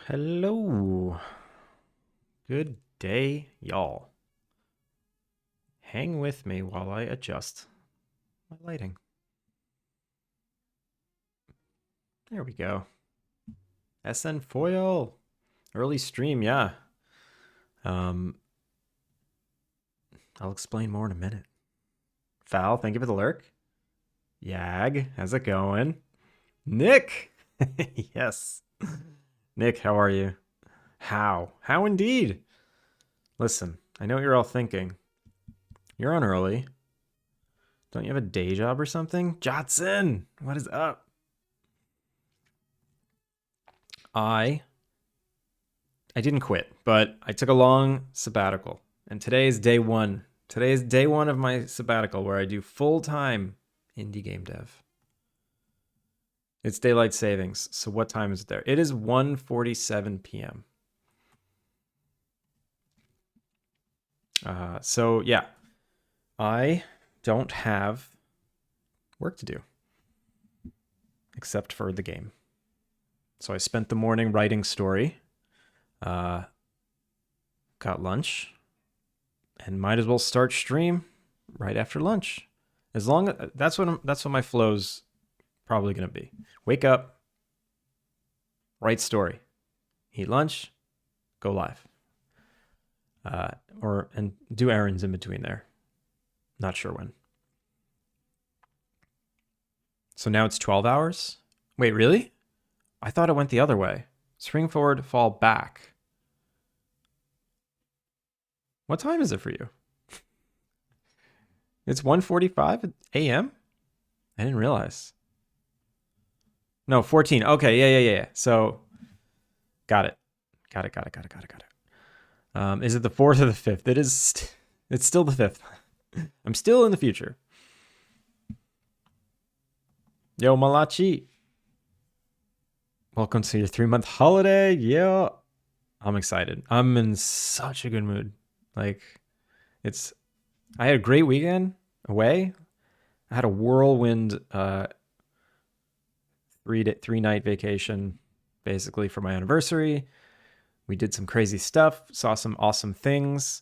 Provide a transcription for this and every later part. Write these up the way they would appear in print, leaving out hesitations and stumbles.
Hello. Good day, y'all. Hang with me while I adjust my lighting. There we go. SN foil. Early stream, yeah. I'll explain more in a minute. Val, thank you for the lurk. Yag, how's it going? Nick! Yes. Nick, how are you? How? How indeed? Listen, I know what you're all thinking. You're on early. Don't you have a day job or something? Jotson, what is up? I didn't quit, but I took a long sabbatical. And today is day one. Today is day one of my sabbatical where I do full-time indie game dev. It's daylight savings. So what time is it there? It is 1:47 p.m. So yeah, I don't have work to do except for the game. So I spent the morning writing story, got lunch, and might as well start stream right after lunch. As long as that's what my flow's probably gonna be. Wake up, write story, eat lunch, go live, and do errands in between there. Not sure when. So now it's 12 hours. Wait, really? I thought it went the other way. Spring forward, fall back. What time is it for you? It's 1:45 a.m.? I didn't realize. No, 14. Okay, yeah. So, got it. Is it the 4th or the 5th? It's still the 5th. I'm still in the future. Yo, Malachi. Welcome to your 3-month holiday. Yeah. I'm excited. I'm in such a good mood. Like, I had a great weekend away. I had a whirlwind 3-night vacation basically for my anniversary. We did some crazy stuff, saw some awesome things.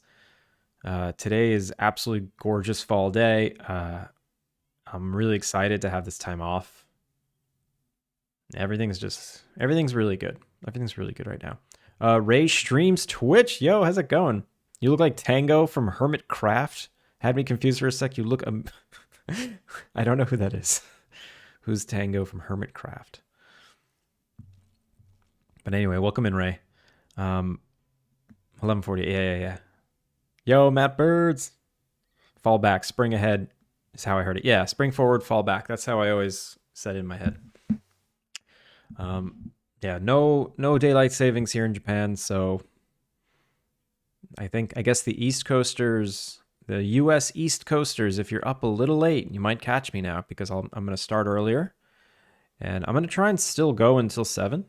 Today is absolutely gorgeous fall day. I'm really excited to have this time off. Everything's really good. Everything's really good right now. Ray streams Twitch. Yo, how's it going? You look like Tango from Hermit Craft. Had me confused for a sec. You look... I don't know who that is. Who's Tango from Hermit Craft? But anyway, welcome in, Ray. 11:40. Yeah. Yo, Matt Birds. Fall back, spring ahead is how I heard it. Yeah, spring forward, fall back. That's how I always said it in my head. Yeah, no daylight savings here in Japan, so I guess the East Coasters, the US East Coasters, if you're up a little late, you might catch me now because I'm going to start earlier. And I'm going to try and still go until 7.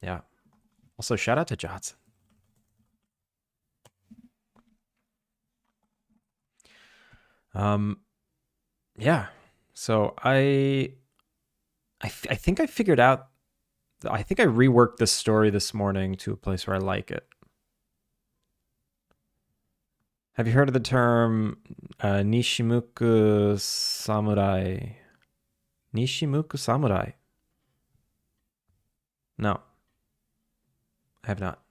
Yeah. Also, shout out to Johnson. Yeah. So I think I figured out. I think I reworked this story this morning to a place where I like it. Have you heard of the term Nishimuku Samurai? Nishimuku Samurai? No. I have not.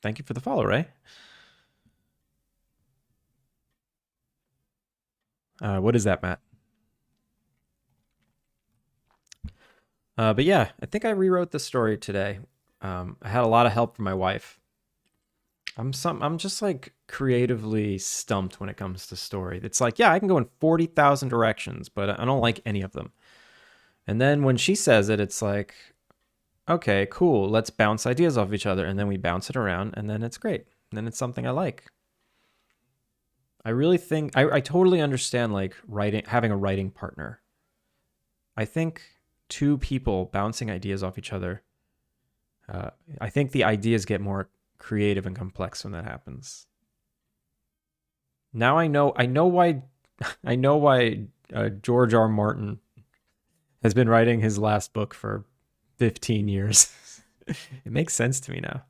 Thank you for the follow, Ray. What is that, Matt? But yeah, I think I rewrote the story today. I had a lot of help from my wife. I'm just like creatively stumped when it comes to story. It's like, yeah, I can go in 40,000 directions, but I don't like any of them. And then when she says it, it's like, okay, cool. Let's bounce ideas off each other. And then we bounce it around and then it's great. And then it's something I like. I really think I totally understand like having a writing partner. I think 2 people bouncing ideas off each other. I think the ideas get more creative and complex when that happens. Now I know why George R. Martin has been writing his last book for 15 years. It makes sense to me now.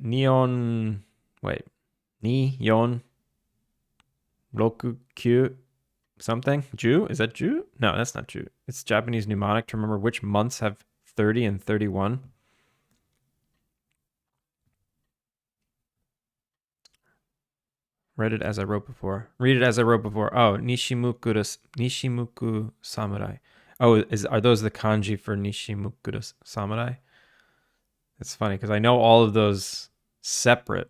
Neon, wait, Neon Roku Q something? Ju? Is that Ju? No, that's not Ju. It's Japanese mnemonic to remember which months have 30 and 31. Read it as I wrote before. Read it as I wrote before. Oh, Nishimuku Samurai. Oh, are those the kanji for Nishimuku Samurai? It's funny because I know all of those separate,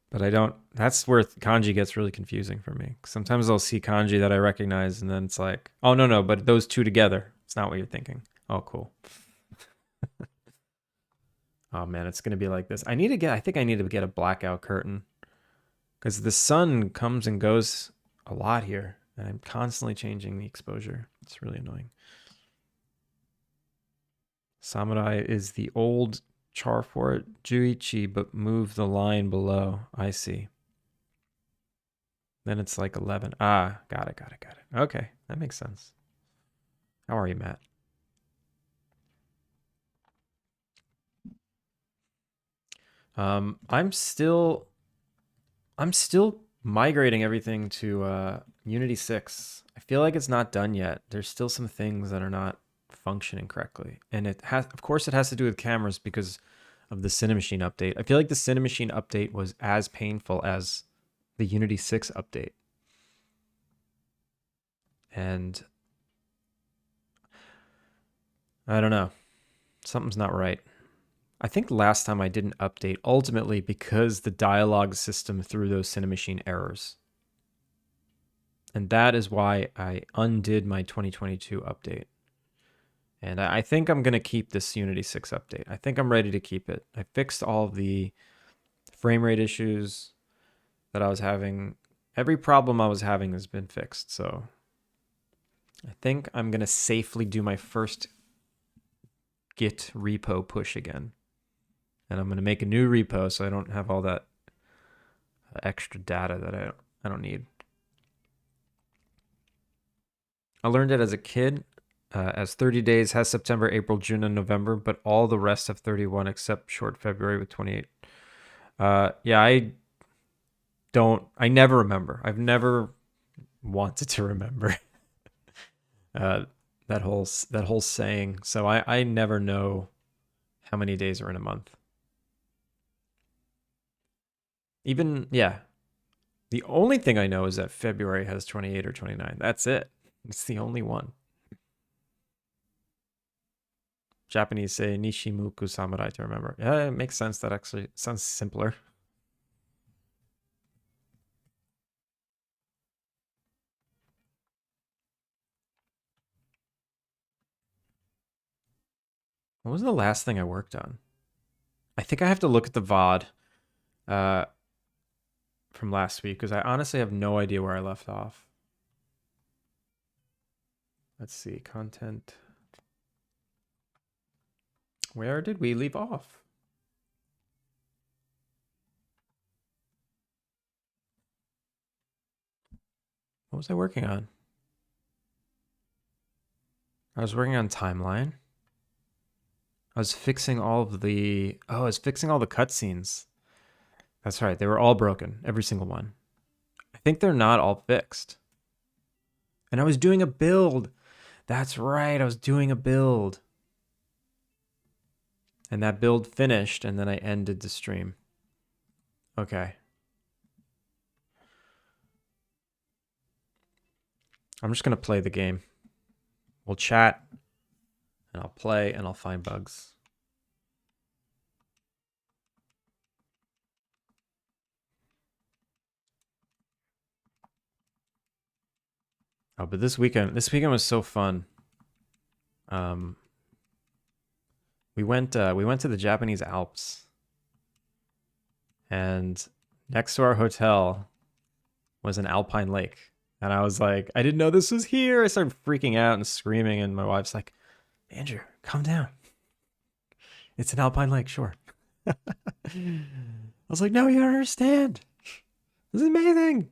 but I don't. That's where kanji gets really confusing for me. Sometimes I'll see kanji that I recognize, and then it's like, oh no, but those two together. It's not what you're thinking. Oh, cool. Oh man, it's gonna be like this. I think I need to get a blackout curtain because the sun comes and goes a lot here, and I'm constantly changing the exposure. It's really annoying. Samurai is the old char for it. Juichi, but move the line below. I see. Then it's like 11. Ah, got it. Okay, that makes sense. How are you, Matt? I'm still migrating everything to Unity 6. I feel like it's not done yet. There's still some things that are not functioning correctly. And of course it has to do with cameras because of the Cinemachine update. I feel like the Cinemachine update was as painful as the Unity 6 update. And I don't know. Something's not right. I think last time I didn't update ultimately because the dialogue system threw those Cinemachine errors. And that is why I undid my 2022 update. And I think I'm going to keep this Unity 6 update. I think I'm ready to keep it. I fixed all of the frame rate issues that I was having. Every problem I was having has been fixed. So I think I'm going to safely do my first Git repo push again. And I'm going to make a new repo so I don't have all that extra data that I don't need. I learned it as a kid, as 30 days has September, April, June, and November, but all the rest have 31 except short February with 28. Yeah, I never remember. I've never wanted to remember that whole saying. So I never know how many days are in a month. Even, yeah. The only thing I know is that February has 28 or 29. That's it. It's the only one. Japanese say Nishimuku Samurai to remember. Yeah, it makes sense. That actually sounds simpler. What was the last thing I worked on? I think I have to look at the VOD from last week because I honestly have no idea where I left off. Let's see, content. Where did we leave off? What was I working on? I was working on timeline. I was fixing all of the... Oh, I was fixing all the cutscenes. That's right. They were all broken. Every single one. I think they're not all fixed. And I was doing a build. That's right. I was doing a build. And that build finished, and then I ended the stream. Okay. I'm just going to play the game. We'll chat, and I'll play, and I'll find bugs. Oh, but this weekend was so fun. We went to the Japanese Alps, and next to our hotel was an Alpine Lake. And I was like, I didn't know this was here. I started freaking out and screaming, and my wife's like, Andrew, calm down. It's an Alpine Lake, sure. I was like, no, you don't understand. This is amazing.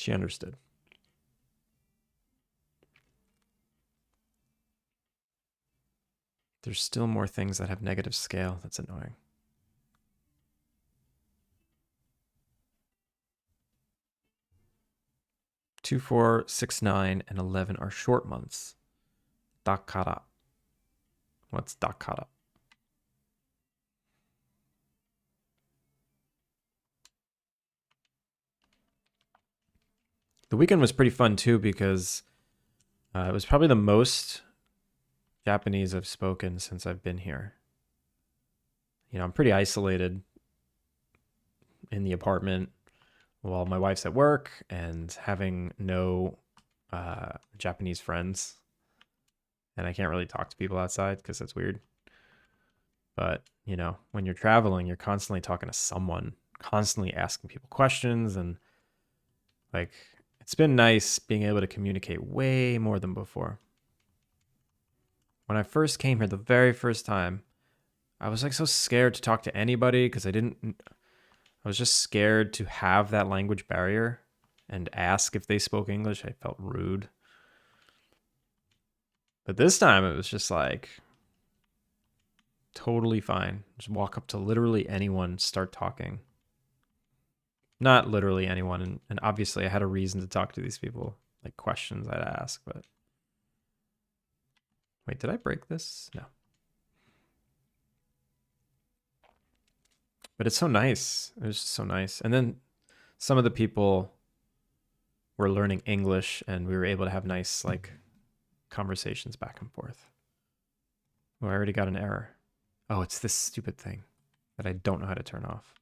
She understood. There's still more things that have negative scale. That's annoying. 2, 4, 6, 9, and 11 are short months. Dakara. What's Dakara? The weekend was pretty fun too because it was probably the most Japanese I've spoken since I've been here. You know, I'm pretty isolated in the apartment while my wife's at work and having no Japanese friends. And I can't really talk to people outside because that's weird. But, you know, when you're traveling, you're constantly talking to someone, constantly asking people questions. And like, it's been nice being able to communicate way more than before. When I first came here, the very first time, I was like so scared to talk to anybody because I was just scared to have that language barrier and ask if they spoke English. I felt rude. But this time it was just like totally fine. Just walk up to literally anyone, start talking. Not literally anyone. And obviously I had a reason to talk to these people, like questions I'd ask, but. Wait, did I break this? No. But it's so nice. It was just so nice. And then some of the people were learning English and we were able to have nice like conversations back and forth. Oh, I already got an error. Oh, it's this stupid thing that I don't know how to turn off.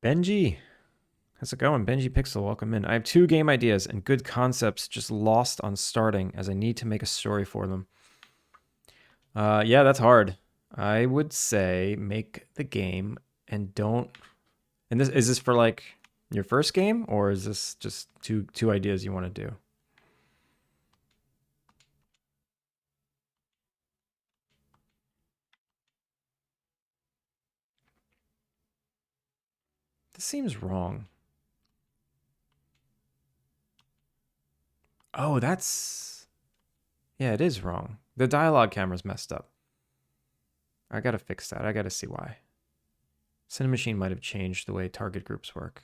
Benji. How's it going? Benji Pixel, welcome in. I have 2 game ideas and good concepts just lost on starting as I need to make a story for them. Yeah, that's hard. I would say make the game and don't. And this is this for like your first game, or is this just two ideas you want to do? This seems wrong. Oh, that's yeah, it is wrong. The dialogue camera's messed up. I gotta fix that. I gotta see why. Cinemachine might have changed the way target groups work.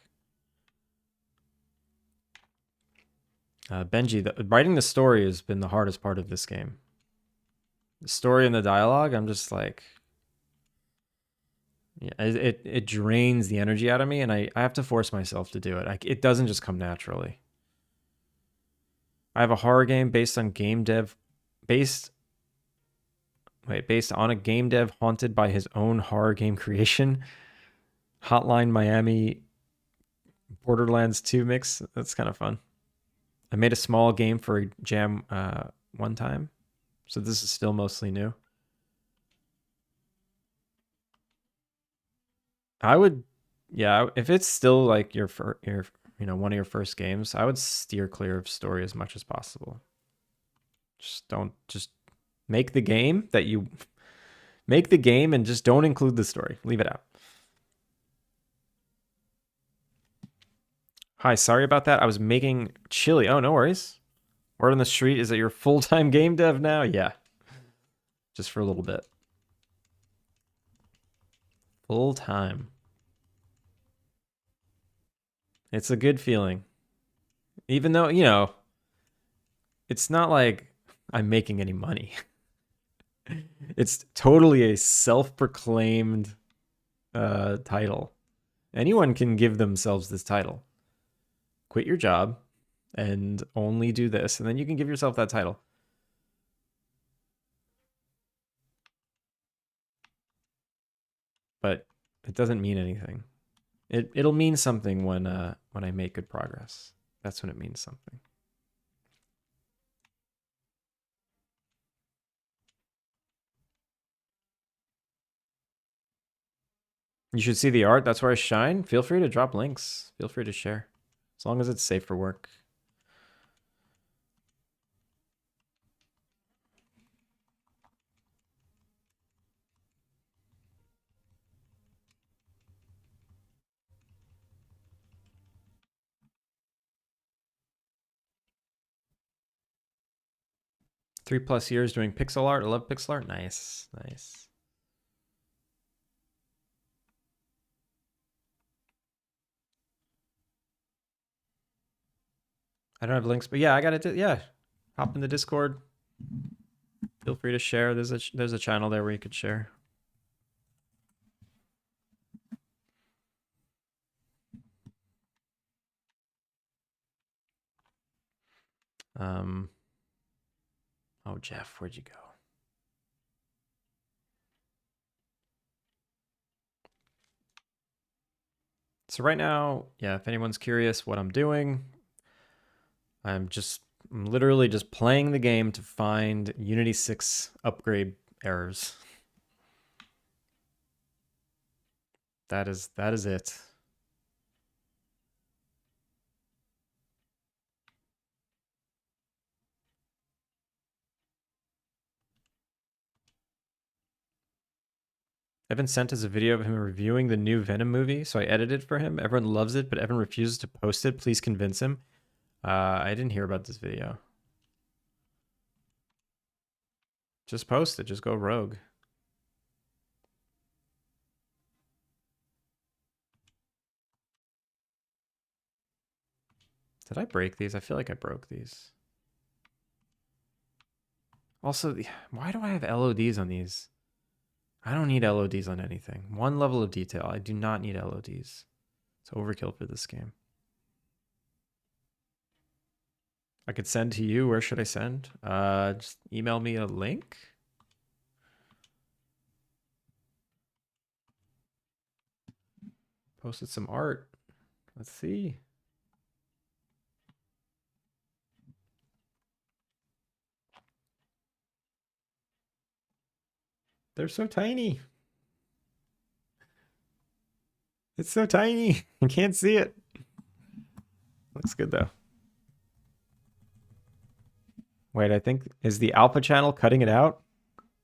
Benji, writing the story has been the hardest part of this game. The story and the dialogue, I'm just like, yeah, it drains the energy out of me, and I have to force myself to do it. It doesn't just come naturally. I have a horror game based on a game dev haunted by his own horror game creation. Hotline Miami Borderlands 2 mix. That's kind of fun. I made a small game for a jam one time, so this is still mostly new. I would, yeah, if it's still like your one of your first games, I would steer clear of story as much as possible. Just make the game that you make the game and just don't include the story. Leave it out. Hi, sorry about that. I was making chili. Oh, no worries. Word on the street is that you're full-time game dev now? Yeah. Just for a little bit. Full-time. It's a good feeling. Even though, you know, it's not like I'm making any money. It's totally a self-proclaimed title. Anyone can give themselves this title. Quit your job and only do this, and then you can give yourself that title. But it doesn't mean anything. It'll mean something when I make good progress. That's when it means something. You should see the art. That's where I shine. Feel free to drop links. Feel free to share. As long as it's safe for work. 3+ years doing pixel art. I love pixel art. Nice, nice. I don't have links, but yeah, I got it. Yeah, hop in the Discord. Feel free to share. There's a channel there where you could share. Oh, Jeff, where'd you go? So right now, yeah, if anyone's curious what I'm doing, I'm literally just playing the game to find Unity 6 upgrade errors. That is it. Evan sent us a video of him reviewing the new Venom movie, so I edited for him. Everyone loves it, but Evan refuses to post it. Please convince him. I didn't hear about this video. Just post it. Just go rogue. Did I break these? I feel like I broke these. Also, why do I have LODs on these? I don't need LODs on anything. One level of detail. I do not need LODs. It's overkill for this game. I could send to you. Where should I send? Just email me a link. Posted some art. Let's see. They're so tiny. It's so tiny. I can't see it. Looks good though. Wait, I think is the alpha channel cutting it out?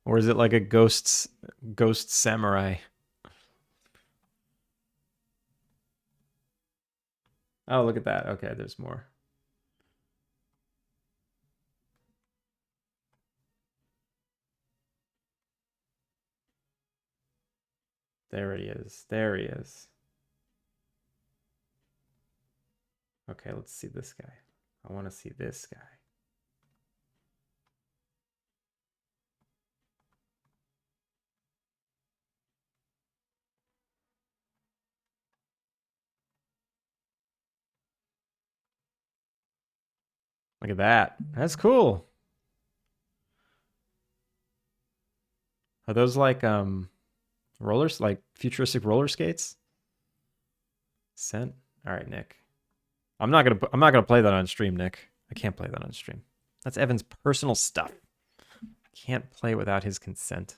Or is it like a ghost samurai? Oh, look at that. Okay, there's more. There he is. There he is. Okay, let's see this guy. I want to see this guy. Look at that. That's cool. Are those like rollers, like futuristic roller skates? Sent. All right, Nick. I'm not gonna play that on stream, Nick. I can't play that on stream. That's Evan's personal stuff. Can't play without his consent.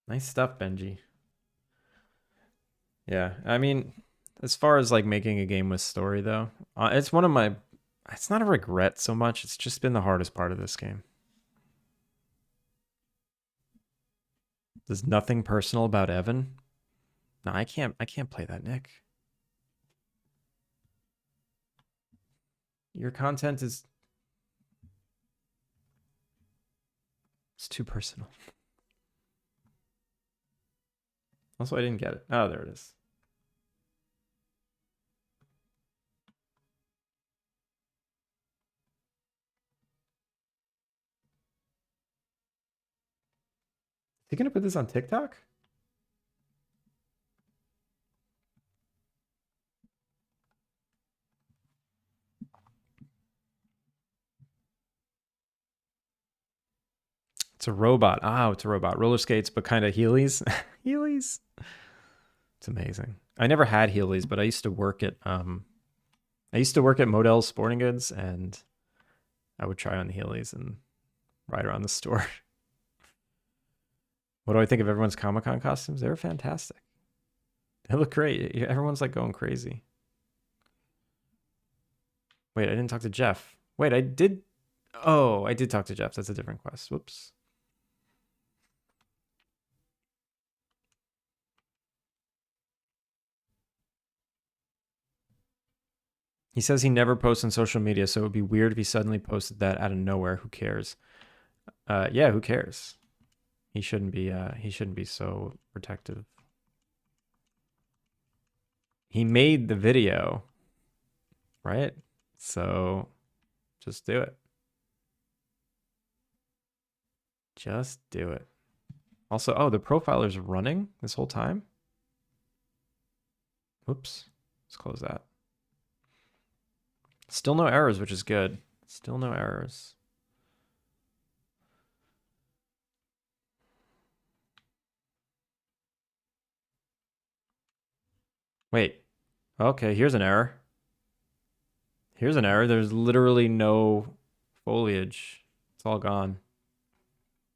Nice stuff, Benji. Yeah, I mean, as far as like making a game with story though, it's one of my. It's not a regret so much. It's just been the hardest part of this game. There's nothing personal about Evan. No, I can't play that, Nick. Your content is it's too personal. Also, I didn't get it. Oh, there it is. Is he gonna put this on TikTok? It's a robot. Oh, it's a robot. Roller skates, but kind of Heelys. Heelys. It's amazing. I never had Heelys, but I used to work at Modell's Sporting Goods, and I would try on the Heelys and ride around the store. What do I think of everyone's Comic-Con costumes? They were fantastic. They look great. Everyone's like going crazy. Wait, I didn't talk to Jeff. Wait, I did. Oh, I did talk to Jeff. That's a different quest. Whoops. He says he never posts on social media, so it would be weird if he suddenly posted that out of nowhere. Who cares? Yeah, who cares? He shouldn't be. He shouldn't be so protective. He made the video, right? So just do it. Just do it. Also, oh, the profiler's running this whole time. Oops. Let's close that. Still no errors, which is good. Still no errors. Wait. Okay, here's an error. Here's an error. There's literally no foliage. It's all gone.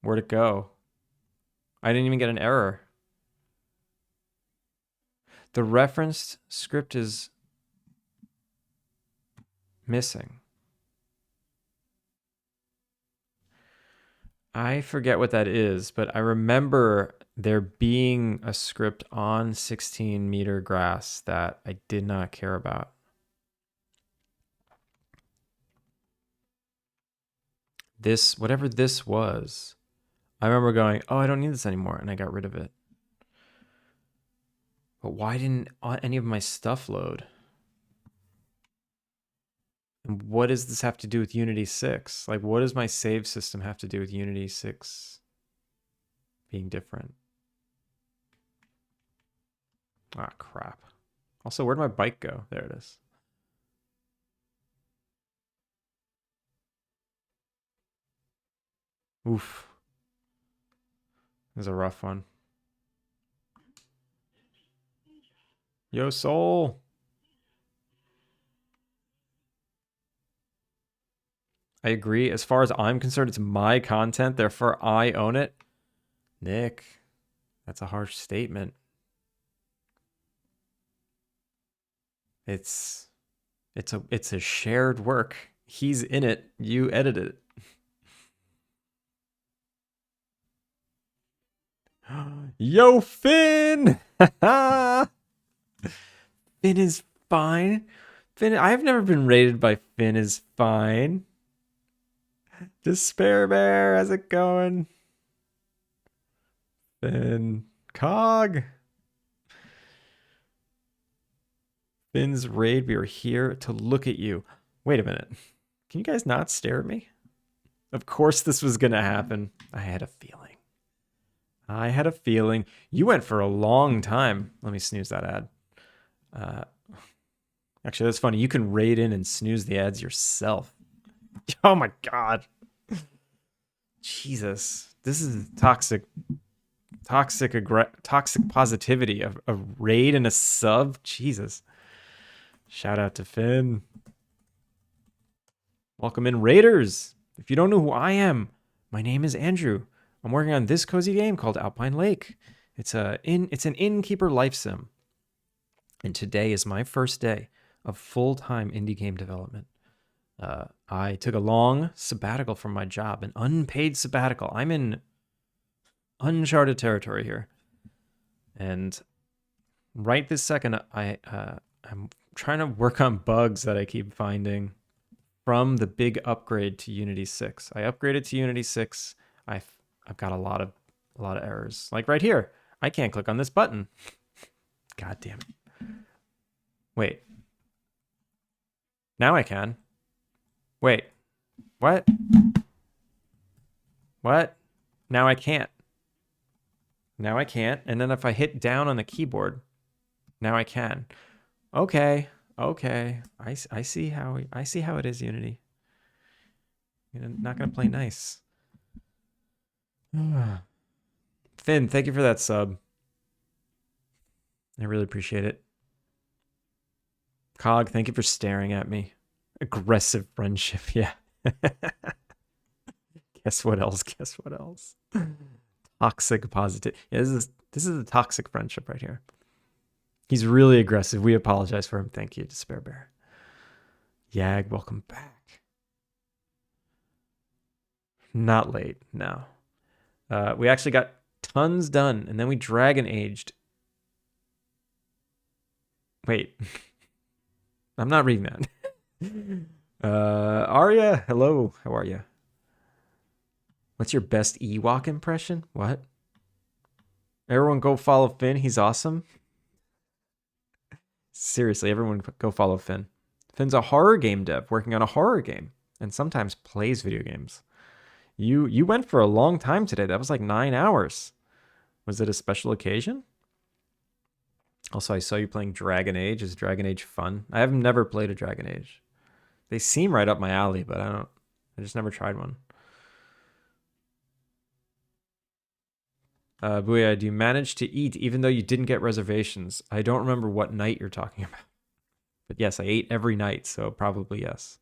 Where'd it go? I didn't even get an error. The referenced script is missing. I forget what that is, but I remember there being a script on 16-meter grass that I did not care about. This, whatever this was, I remember going, oh, I don't need this anymore, and I got rid of it. But why didn't any of my stuff load? And what does this have to do with Unity 6? Like, what does my save system have to do with Unity 6 being different? Ah, crap. Also, where'd my bike go? There it is. Oof. This is a rough one. Yo, Soul. I agree. As far as I'm concerned, it's my content, therefore I own it. Nick, that's a harsh statement. It's a shared work. He's in it. You edited it. Yo, Finn! Finn is fine. Finn, I've never been rated by Finn is fine. Despair Bear, how's it going? Finn Cog. Finn's raid, we are here to look at you. Wait a minute. Can you guys not stare at me? Of course this was going to happen. I had a feeling. I had a feeling. You went for a long time. Let me snooze that ad. Actually, that's funny. You can raid in and snooze the ads yourself. Oh my God. Jesus. This is toxic positivity. A raid and a sub. Jesus. Shout out to Finn. Welcome in, Raiders. If you don't know who I am, my name is Andrew. I'm working on this cozy game called Alpine Lake. It's an innkeeper life sim. And today is my first day of full-time indie game development. I took a long sabbatical from my job, an unpaid sabbatical. I'm in uncharted territory here. And right this second, I'm trying to work on bugs that I keep finding from the big upgrade to Unity 6. I upgraded to Unity 6. I've got a lot of errors. Like right here, I can't click on this button. God damn it. Wait. Now I can. Wait. What? What? Now I can't. Now I can't. And then if I hit down on the keyboard, now I can. Okay. Okay. I see how it is, Unity. You're not gonna play nice. Finn, thank you for that sub. I really appreciate it. Cog, thank you for staring at me. Aggressive friendship, yeah. Guess what else? Guess what else? Toxic positive. Yeah, this is a toxic friendship right here. He's really aggressive. We apologize for him. Thank you, Despair Bear. Yag, welcome back. Not late, no. We actually got tons done, and then we dragon aged. Wait. I'm not reading that. Arya, hello. How are you? What's your best Ewok impression? What? Everyone go follow Finn. He's awesome. Seriously, everyone go follow Finn. Finn's a horror game dev working on a horror game and sometimes plays video games. You went for a long time today. That was like 9 hours. Was it a special occasion? Also, I saw you playing Dragon Age. Is Dragon Age fun? I have never played a Dragon Age. They seem right up my alley, but I just never tried one. Booyah, do you manage to eat even though you didn't get reservations? I don't remember what night you're talking about. But yes, I ate every night, so probably yes.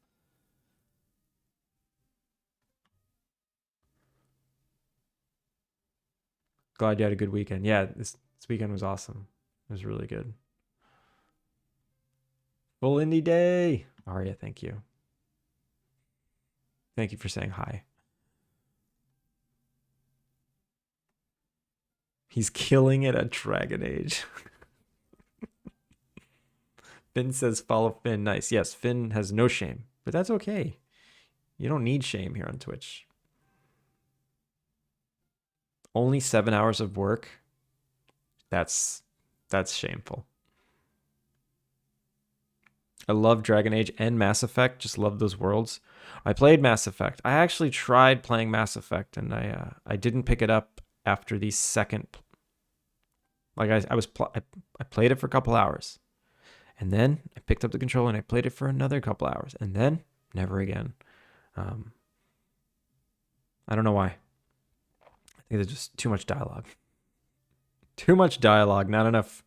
Glad you had a good weekend. Yeah, this weekend was awesome. It was really good. Full indie day. Arya, thank you. Thank you for saying hi. He's killing it at Dragon Age. Finn says follow Finn. Nice. Yes, Finn has no shame, but that's okay. You don't need shame here on Twitch. Only 7 hours of work. That's shameful. I love Dragon Age and Mass Effect. Just love those worlds. I played Mass Effect. I actually tried playing Mass Effect, and I didn't pick it up after the second. Like I played it for a couple hours, and then I picked up the controller and I played it for another couple hours, and then never again. I don't know why. I think there's just too much dialogue. Too much dialogue, not enough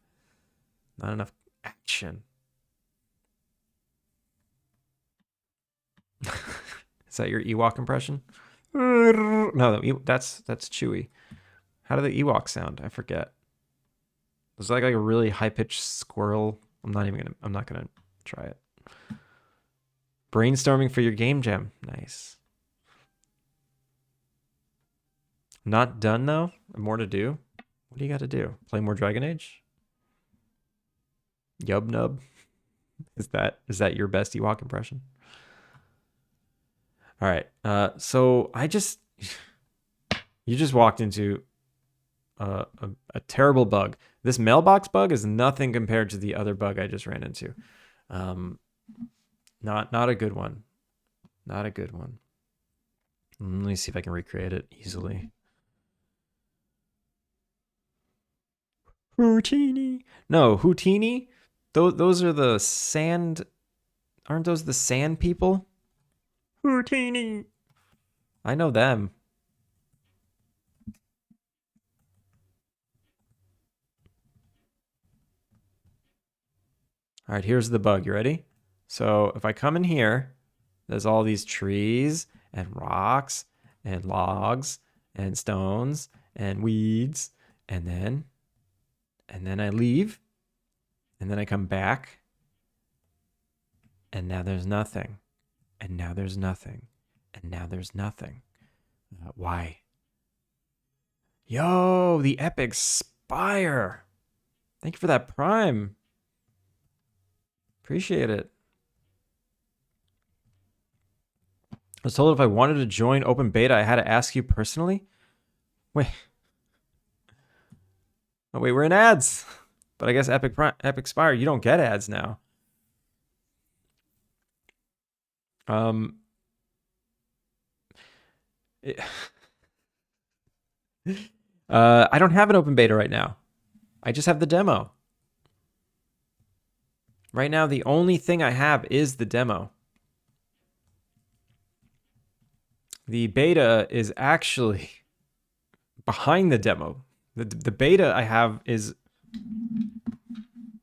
action. Is that your Ewok impression? No, that's Chewie. How do the Ewoks sound? I forget. It's like a really high pitched squirrel. I'm not gonna try it. Brainstorming for your game jam. Nice. Not done though. More to do. What do you got to do? Play more Dragon Age? Yub nub. Is that your best Ewok impression? All right. So you just walked into a terrible bug. This mailbox bug is nothing compared to the other bug I just ran into. Not a good one. Not a good one. Let me see if I can recreate it easily. Houtini. No, Houtini. Those are the sand. Aren't those the sand people? Houtini. I know them. All right, here's the bug. You ready? So if I come in here, there's all these trees and rocks and logs and stones and weeds, and then I leave, and then I come back, and now there's nothing, and now there's nothing, and now there's nothing. Why? Yo, the epic spire. Thank you for that prime. Appreciate it. I was told if I wanted to join open beta, I had to ask you personally. Wait. Oh wait, we're in ads. But I guess Epic Spire, you don't get ads now. I don't have an open beta right now. I just have the demo. Right now, the only thing I have is the demo. The beta is actually behind the demo. The beta I have is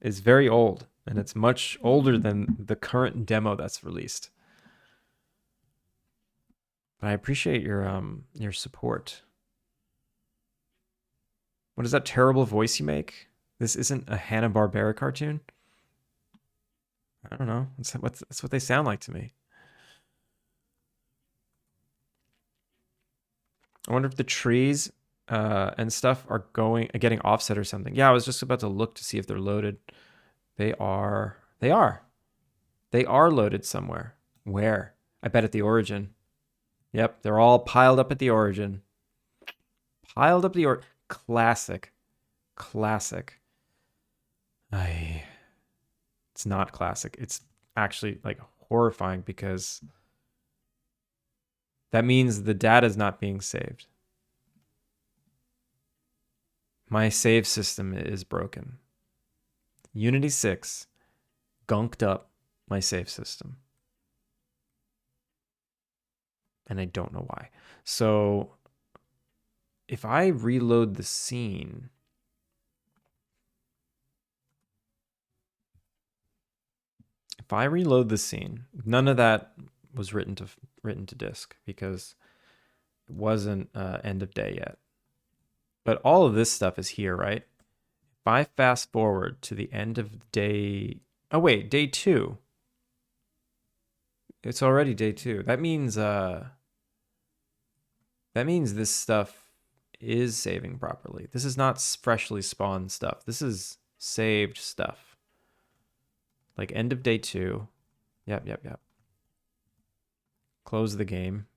very old, and it's much older than the current demo that's released. But I appreciate your support. What is that terrible voice you make? This isn't a Hanna-Barbera cartoon? I don't know. That's what they sound like to me. I wonder if the trees and stuff are getting offset or something. Yeah, I was just about to look to see if they're loaded. They are. They are. They are loaded somewhere. Where? I bet at the origin. Yep, they're all piled up at the origin. Piled up the classic. Classic. It's not classic. It's actually like horrifying because that means the data is not being saved. My save system is broken. Unity 6 gunked up my save system. And I don't know why. So if I reload the scene, none of that was written to disk because it wasn't end of day yet. But all of this stuff is here, right? If I fast forward to the end of day, oh wait, day 2. It's already day 2. That means this stuff is saving properly. This is not freshly spawned stuff. This is saved stuff. Like end of day 2. Yep. Close the game.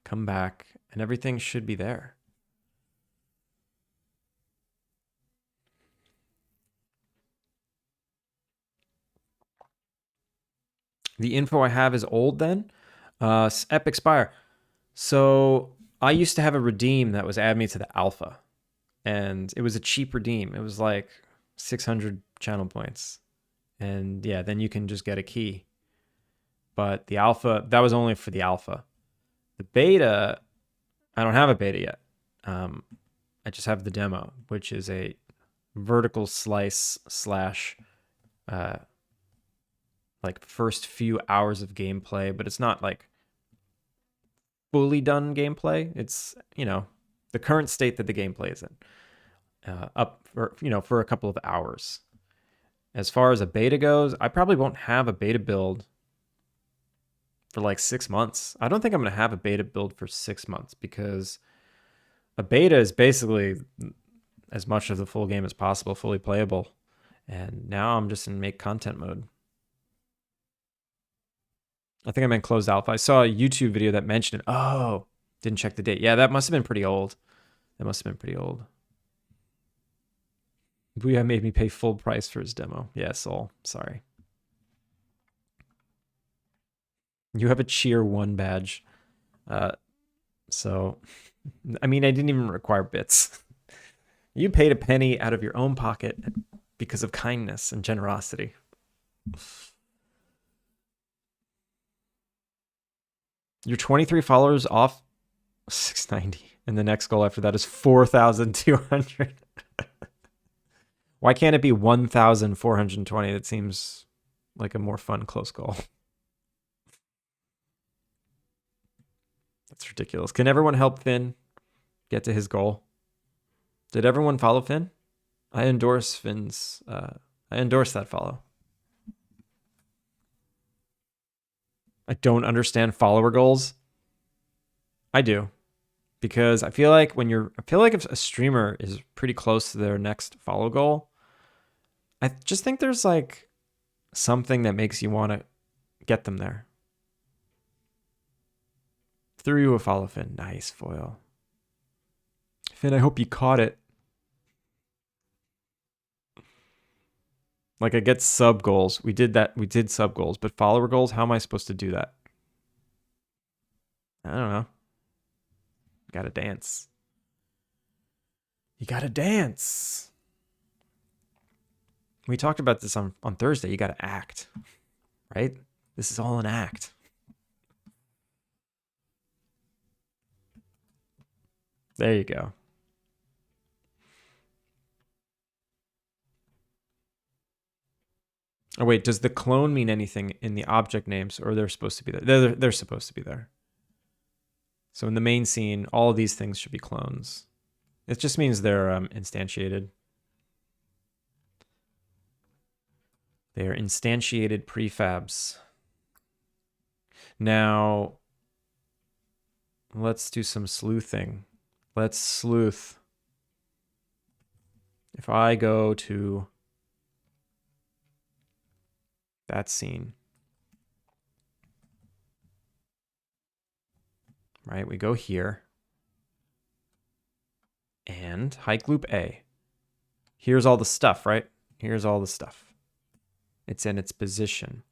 Come back, and everything should be there. The info I have is old then. Epic Spire. So I used to have a redeem that was add me to the alpha. And it was a cheap redeem. It was like 600 channel points. And yeah, then you can just get a key. But the alpha, that was only for the alpha. The beta, I don't have a beta yet. I just have the demo, which is a vertical slice slash like first few hours of gameplay, but it's not like fully done gameplay. It's, the current state that the gameplay is in, up for, for a couple of hours. As far as a beta goes, I probably won't have a beta build for like 6 months. I don't think I'm going to have a beta build for 6 months because a beta is basically as much of the full game as possible, fully playable. And now I'm just in make content mode. I think I meant closed alpha. I saw a YouTube video that mentioned it. Oh, didn't check the date. Yeah, that must have been pretty old. Booyah made me pay full price for his demo. Yeah, Soul. Sorry. You have a Cheer 1 badge. So, I mean, I didn't even require bits. You paid a penny out of your own pocket because of kindness and generosity. You're 23 followers off 690. And the next goal after that is 4,200. Why can't it be 1,420? That seems like a more fun close goal. That's ridiculous. Can everyone help Finn get to his goal? Did everyone follow Finn? I endorse Finn's. I endorse that follow. I don't understand follower goals. I do. Because I feel like if a streamer is pretty close to their next follow goal, I just think there's like something that makes you want to get them there. Threw you a follow, Finn. Nice foil. Finn, I hope you caught it. Like I get sub goals. We did that. We did sub goals, but follower goals, how am I supposed to do that? I don't know. Gotta dance. You gotta dance. We talked about this on Thursday. You gotta act, right? This is all an act. There you go. Oh wait, does the clone mean anything in the object names, or they're supposed to be there? They're supposed to be there. So in the main scene, all of these things should be clones. It just means they're instantiated. They are instantiated prefabs. Now, let's do some sleuthing. Let's sleuth. If I go to that scene. Right, we go here. And hike loop A. Here's all the stuff, right? Here's all the stuff. It's in its position.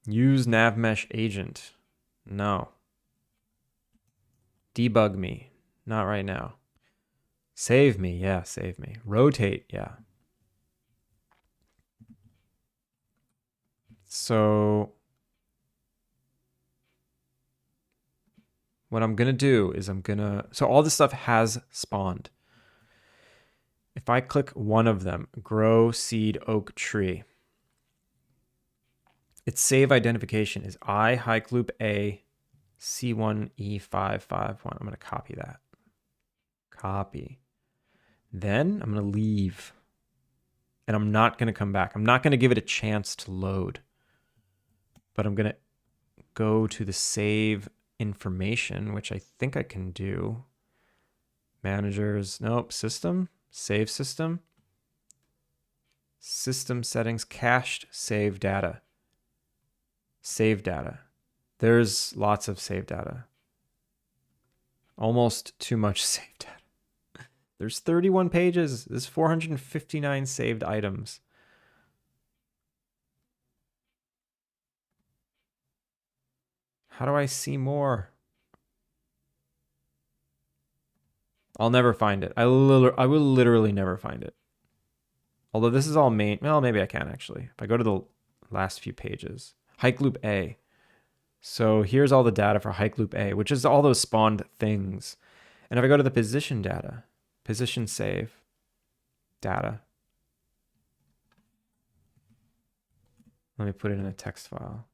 Use navmesh agent. No. Debug me. Not right now. Save me. Yeah, save me. Rotate. Yeah. So what I'm going to do is so all this stuff has spawned. If I click one of them, grow seed oak tree, its save identification is I hike loop A C1E551. I'm going to copy that. Copy. Then I'm going to leave. And I'm not going to come back. I'm not going to give it a chance to load. But I'm going to go to the save information, which I think I can do. Managers, nope, system, save system. System settings, cached save data. Save data. There's lots of save data. Almost too much save data. There's 31 pages. There's 459 saved items. How do I see more? I'll never find it. I will literally never find it. Although this is all main. Well, maybe I can actually. If I go to the last few pages. Hike loop A. So here's all the data for hike loop A, which is all those spawned things. And if I go to the position data, position save data. Let me put it in a text file.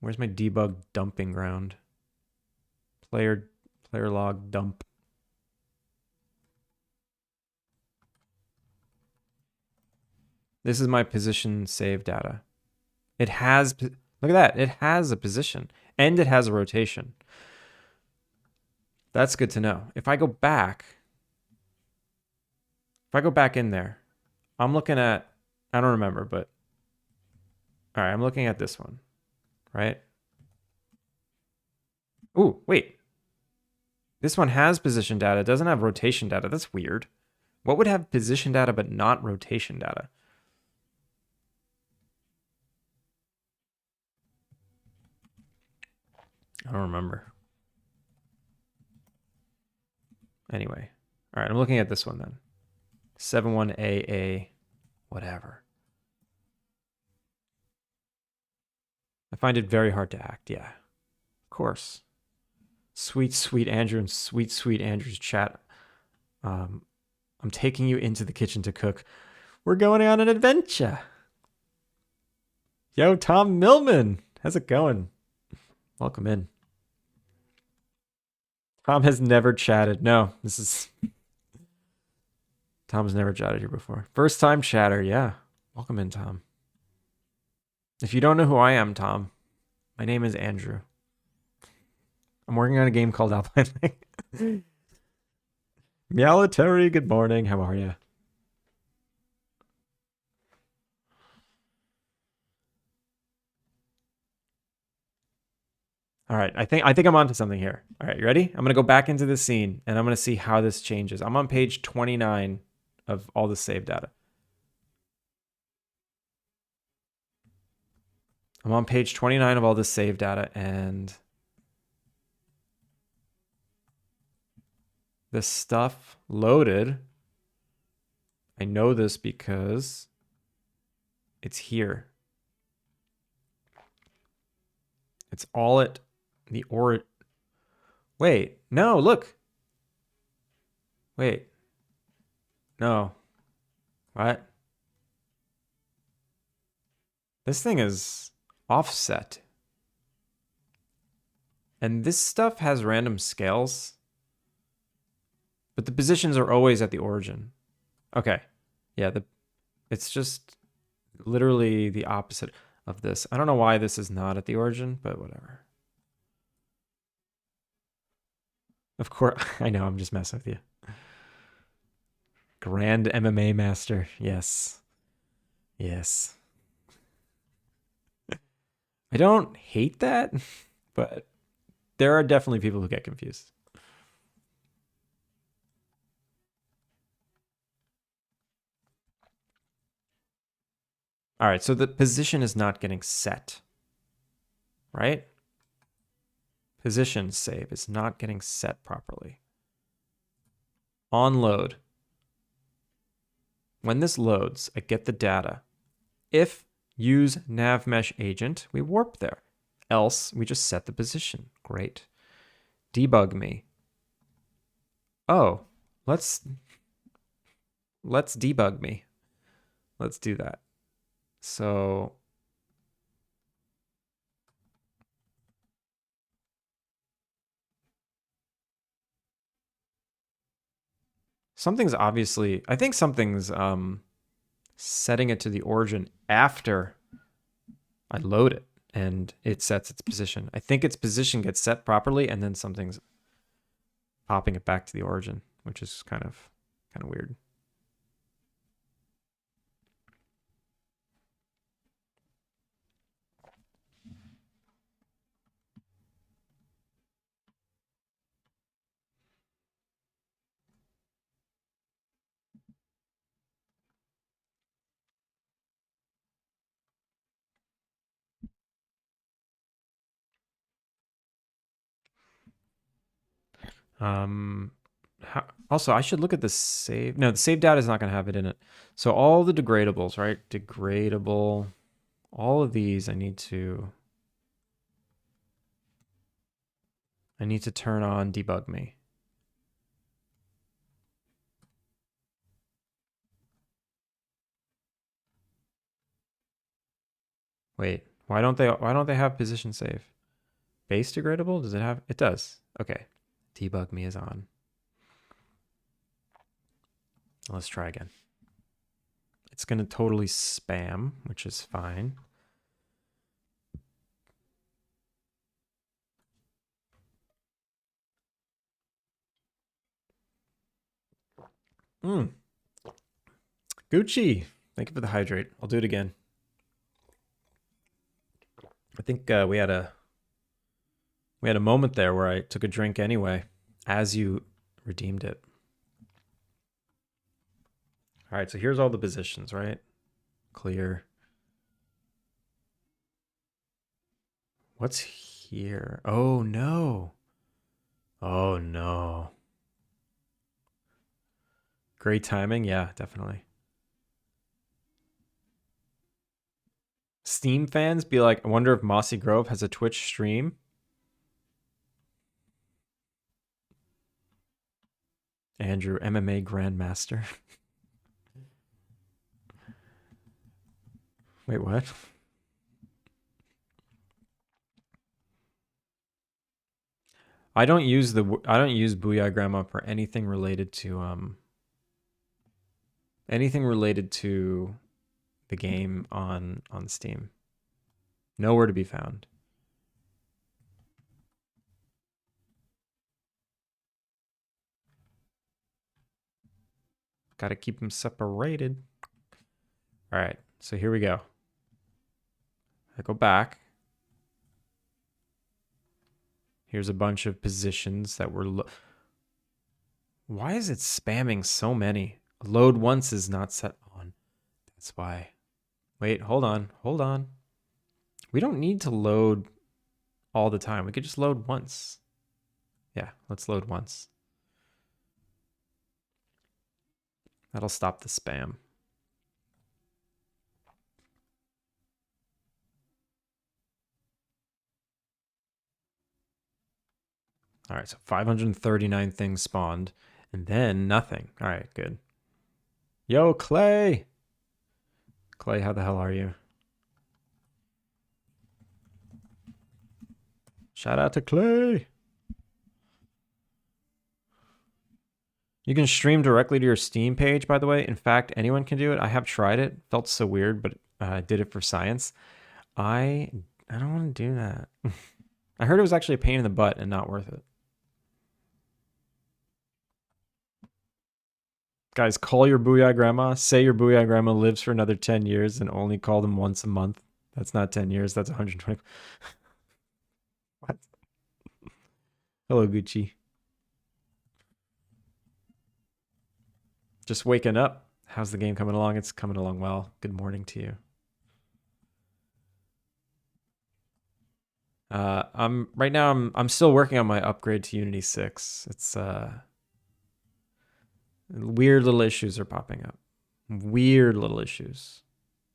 Where's my debug dumping ground? Player log dump. This is my position save data. It has, look at that. It has a position and it has a rotation. That's good to know. If I go back in there, I'm looking at, I don't remember, but all right, I'm looking at this one, right? Ooh, wait. This one has position data. It doesn't have rotation data. That's weird. What would have position data but not rotation data? I don't remember. Anyway. All right, I'm looking at this one then. 71AA, whatever. I find it very hard to act. Yeah, of course. Sweet, sweet Andrew and sweet, sweet Andrew's chat. I'm taking you into the kitchen to cook. We're going on an adventure. Yo, Tom Millman. How's it going? Welcome in. Tom has never chatted. No, this is... Tom's never chatted here before. First time chatter, yeah. Welcome in, Tom. If you don't know who I am, Tom, my name is Andrew. I'm working on a game called Alpine Lake. Meowletary, good morning. How are you? All right, I think I'm onto something here. All right, you ready? I'm gonna go back into the scene and I'm gonna see how this changes. I'm on page 29 of all the save data. I'm on page 29 of all the save data and the stuff loaded. I know this because it's here. It's all at the Wait, no, look. Wait. No. What? This thing is offset. And this stuff has random scales. But the positions are always at the origin. Okay. Yeah, it's just literally the opposite of this. I don't know why this is not at the origin, but whatever. Of course, I know, I'm just messing with you. Grand MMA master. Yes. Yes. I don't hate that, but there are definitely people who get confused. All right, so the position is not getting set, right? Position save is not getting set properly. On load. When this loads, I get the data. If use nav mesh agent, we warp there. Else, we just set the position. Great. Debug me. Oh, let's debug me. Let's do that. So something's obviously, I think something's setting it to the origin after I load it and it sets its position. I think its position gets set properly and then something's popping it back to the origin, which is kind of weird. Also, I should look at the save. No, the save data is not going to have it in it. So all the degradables, right? Degradable. All of these I need to turn on debug me. Wait, why don't they have position save? Base degradable? Does it have? It does. Okay. Debug me is on. Let's try again. It's going to totally spam, which is fine. Gucci. Thank you for the hydrate. I'll do it again. I think we had a moment there where I took a drink anyway as you redeemed it. All right, so here's all the positions, right? Clear. What's here? Oh no. Oh no. Great timing. Yeah, definitely. Steam fans be like, I wonder if Mossy Grove has a Twitch stream. Andrew, MMA Grandmaster. Wait, what? I don't use Booyah Grandma for anything related to the game on Steam. Nowhere to be found. Got to keep them separated. All right, so here we go. I go back. Here's a bunch of positions that were. Why is it spamming so many? Load once is not set on. That's why. Wait, hold on. Hold on. We don't need to load all the time. We could just load once. Yeah, let's load once. That'll stop the spam. All right, so 539 things spawned, and then nothing. All right, good. Yo, Clay! Clay, how the hell are you? Shout out to Clay! You can stream directly to your Steam page, by the way. In fact, anyone can do it. I have tried it. Felt so weird, but I did it for science. I don't want to do that. I heard it was actually a pain in the butt and not worth it. Guys, call your Booyah Grandma. Say your Booyah Grandma lives for another 10 years and only call them once a month. That's not 10 years. That's 120. What? Hello, Gucci. Just waking up. How's the game coming along? It's coming along well. Good morning to you. I'm still working on my upgrade to Unity 6. It's weird little issues are popping up. Weird little issues.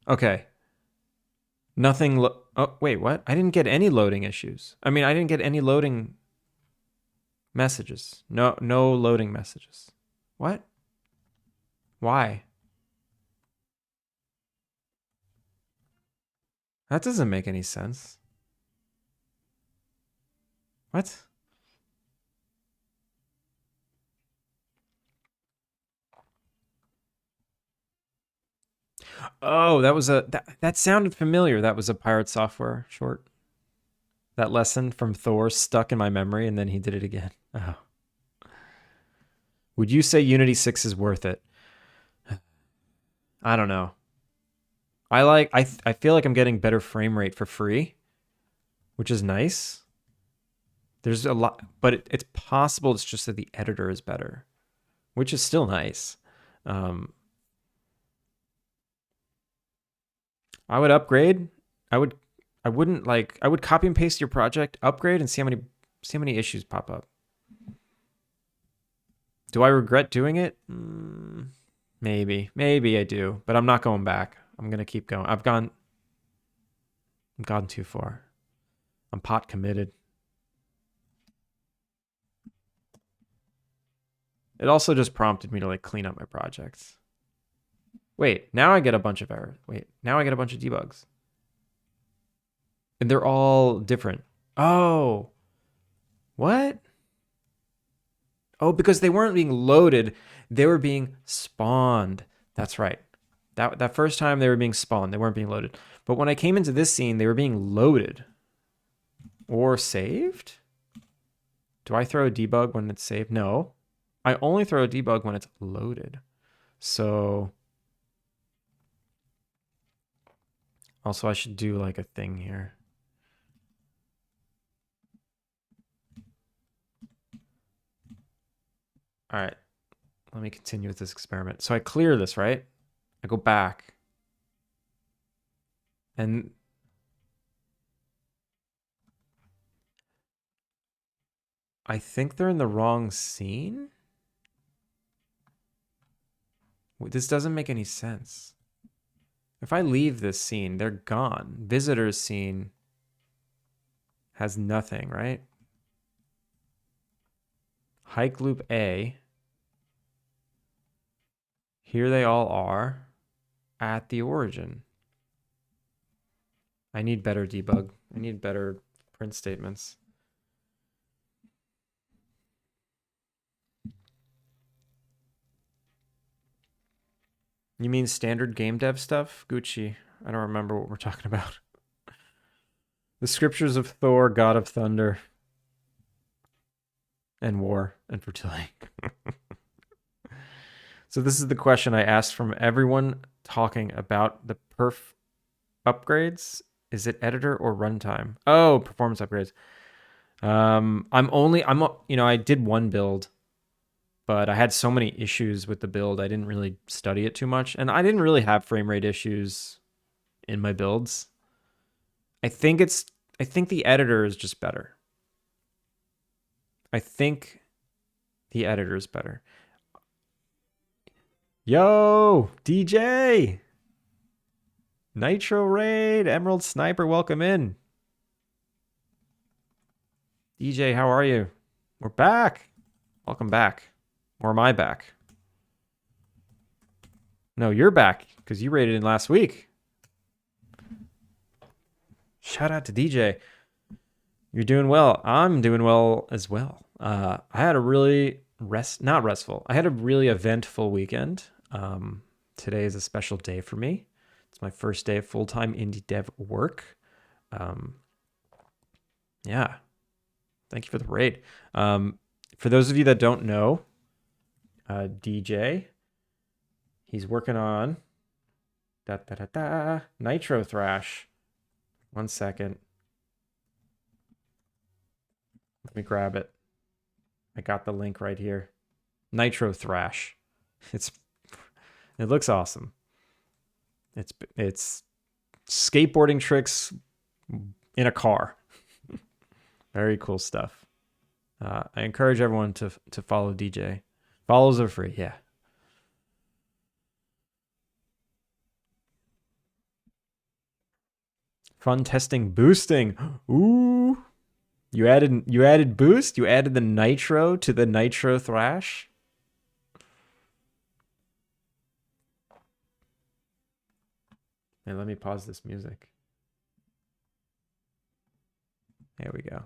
Okay. Nothing. Oh, wait, what? I didn't get any loading issues. I mean, I didn't get any loading messages. No loading messages. What? Why? That doesn't make any sense. What? Oh, that sounded familiar. That was a Pirate Software short. That lesson from Thor stuck in my memory, and then he did it again. Oh. Would you say Unity 6 is worth it? I don't know. I feel like I'm getting better frame rate for free, which is nice. There's a lot, but it's possible it's just that the editor is better, which is still nice. I would upgrade. I wouldn't like. I would copy and paste your project, upgrade, and see how many issues pop up. Do I regret doing it? Maybe I do, but I'm not going back. I'm gonna keep going. I've gone too far. I'm pot committed. It also just prompted me to like clean up my projects. Wait, now I get a bunch of errors. Wait, now I get a bunch of debugs. And they're all different. Oh. What? Oh, because they weren't being loaded, they were being spawned. That's right. That first time they were being spawned, they weren't being loaded. But when I came into this scene, they were being loaded. Or saved? Do I throw a debug when it's saved? No. I only throw a debug when it's loaded. So also I should do like a thing here. All right, let me continue with this experiment. So I clear this, right? I go back. And I think they're in the wrong scene. This doesn't make any sense. If I leave this scene, they're gone. Visitors scene has nothing, right? Hike loop A. Here they all are at the origin. I need better debug. I need better print statements. You mean standard game dev stuff? Gucci. I don't remember what we're talking about. The scriptures of Thor, god of thunder and war and fertility. So this is the question I asked from everyone talking about the perf upgrades. Is it editor or runtime? Oh, performance upgrades. I did one build, but I had so many issues with the build. I didn't really study it too much, and I didn't really have frame rate issues in my builds. I think the editor is just better. I think the editor is better. Yo, DJ! Nitro Raid, Emerald Sniper, welcome in. DJ, how are you? We're back. Welcome back. Or am I back? No, you're back because you raided in last week. Shout out to DJ. You're doing well. I'm doing well as well. I had a really not restful. I had a really eventful weekend. Today is a special day for me. It's my first day of full-time indie dev work. Yeah. Thank you for the raid. For those of you that don't know, DJ He's working on Nitro Thrash. 1 second. Let me grab it. I got the link right here. Nitro Thrash. It looks awesome. It's skateboarding tricks in a car. Very cool stuff. I encourage everyone to follow DJ. Follows are free, yeah. Fun testing boosting. Ooh. You added boost? You added the nitro to the Nitro Thrash? Hey, let me pause this music. There we go.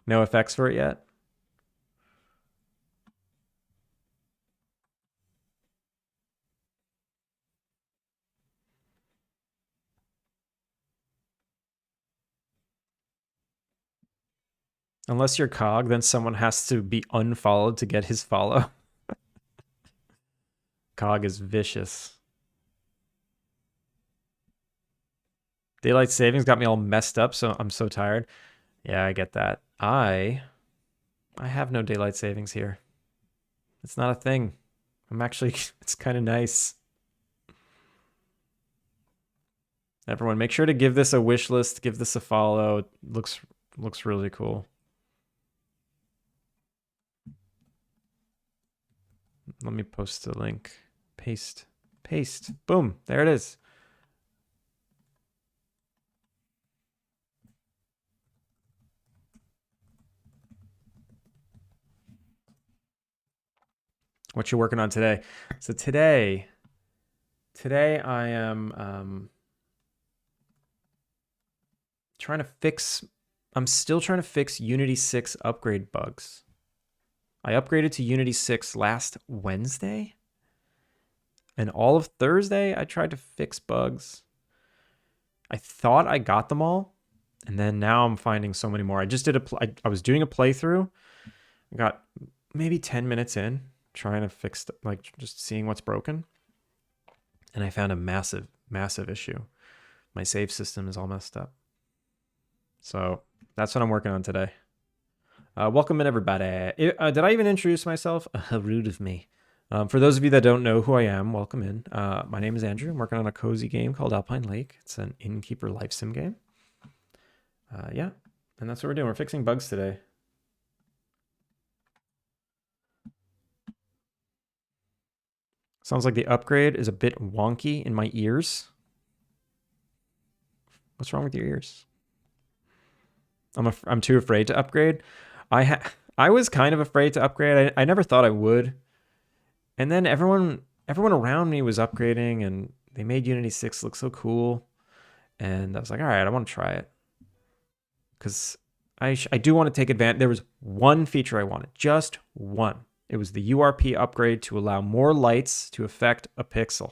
No effects for it yet? Unless you're Cog, then someone has to be unfollowed to get his follow. Cog is vicious. Daylight savings got me all messed up, so I'm so tired. Yeah, I get that. I have no daylight savings here. It's not a thing. I'm actually, it's kind of nice. Everyone, make sure to give this a wish list. Give this a follow. It looks really cool. Let me post the link. Paste. Boom. There it is. What you working on today? So today I am I'm still trying to fix Unity 6 upgrade bugs. I upgraded to Unity 6 last Wednesday. And all of Thursday, I tried to fix bugs. I thought I got them all. And then now I'm finding so many more. I just did I was doing a playthrough. I got maybe 10 minutes in trying to fix, just seeing what's broken. And I found a massive issue. My save system is all messed up. So that's what I'm working on today. Welcome in, everybody. Did I even introduce myself? How rude of me. For those of you that don't know who I am, welcome in. My name is Andrew. I'm working on a cozy game called Alpine Lake. It's an Innkeeper life sim game. Yeah, and that's what we're doing. We're fixing bugs today. Sounds like the upgrade is a bit wonky in my ears. What's wrong with your ears? I'm too afraid to upgrade. I was kind of afraid to upgrade. I never thought I would. And then everyone around me was upgrading, and they made Unity 6 look so cool. And I was like, all right, I want to try it. Because I do want to take advantage. There was one feature I wanted, just one. It was the URP upgrade to allow more lights to affect a pixel.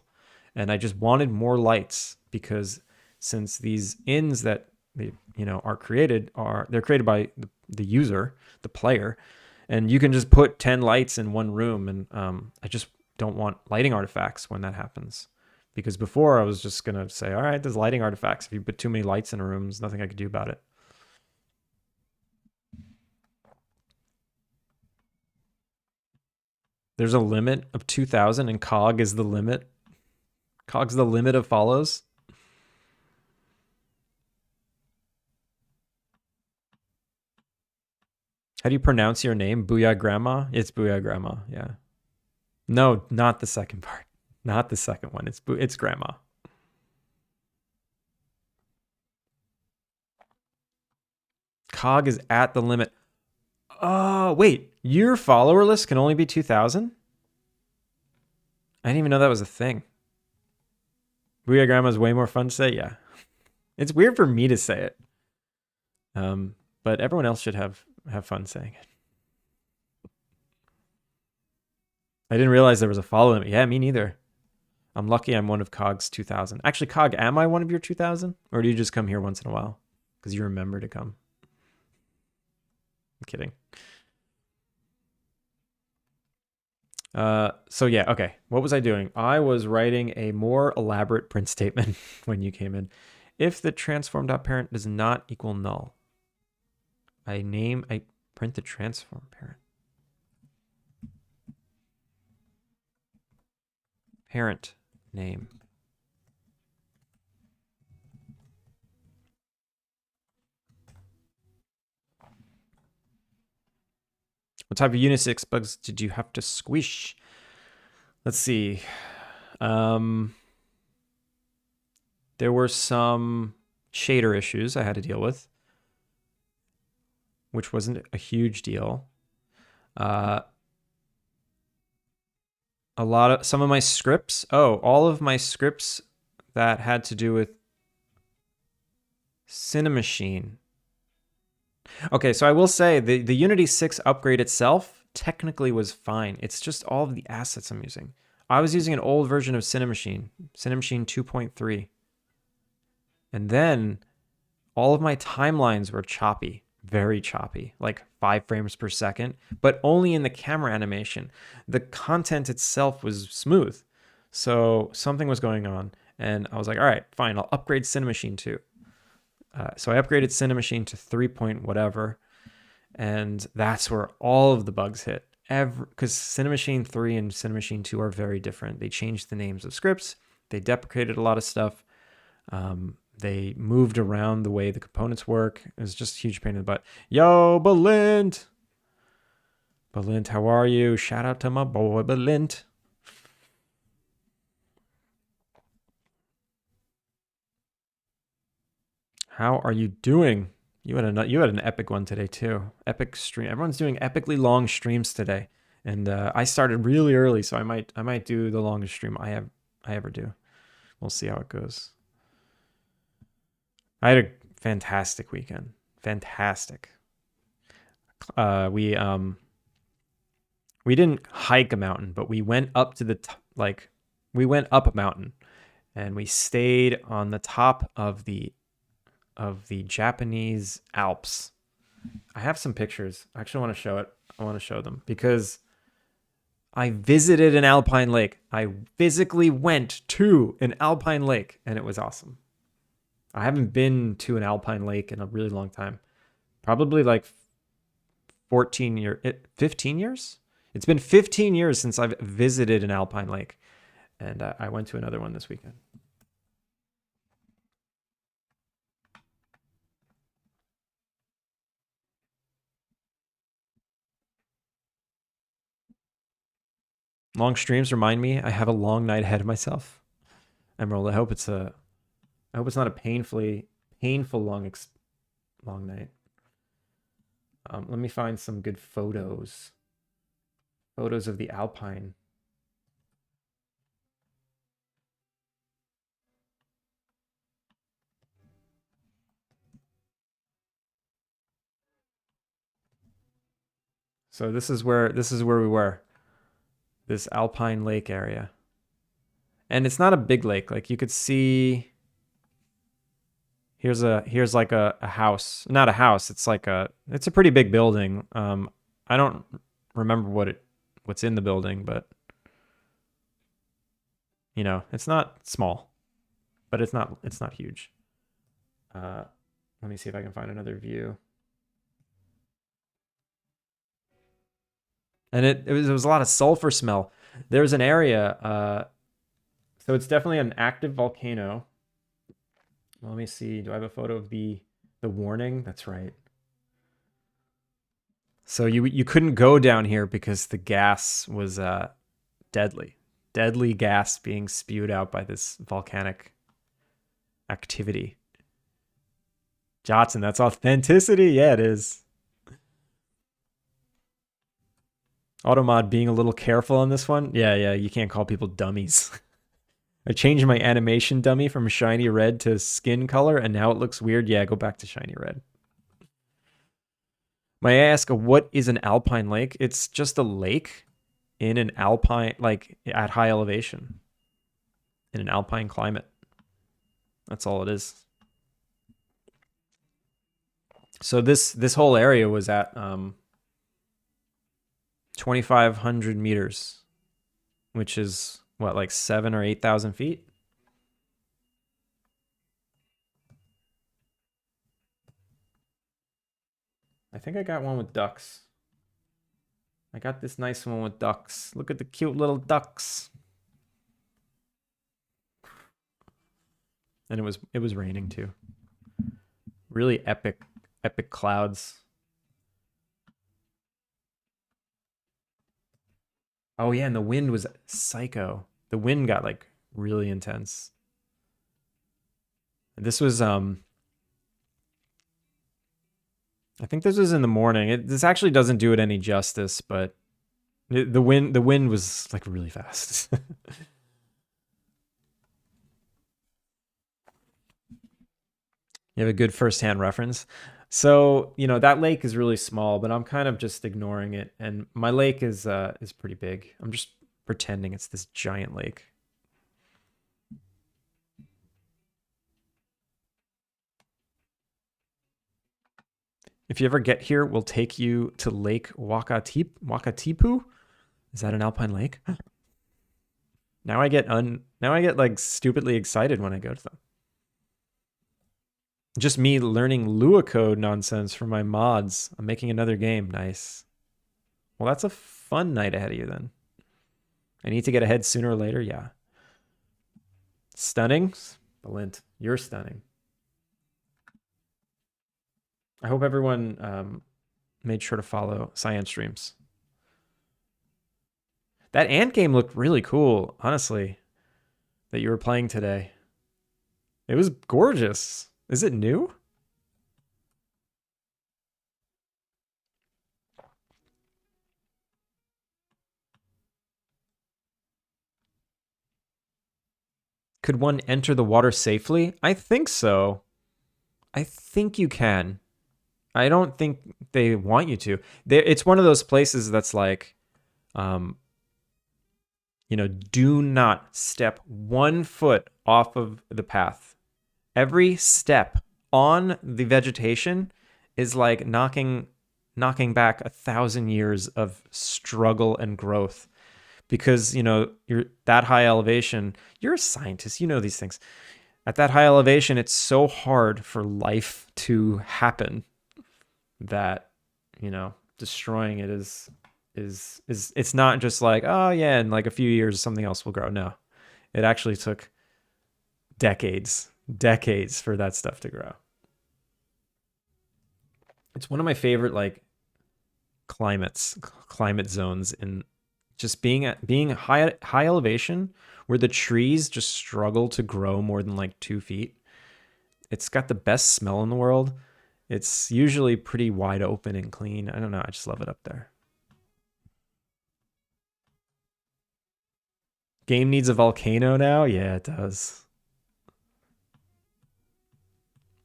And I just wanted more lights because since these inns that are created they're created by the user, the player, and you can just put 10 lights in one room, and I just don't want lighting artifacts when that happens. Because before I was just gonna say, all right, there's lighting artifacts. If you put too many lights in a room, there's nothing I could do about it. There's a limit of 2,000 and Cog is the limit. Cog's the limit of follows. How do you pronounce your name? Booyah Grandma? It's Booyah Grandma, yeah. No, not the second part. Not the second one. It's Grandma. Cog is at the limit. Oh, wait. Your follower list can only be 2,000? I didn't even know that was a thing. Booyah Grandma is way more fun to say, yeah. It's weird for me to say it. But everyone else should have fun saying it. I didn't realize there was a follow limit. Yeah, me neither. I'm lucky I'm one of Cog's 2,000. Actually, Cog, am I one of your 2,000? Or do you just come here once in a while? Because you remember to come. I'm kidding. So yeah, okay. What was I doing? I was writing a more elaborate print statement when you came in. If the transform.parent does not equal null, I print the transform parent. Parent name. What type of Unix bugs did you have to squish? Let's see. There were some shader issues I had to deal with, which wasn't a huge deal. Some of my scripts. Oh, all of my scripts that had to do with Cinemachine. Okay, so I will say the Unity 6 upgrade itself technically was fine. It's just all of the assets I'm using. I was using an old version of Cinemachine 2.3. And then all of my timelines were choppy, very choppy, like 5 frames per second, but only in the camera animation. The content itself was smooth. So something was going on. And I was like, all right, fine, I'll upgrade Cinemachine 2. So I upgraded Cinemachine to 3 point whatever. And that's where all of the bugs hit. Because Cinemachine 3 and Cinemachine 2 are very different. They changed the names of scripts. They deprecated a lot of stuff. They moved around the way the components work. It was just a huge pain in the butt. Yo, Belint! Belint, how are you? Shout out to my boy, Belint. How are you doing? You had an epic one today too. Epic stream. Everyone's doing epically long streams today, and I started really early, so I might do the longest stream I ever do. We'll see how it goes. I had a fantastic weekend. Fantastic. We didn't hike a mountain, but we went up to the we went up a mountain, and we stayed on the top of the Japanese Alps. I have some pictures. I actually want to show it. I want to show them because I visited an Alpine Lake. I physically went to an Alpine Lake, and it was awesome. I haven't been to an Alpine Lake in a really long time. Probably like 15 years? It's been 15 years since I've visited an Alpine Lake. And I went to another one this weekend. Long streams remind me I have a long night ahead of myself. Emerald, I hope it's not a painful long night. Let me find some good photos. Photos of the Alpine. So this is where we were. This Alpine Lake area. And it's not a big lake. Like you could see here's like a house. Not a house. It's a pretty big building. I don't remember what's in the building, but you know, it's not small, but it's not huge. Let me see if I can find another view. And it was a lot of sulfur smell. There's an area, so it's definitely an active volcano. Let me see. Do I have a photo of the warning? That's right. So you couldn't go down here because the gas was deadly. Deadly gas being spewed out by this volcanic activity. Jotson, that's authenticity. Yeah, it is. Automod being a little careful on this one. Yeah, you can't call people dummies. I changed my animation dummy from shiny red to skin color, and now it looks weird. Yeah, go back to shiny red. May I ask, what is an alpine lake? It's just a lake in an alpine, like at high elevation, in an alpine climate. That's all it is. So this whole area was at 2,500 meters. which is what, like 7 or 8,000 feet. I think I got one with ducks. I got this nice one with ducks. Look at the cute little ducks. And it was raining too. Really epic clouds. Oh yeah, and the wind was psycho. The wind got like really intense. This was I think this was in the morning. This actually doesn't do it any justice, but the wind was like really fast. You have a good firsthand reference. So, you know, that lake is really small, but I'm kind of just ignoring it. And my lake is pretty big. I'm just pretending it's this giant lake. If you ever get here, we'll take you to Lake Wakatipu. Is that an alpine lake? Now I get like stupidly excited when I go to them. Just me learning Lua code nonsense from my mods. I'm making another game. Nice. Well, that's a fun night ahead of you then. I need to get ahead sooner or later. Yeah. Stunning. Balint, you're stunning. I hope everyone made sure to follow Cyan Streams. That ant game looked really cool, honestly, that you were playing today. It was gorgeous. Is it new? Could one enter the water safely? I think so. I think you can. I don't think they want you to. It's one of those places that's like, you know, do not step 1 foot off of the path. Every step on the vegetation is like knocking back 1,000 years of struggle and growth. Because, you know, you're that high elevation. You're a scientist, you know these things. At that high elevation, it's so hard for life to happen that, you know, destroying it is it's not just like, oh yeah, in like a few years something else will grow. No. It actually took decades for that stuff to grow. It's one of my favorite like climate zones in just being high elevation where the trees just struggle to grow more than like 2 feet. It's got the best smell in the world. It's usually pretty wide open and clean. I don't know. I just love it up there. Game needs a volcano now? Yeah, it does.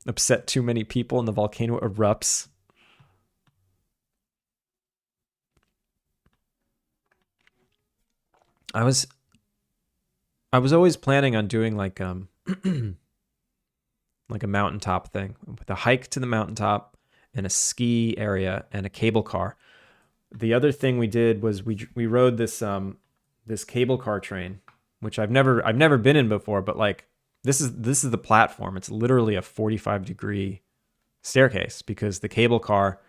Upset too many people and the volcano erupts. I was always planning on doing like like a mountaintop thing with a hike to the mountaintop and a ski area and a cable car. The other thing we did was we rode this this cable car train, which I've never been in before, but like this is the platform. It's literally a 45-degree staircase because the cable car,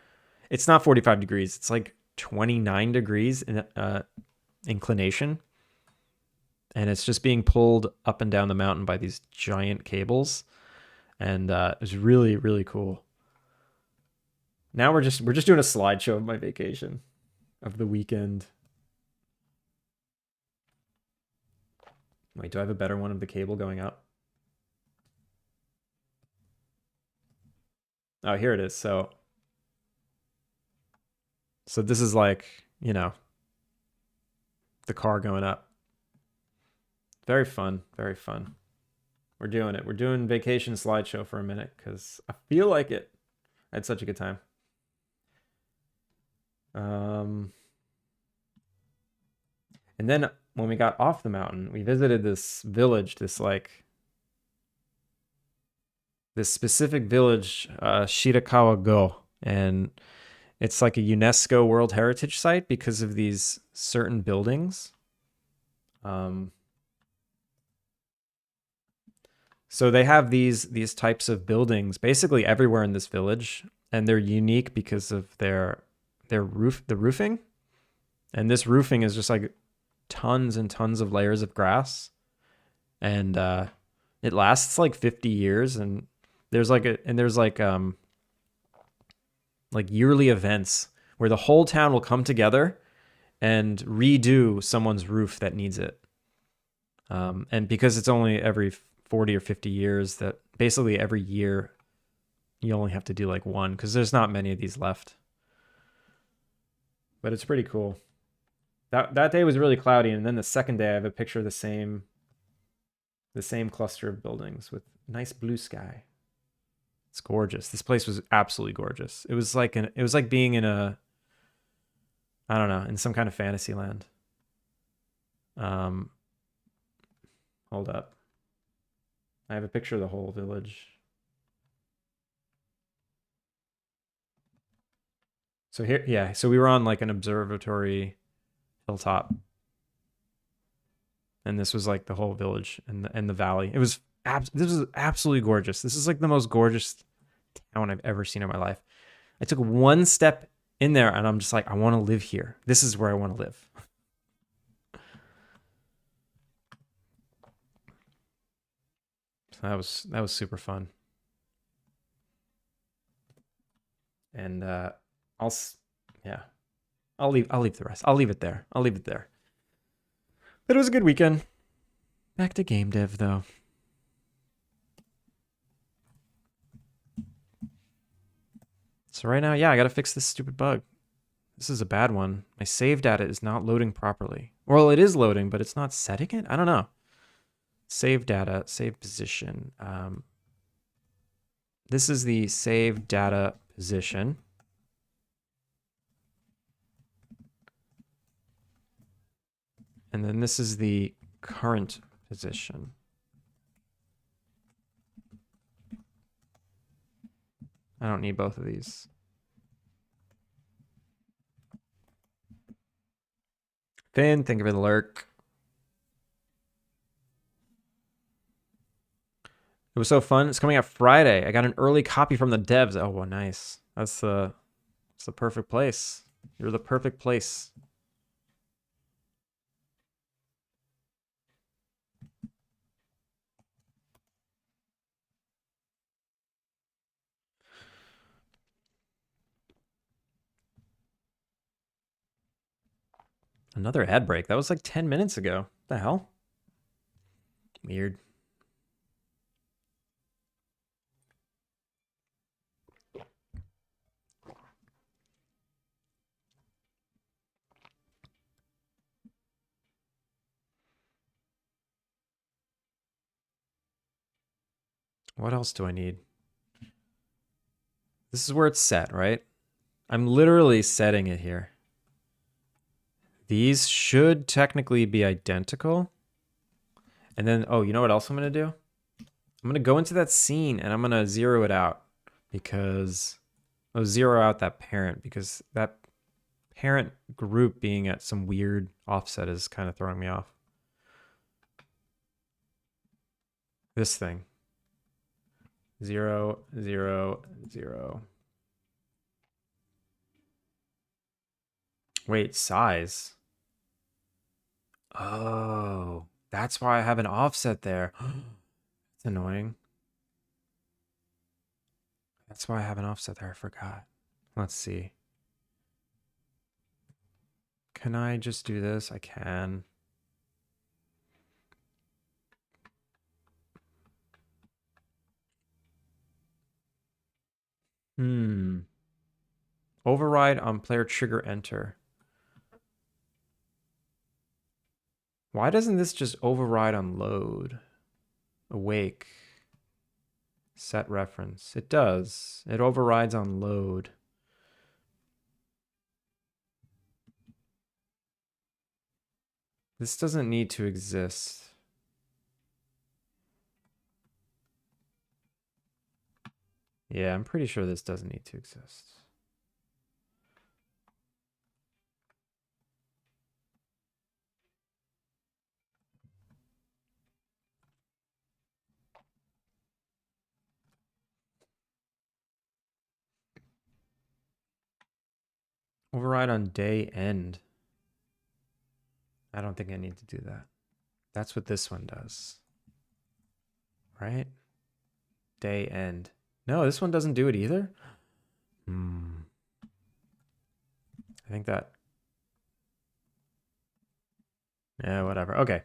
it's not 45 degrees. It's like 29 degrees in inclination. And it's just being pulled up and down the mountain by these giant cables. And it was really, really cool. Now we're just doing a slideshow of my vacation, of the weekend. Wait, do I have a better one of the cable going up? Oh, here it is. So this is like, you know, the car going up. Very fun, very fun. We're doing it. We're doing vacation slideshow for a minute because I feel like it. I had such a good time. And then when we got off the mountain, we visited this village, this specific village, Shirakawa-go. And it's like a UNESCO World Heritage Site because of these certain buildings. Um, so they have these types of buildings basically everywhere in this village, and they're unique because of their roofing. And this roofing is just like tons and tons of layers of grass, and it lasts like 50 years. And there's like yearly events where the whole town will come together and redo someone's roof that needs it. And because it's only every 40 or 50 years, that basically every year you only have to do like one, because there's not many of these left. But it's pretty cool. That day was really cloudy, and then the second day I have a picture of the same cluster of buildings with nice blue sky. It's gorgeous. This place was absolutely gorgeous. It was like being in a, I don't know, in some kind of fantasy land. Hold up. I have a picture of the whole village. So here, yeah, so we were on like an observatory hilltop. And this was like the whole village and the valley. This was absolutely gorgeous. This is like the most gorgeous town I've ever seen in my life. I took one step in there and I'm just like, I want to live here. This is where I want to live. So that was super fun. And yeah. I'll leave the rest. I'll leave it there. But it was a good weekend. Back to game dev though. So right now, yeah, I got to fix this stupid bug. This is a bad one. My save data is not loading properly. Well, it is loading, but it's not setting it? I don't know. Save data, save position. This is the save data position. And then this is the current position. I don't need both of these. Finn, thank you for the lurk. It was so fun. It's coming out Friday. I got an early copy from the devs. Oh, well, nice. That's the perfect place. You're the perfect place. Another ad break. That was like 10 minutes ago. What the hell? Weird. What else do I need? This is where it's set, right? I'm literally setting it here. These should technically be identical. And then, oh, you know what else I'm going to do? I'm going to go into that scene and I'm going to zero it out because I'll zero out that parent, because that parent group being at some weird offset is kind of throwing me off. This thing. 0, 0, 0. Wait, size. Oh, that's why I have an offset there. It's annoying. That's why I have an offset there. I forgot. Let's see. Can I just do this? I can. Override on player trigger enter. Why doesn't this just override on load? Awake. Set reference. It does. It overrides on load. This doesn't need to exist. Yeah, I'm pretty sure this doesn't need to exist. Override on day end. I don't think I need to do that. That's what this one does. Right? Day end. No, this one doesn't do it either. I think that. Yeah, whatever. Okay.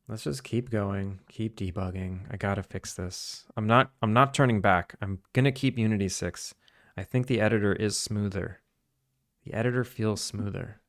Let's just keep going, keep debugging. I gotta fix this. I'm not turning back. I'm gonna keep Unity 6. I think the editor is smoother. The editor feels smoother.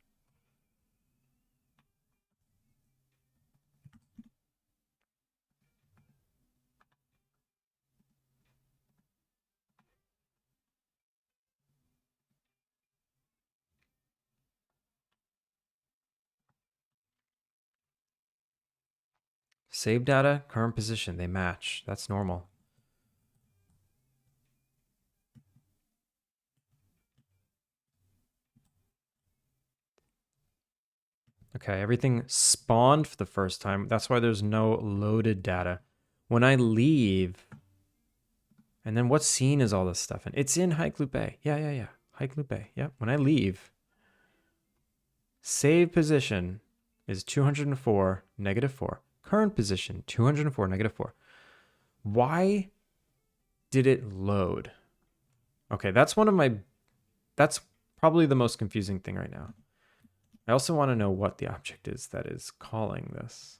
Save data, current position, they match. That's normal. Okay, everything spawned for the first time. That's why there's no loaded data. When I leave, and then what scene is all this stuff in? It's in Hike Loop A. Yeah. Hike Loop A. Yeah. When I leave, save position is 204, -4. Current position, 204, -4. Why did it load? Okay, that's probably the most confusing thing right now. I also want to know what the object is that is calling this.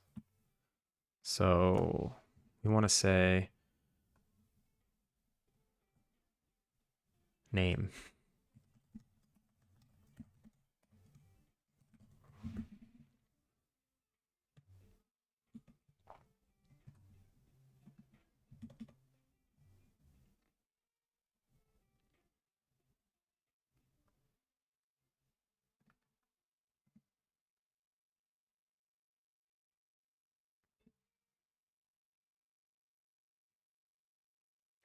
So we want to say name.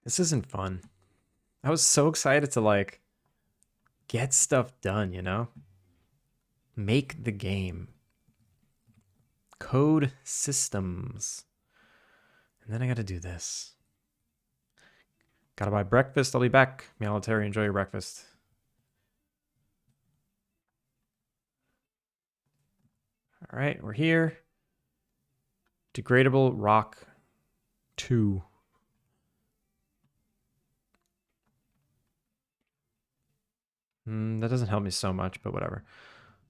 This isn't fun. I was so excited to like get stuff done, you know? Make the game. Code systems. And then I got to do this. Gotta buy breakfast. I'll be back. Military, enjoy your breakfast. All right, we're here. Degradable rock 2. That doesn't help me so much, but whatever.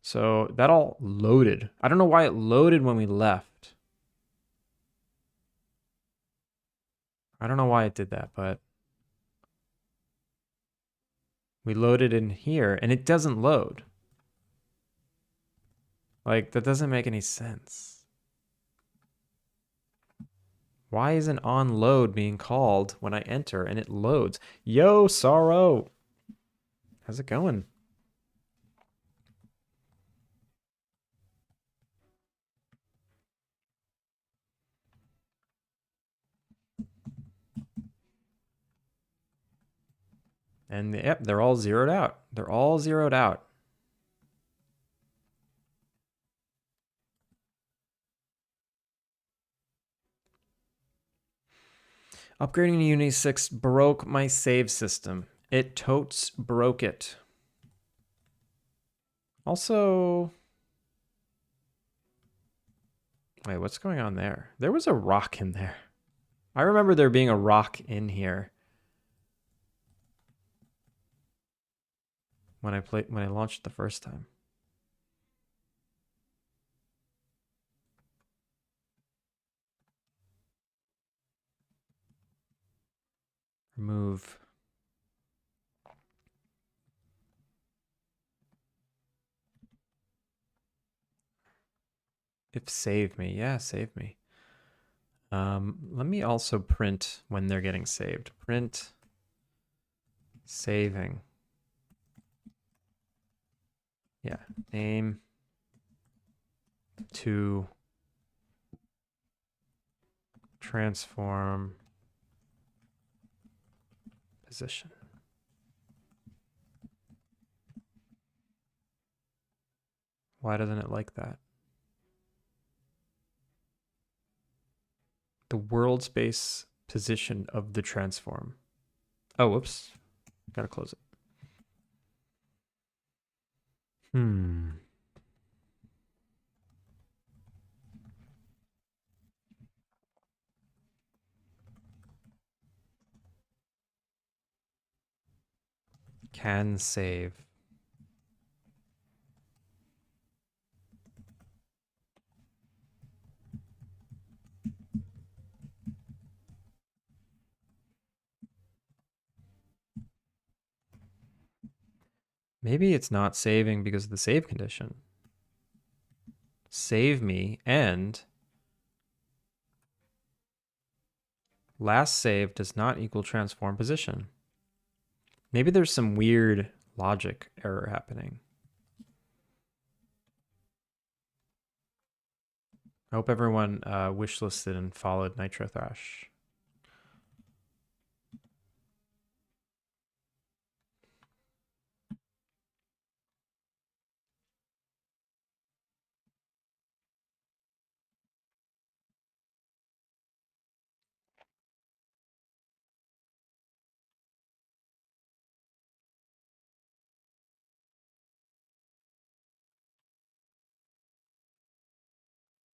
So that all loaded. I don't know why it loaded when we left. I don't know why it did that, but we loaded in here and it doesn't load. Like, that doesn't make any sense. Why isn't on load being called when I enter and it loads? Yo, Sorrow. How's it going? And yep, they're all zeroed out. They're all zeroed out. Upgrading to Unity 6 broke my save system. It totes broke it. Also, wait, what's going on there? There was a rock in there. I remember there being a rock in here when I launched the first time. Remove. If save me. Yeah, save me. Let me also print when they're getting saved. Print saving. Yeah, name to transform position. Why doesn't it like that? The world space position of the transform. Oh, whoops. Gotta close it. Hmm. Can save. Maybe it's not saving because of the save condition. Save me and last save does not equal transform position. Maybe there's some weird logic error happening. I hope everyone wishlisted and followed Nitro Thrash.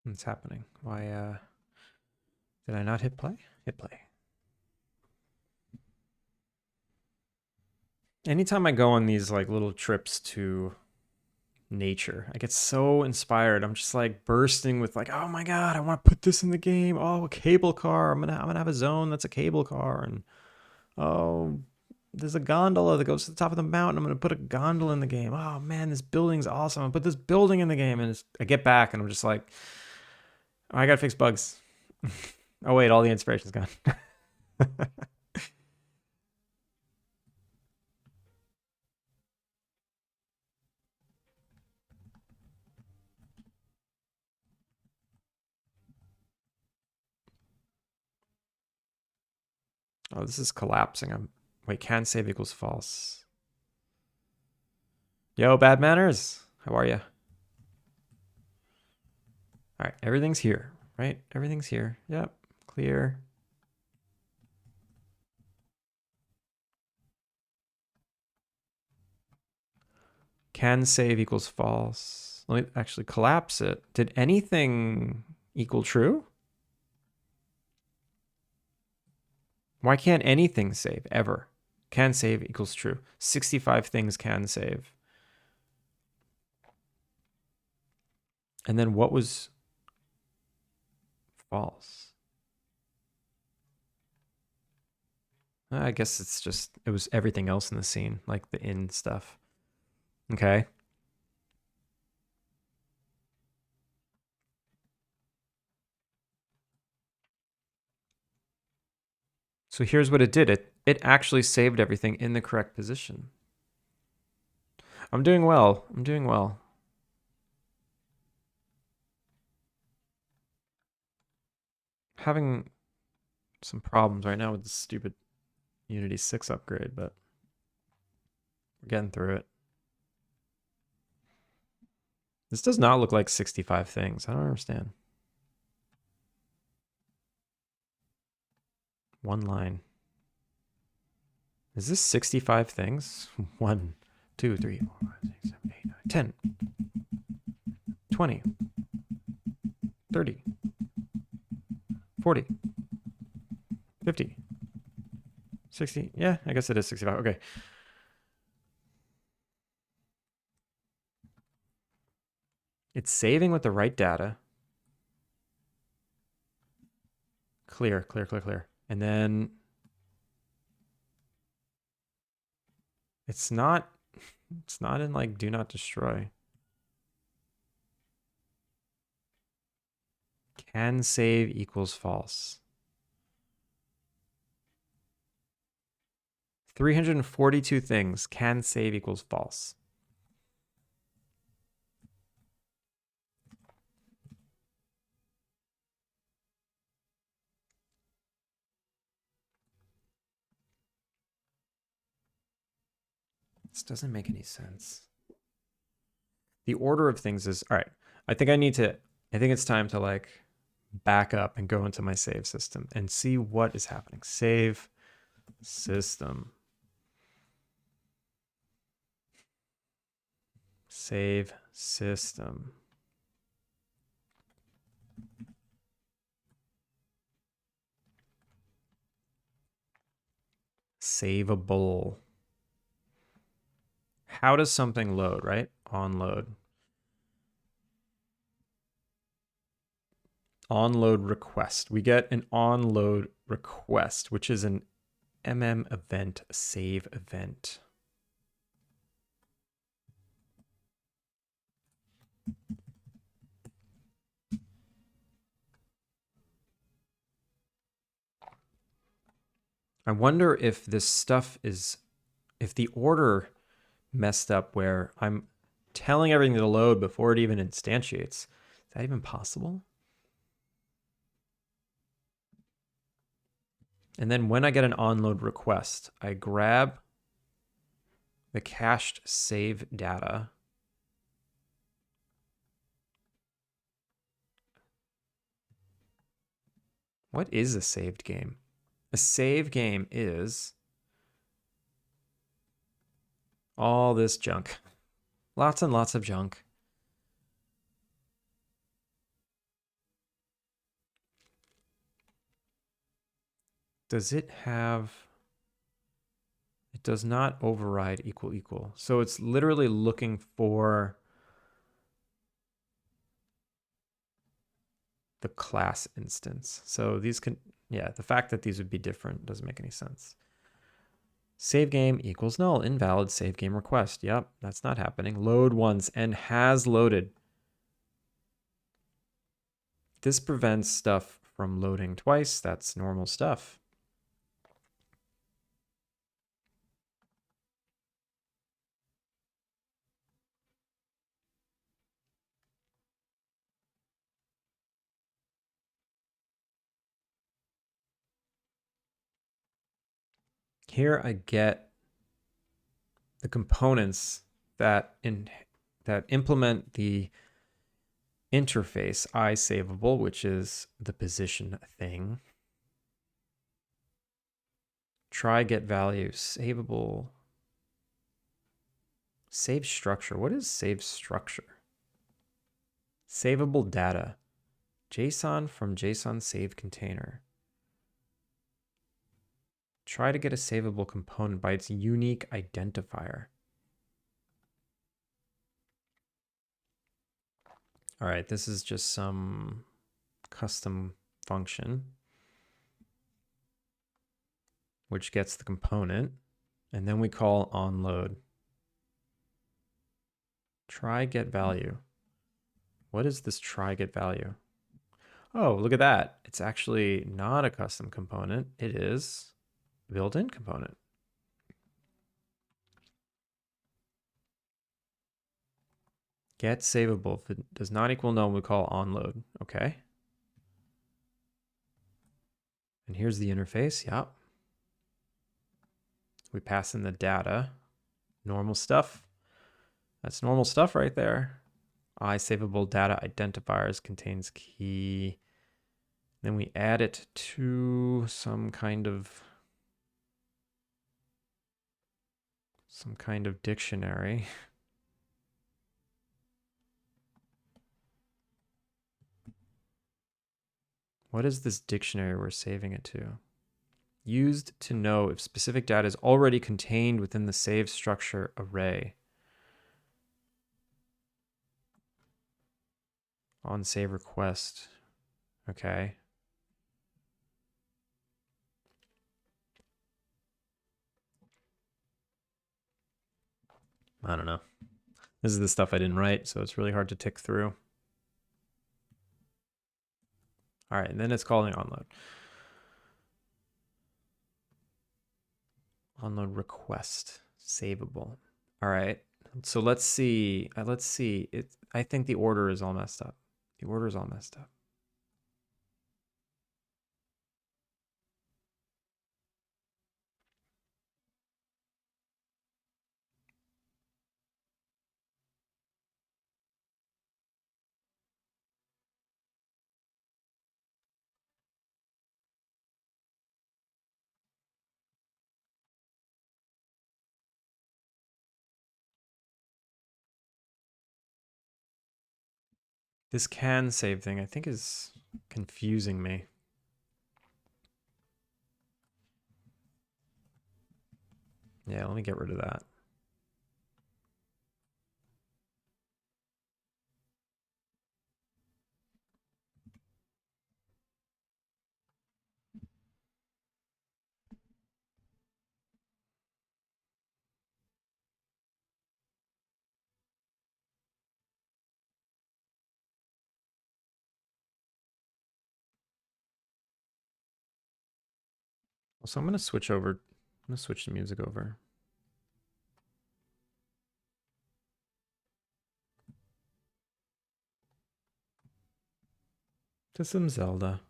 What's happening? Why did I not hit play? Hit play. Anytime I go on these like little trips to nature, I get so inspired. I'm just like bursting with like, oh my god, I want to put this in the game. Oh, a cable car. I'm gonna have a zone that's a cable car, and oh, there's a gondola that goes to the top of the mountain. I'm gonna put a gondola in the game. Oh man, this building's awesome. I'm gonna put this building in the game, and I get back and I'm just like, oh, I gotta fix bugs. Oh wait, all the inspiration's gone. Oh, this is collapsing. Wait, can save equals false. Yo, bad manners. How are you? All right, everything's here, right? Everything's here. Yep, clear. Can save equals false. Let me actually collapse it. Did anything equal true? Why can't anything save ever? Can save equals true. 65 things can save. And then what was false? I guess it's just, it was everything else in the scene, like the inn stuff. Okay. So here's what it did. It actually saved everything in the correct position. I'm doing well. I'm doing well. Having some problems right now with this stupid Unity 6 upgrade, but we're getting through it. This does not look like 65 things. I don't understand. One line. Is this 65 things? 1, 2, 3, 4, 5, 6, 7, 8, 9, 10, 20, 30, 40, 50, 60. Yeah, I guess it is 65. Okay. It's saving with the right data. Clear, clear, clear, clear. And then it's not in like do not destroy. Can save equals false. 342 things. Can save equals false. This doesn't make any sense. The order of things is all right. I think it's time to like back up and go into my save system and see what is happening. Save system. Save system. Saveable. How does something load, right? On load. On-load request. We get an on-load request, which is an event, save event. I wonder if this stuff is, if the order messed up where I'm telling everything to load before it even instantiates. Is that even possible? And then when I get an onload request, I grab the cached save data. What is a saved game? A save game is all this junk. Lots and lots of junk. Does it have... It does not override equal equal. So it's literally looking for the class instance. So these can, yeah, the fact that these would be different doesn't make any sense. Save game equals null, invalid save game request. Yep, that's not happening. Load once and has loaded. This prevents stuff from loading twice. That's normal stuff. Here I get the components that implement the interface iSaveable, which is the position thing. Try get value, saveable, save structure. What is save structure? Savable data, JSON from JSON save container. Try to get a savable component by its unique identifier. All right, this is just some custom function which gets the component, and then we call onload. Try get value. What is this try get value? Oh, look at that. It's actually not a custom component. It is a built-in component. Get savable. If it does not equal null, we call onload. Okay. And here's the interface. Yep. We pass in the data. Normal stuff. That's normal stuff right there. iSaveable data identifiers contains key. Then we add it to some kind of dictionary. What is this dictionary we're saving it to? Used to know if specific data is already contained within the save structure array. On save request. Okay. I don't know. This is the stuff I didn't write, so it's really hard to tick through. All right, and then it's calling onload. Onload request, savable. All right, so let's see. I think the order is all messed up. The order is all messed up. This can save thing I think is confusing me. Yeah, let me get rid of that. So I'm gonna switch over. I'm gonna switch the music over to some Zelda.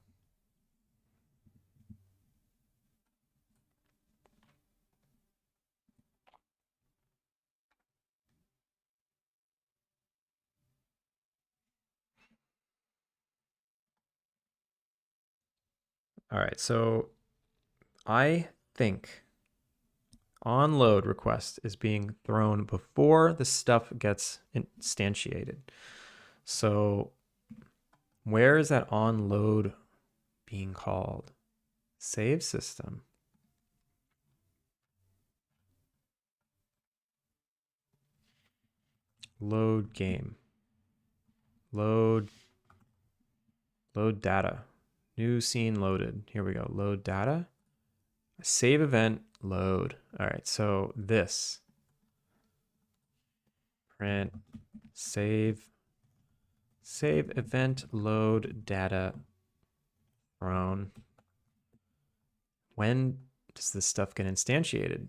All right, so I think onload request is being thrown before the stuff gets instantiated. So where is that onload being called? Save system. Load game. Load data. New scene loaded. Here we go. Load data. Save event load. All right, so this print save event load data thrown. When does this stuff get instantiated?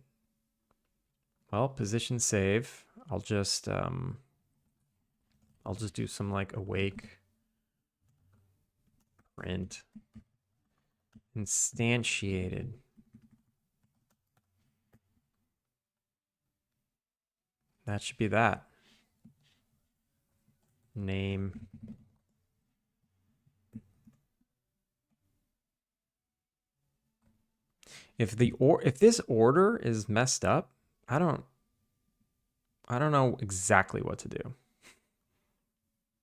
Well, position save. I'll just do some like awake print instantiated. That should be that. Name. If this order is messed up, I don't know exactly what to do.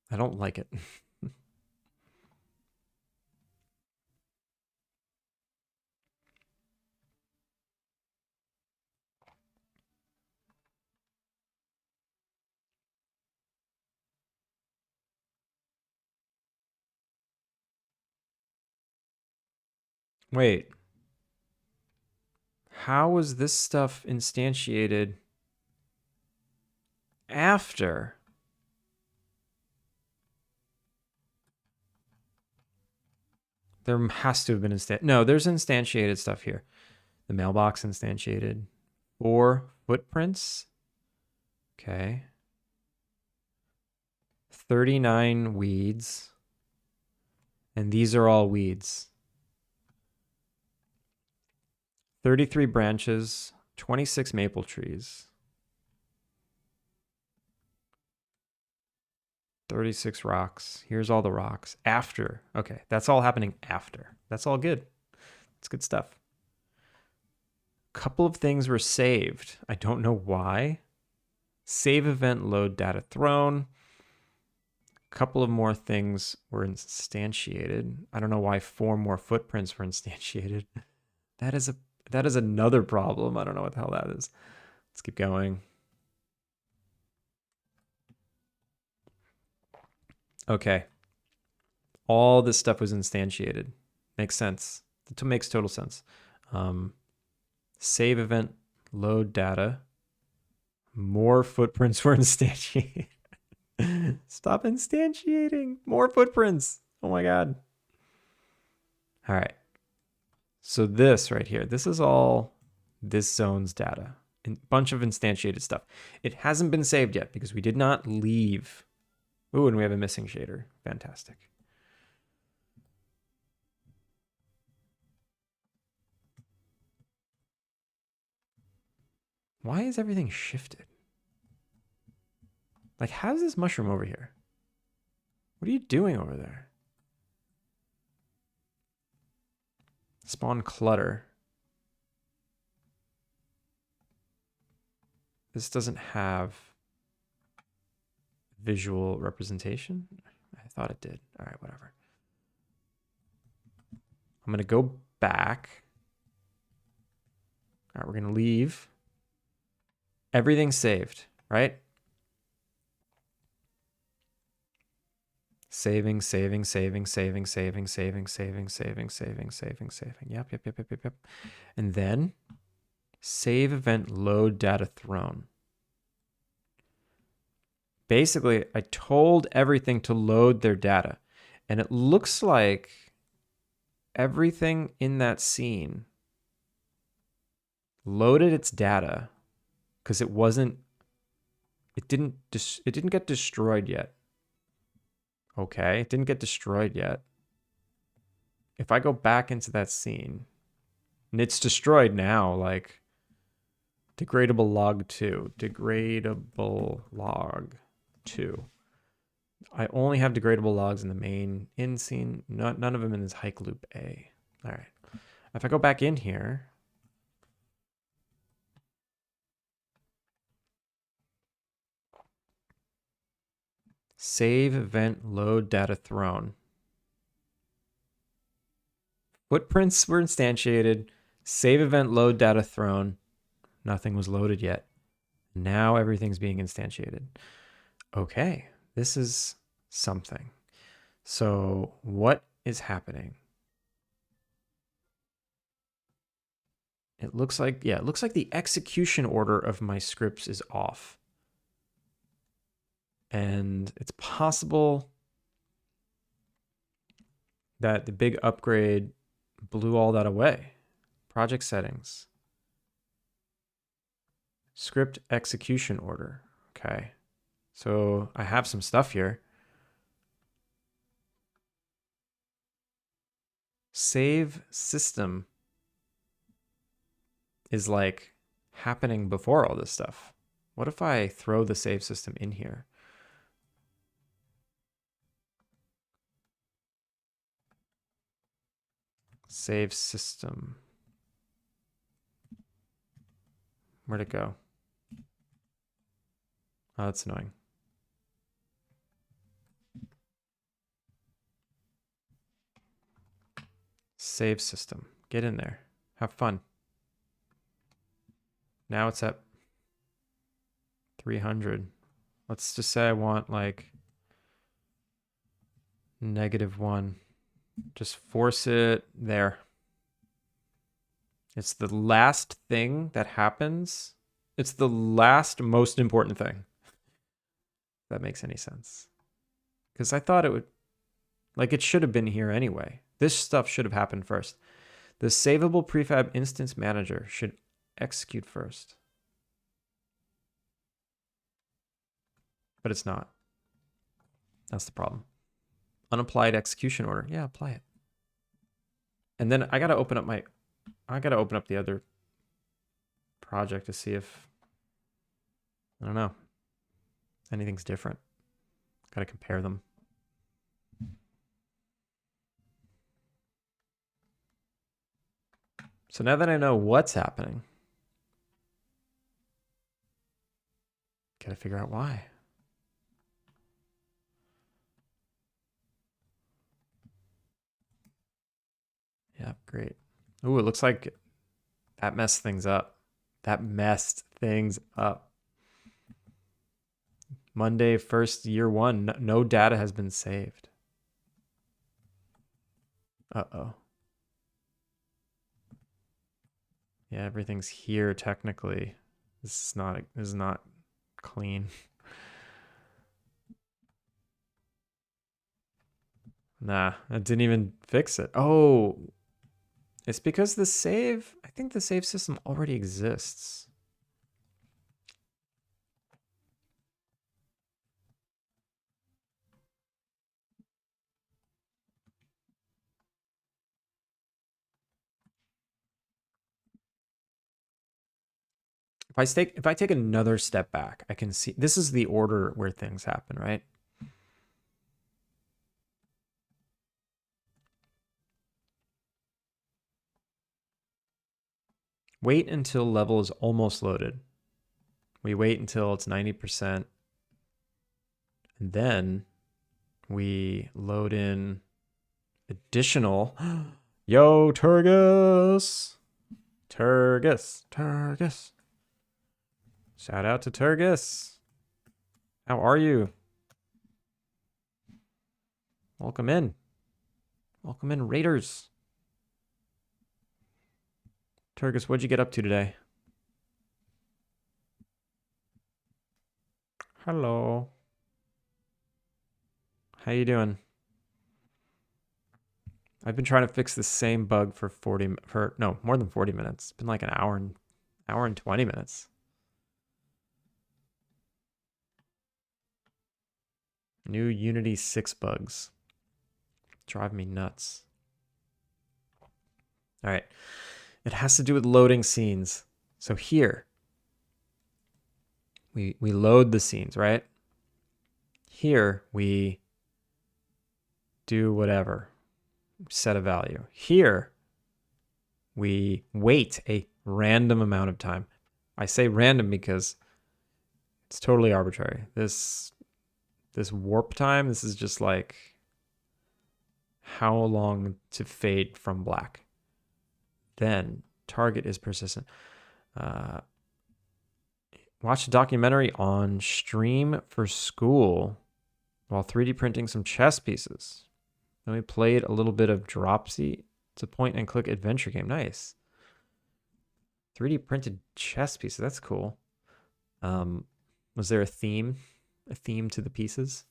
I don't like it. Wait. How was this stuff instantiated after? There has to have been no, there's instantiated stuff here. The mailbox instantiated. 4 footprints. Okay. 39 weeds. And these are all weeds. 33 branches, 26 maple trees. 36 rocks. Here's all the rocks. After. Okay, that's all happening after. That's all good. It's good stuff. Couple of things were saved. I don't know why. Save event load data thrown. Couple of more things were instantiated. I don't know why 4 more footprints were instantiated. That is another problem. I don't know what the hell that is. Let's keep going. Okay. All this stuff was instantiated. Makes sense. It makes total sense. Save event, load data. More footprints were instantiated. Stop instantiating. More footprints. Oh my God. All right. So this right here, this is all this zone's data. A bunch of instantiated stuff. It hasn't been saved yet because we did not leave. Ooh, and we have a missing shader. Fantastic. Why is everything shifted? Like, how's this mushroom over here? What are you doing over there? Spawn clutter. This doesn't have visual representation. I thought it did. All right, whatever. I'm going to go back. All right, we're going to leave. Everything's saved, right? Saving. Yep. And then save event load data thrown. Basically, I told everything to load their data. And it looks like everything in that scene loaded its data because it didn't get destroyed yet. Okay, it didn't get destroyed yet. If I go back into that scene, and it's destroyed now, like degradable log 2, degradable log 2. I only have degradable logs in the main in scene, none of them in this hike loop A. All right. If I go back in here, save event load data thrown. Footprints were instantiated. Save event load data thrown. Nothing was loaded yet. Now everything's being instantiated. Okay, this is something. So what is happening? It looks like, yeah, it looks like the execution order of my scripts is off. And it's possible that the big upgrade blew all that away. Project settings. Script execution order. Okay. So I have some stuff here. Save system is like happening before all this stuff. What if I throw the save system in here? Save system. Where'd it go? Oh, that's annoying. Save system. Get in there. Have fun. Now it's at 300. Let's just say I want like -1. Just force it there. It's the last thing that happens. It's the last most important thing. If that makes any sense. Because I thought it would, like it should have been here anyway. This stuff should have happened first. The savable prefab instance manager should execute first. But it's not. That's the problem. Unapplied execution order. Yeah, apply it. And then I gotta open up the other project to see if, I don't know, anything's different. Gotta compare them. So now that I know what's happening, gotta figure out why. Yeah, great. Ooh, it looks like that messed things up. That messed things up. Monday, first year 1, no data has been saved. Uh-oh. Yeah, everything's here technically. This is not clean. Nah, I didn't even fix it. Oh, it's because I think the save system already exists. If I take another step back, I can see this is the order where things happen, right? Wait until level is almost loaded. We wait until it's 90%. And then we load in additional. Yo, Turgus! Turgus. Shout out to Turgus. How are you? Welcome in. Welcome in, Raiders. Turgus, what'd you get up to today? Hello. How you doing? I've been trying to fix the same bug for more than 40 minutes. It's been like an hour and 20 minutes. New Unity 6 bugs. Drive me nuts. All right. It has to do with loading scenes. So here, we load the scenes, right? Here, we do whatever. Set a value. Here, we wait a random amount of time. I say random because it's totally arbitrary. This warp time, this is just like how long to fade from black. Then target is persistent. Watch a documentary on stream for school while 3D printing some chess pieces. Then we played a little bit of Dropsy. It's a point and click adventure game. Nice. 3D printed chess pieces. That's cool. Was there a theme? A theme to the pieces?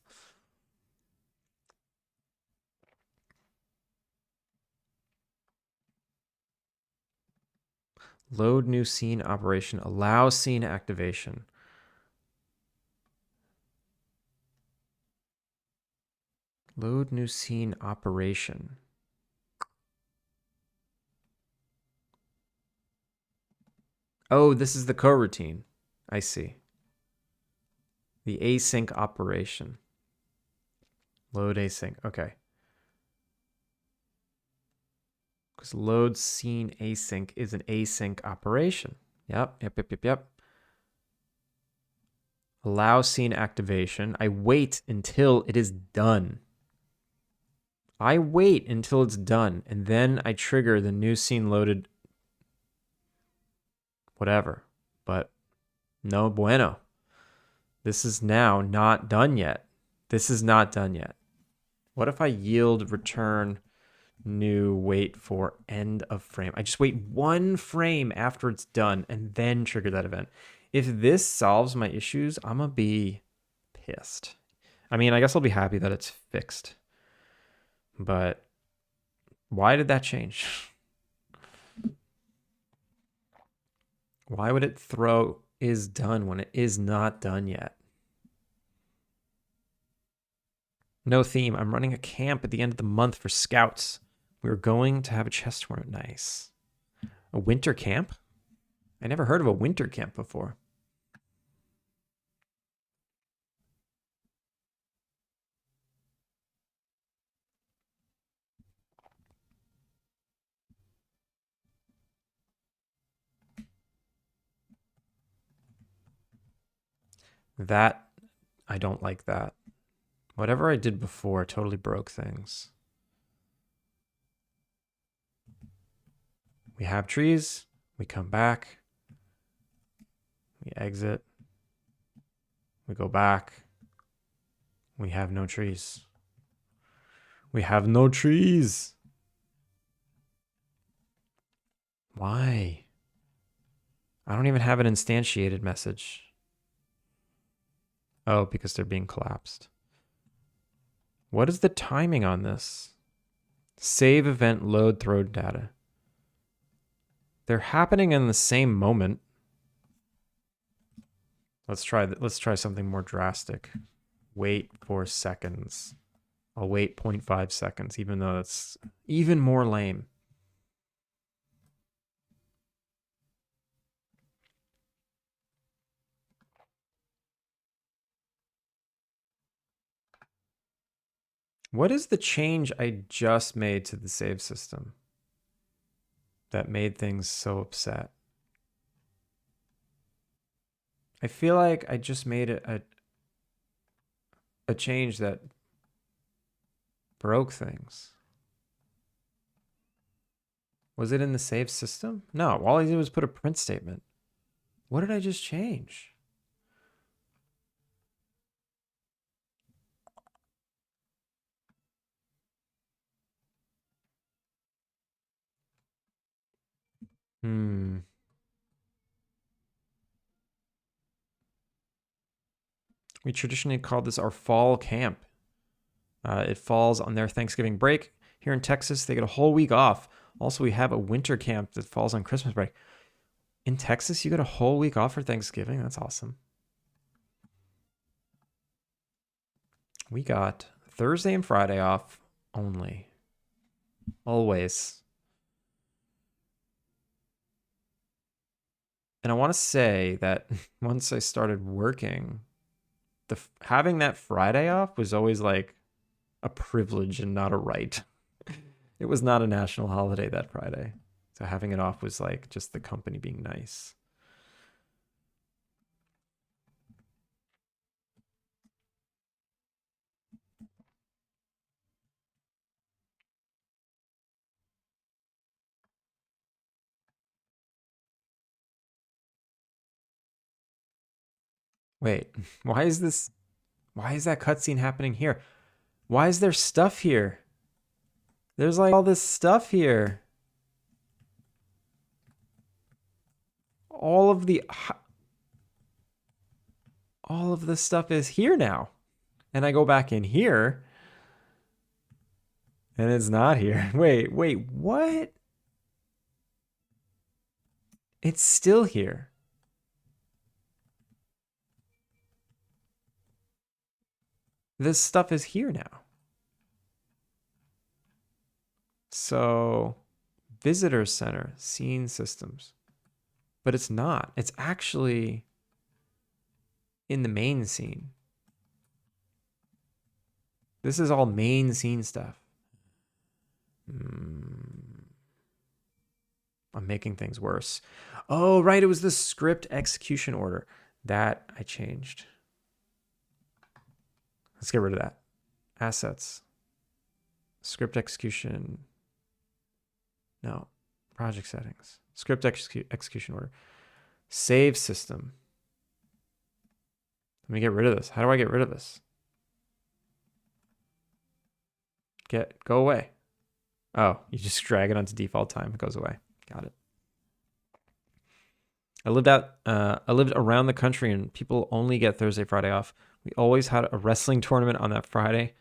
Load new scene operation. Allow scene activation. Load new scene operation. Oh, this is the coroutine. I see. The async operation. Load async. Okay. Because load scene async is an async operation. Yep. Allow scene activation. I wait until it is done. I wait until it's done, and then I trigger the new scene loaded whatever. But no bueno. This is now not done yet. This is not done yet. What if I yield return new wait for end of frame? I just wait 1 frame after it's done and then trigger that event. If this solves my issues, I'm going to be pissed. I mean, I guess I'll be happy that it's fixed. But why did that change? Why would it throw is done when it is not done yet? No theme. I'm running a camp at the end of the month for scouts. We're going to have a chess tournament. Nice. A winter camp? I never heard of a winter camp before. That, I don't like that. Whatever I did before totally broke things. We have trees. We come back. We exit. We go back. We have no trees. We have no trees. Why? I don't even have an instantiated message. Oh, because they're being collapsed. What is the timing on this? Save event load throw data. They're happening in the same moment. Let's try something more drastic. Wait 4 seconds. I'll wait 0.5 seconds, even though that's even more lame. What is the change I just made to the save system that made things so upset? I feel like I just made a change that broke things. Was it in the save system? No, all I did was put a print statement. What did I just change? We traditionally call this our fall camp. It falls on their Thanksgiving break. Here in Texas, they get a whole week off. Also, we have a winter camp that falls on Christmas break. In Texas, you get a whole week off for Thanksgiving. That's awesome. We got Thursday and Friday off only. Always. And I want to say that once I started working, having that Friday off was always like a privilege and not a right. It was not a national holiday that Friday. So having it off was like just the company being nice. Wait, why is that cutscene happening here? Why is there stuff here? There's like all this stuff here. All of the stuff is here now. And I go back in here and it's not here. Wait, what? It's still here. This stuff is here now. So, visitor center, scene systems. But it's not. It's actually in the main scene. This is all main scene stuff. I'm making things worse. Oh, right. It was the script execution order that I changed. Let's get rid of that. Assets. Script execution. No. Project settings. Script execution order. Save system. Let me get rid of this. How do I get rid of this? Go away. Oh, you just drag it onto default time. It goes away. Got it. I lived around the country and people only get Thursday, Friday off. We always had a wrestling tournament on that Friday.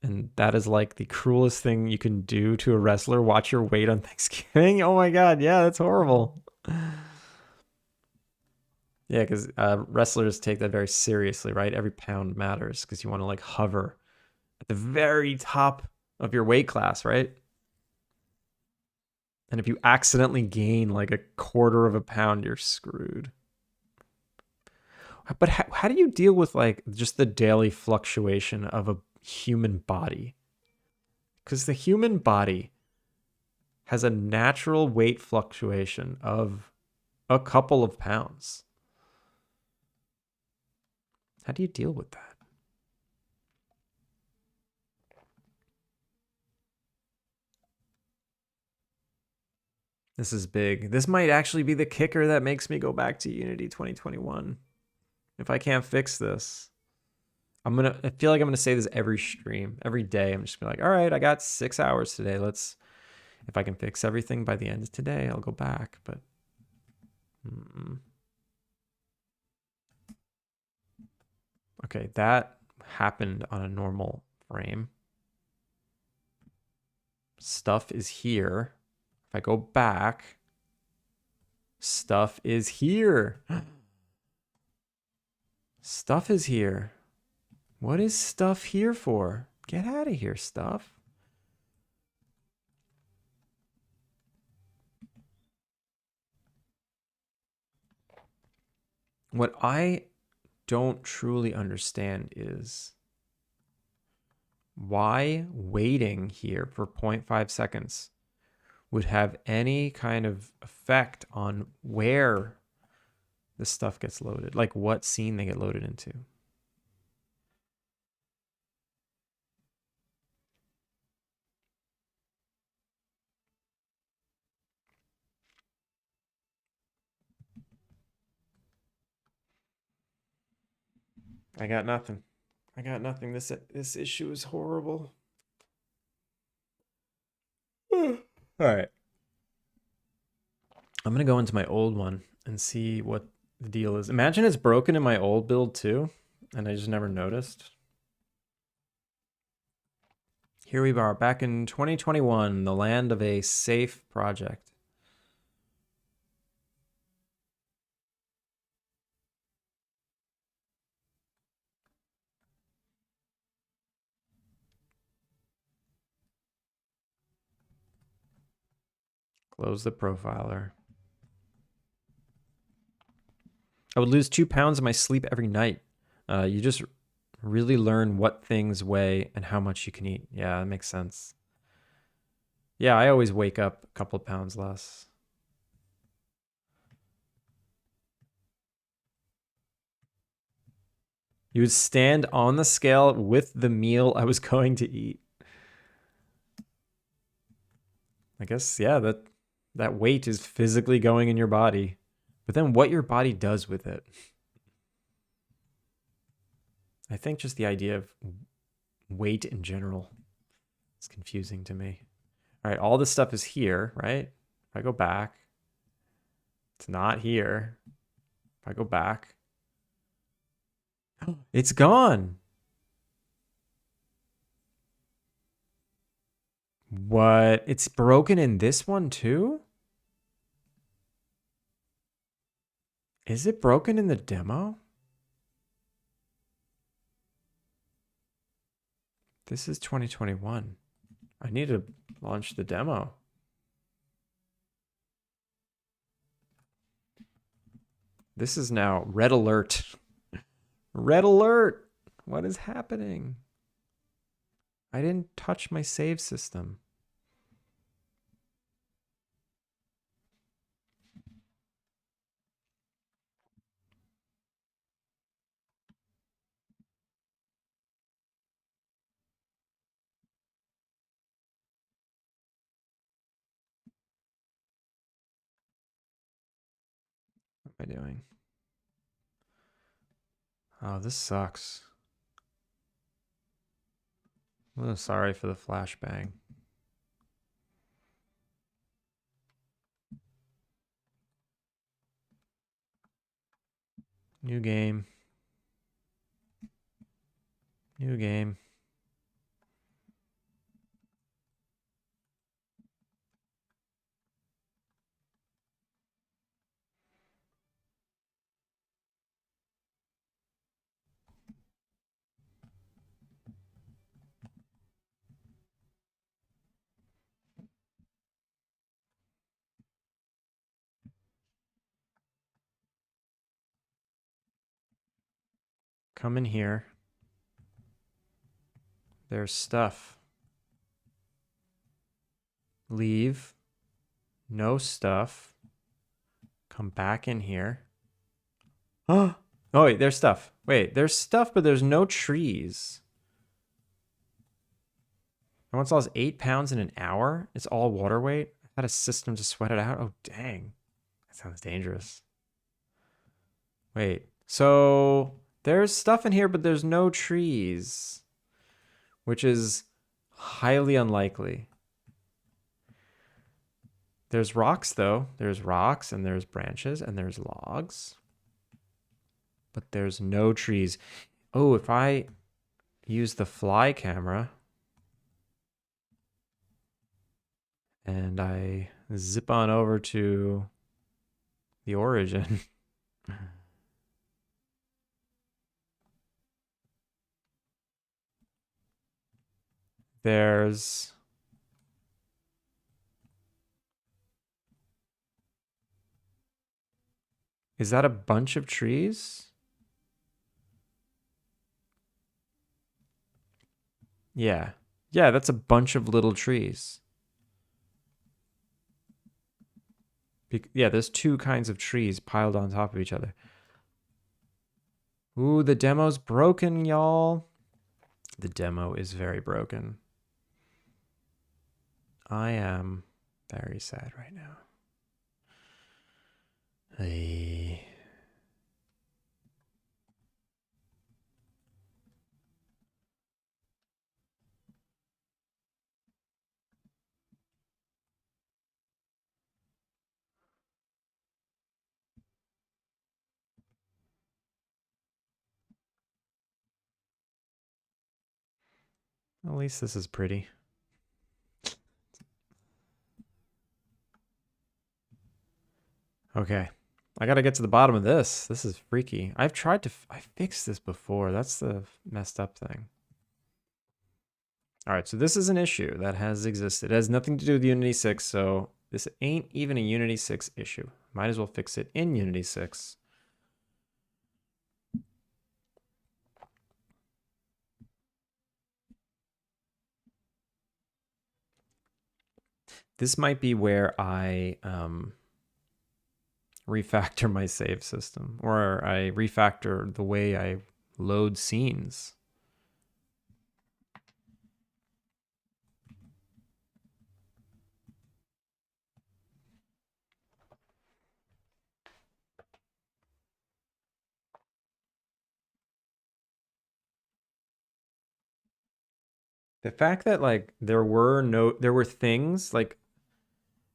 And that is like the cruelest thing you can do to a wrestler. Watch your weight on Thanksgiving. Oh my God. Yeah, that's horrible. Yeah, because wrestlers take that very seriously, right? Every pound matters because you want to like hover at the very top of your weight class, right? And if you accidentally gain like a quarter of a pound, you're screwed. But how do you deal with like just the daily fluctuation of a human body? Because the human body has a natural weight fluctuation of a couple of pounds. How do you deal with that? This is big. This might actually be the kicker that makes me go back to Unity 2021. If I can't fix this, I feel like I'm gonna say this every stream, every day. I'm just gonna be like, all right, I got 6 hours today. If I can fix everything by the end of today, I'll go back. But okay, that happened on a normal frame. Stuff is here. If I go back, stuff is here. Stuff is here. What is stuff here for? Get out of here, stuff. What I don't truly understand is why waiting here for 0.5 seconds would have any kind of effect on where the stuff gets loaded, like what scene they get loaded into. I got nothing. I got nothing. This issue is horrible. All right. I'm gonna go into my old one and see what the deal is. Imagine it's broken in my old build too, and I just never noticed. Here we are, back in 2021, the land of a safe project. Close the profiler. I would lose 2 pounds of my sleep every night. You just really learn what things weigh and how much you can eat. Yeah, that makes sense. Yeah, I always wake up a couple of pounds less. You would stand on the scale with the meal I was going to eat. I guess, yeah, that weight is physically going in your body. But then what your body does with it. I think just the idea of weight in general is confusing to me. All right, all this stuff is here, right? If I go back, it's not here. If I go back, it's gone. What? It's broken in this one too? Is it broken in the demo? This is 2021. I need to launch the demo. This is now red alert. Red alert. What is happening? I didn't touch my save system. What am I doing? Oh, this sucks. Oh, sorry for the flashbang. New game. New game. Come in here. There's stuff. Leave. No stuff. Come back in here. Oh, wait, there's stuff. Wait, there's stuff, but there's no trees. I once lost 8 pounds in an hour. It's all water weight. I had a system to sweat it out. Oh, dang. That sounds dangerous. Wait, so there's stuff in here, but there's no trees, which is highly unlikely. There's rocks, though. There's rocks, and there's branches, and there's logs. But there's no trees. Oh, if I use the fly camera and I zip on over to the origin. There's... Is that a bunch of trees? Yeah. Yeah, that's a bunch of little trees. Yeah, there's 2 kinds of trees piled on top of each other. Ooh, the demo's broken, y'all. The demo is very broken. I am very sad right now. Hey. At least this is pretty. Okay. I gotta get to the bottom of this. This is freaky. I've tried to... I fixed this before. That's the messed up thing. All right, so this is an issue that has existed. It has nothing to do with Unity 6, so this ain't even a Unity 6 issue. Might as well fix it in Unity 6. This might be where I refactor my save system, or I refactor the way I load scenes. The fact that like there were things like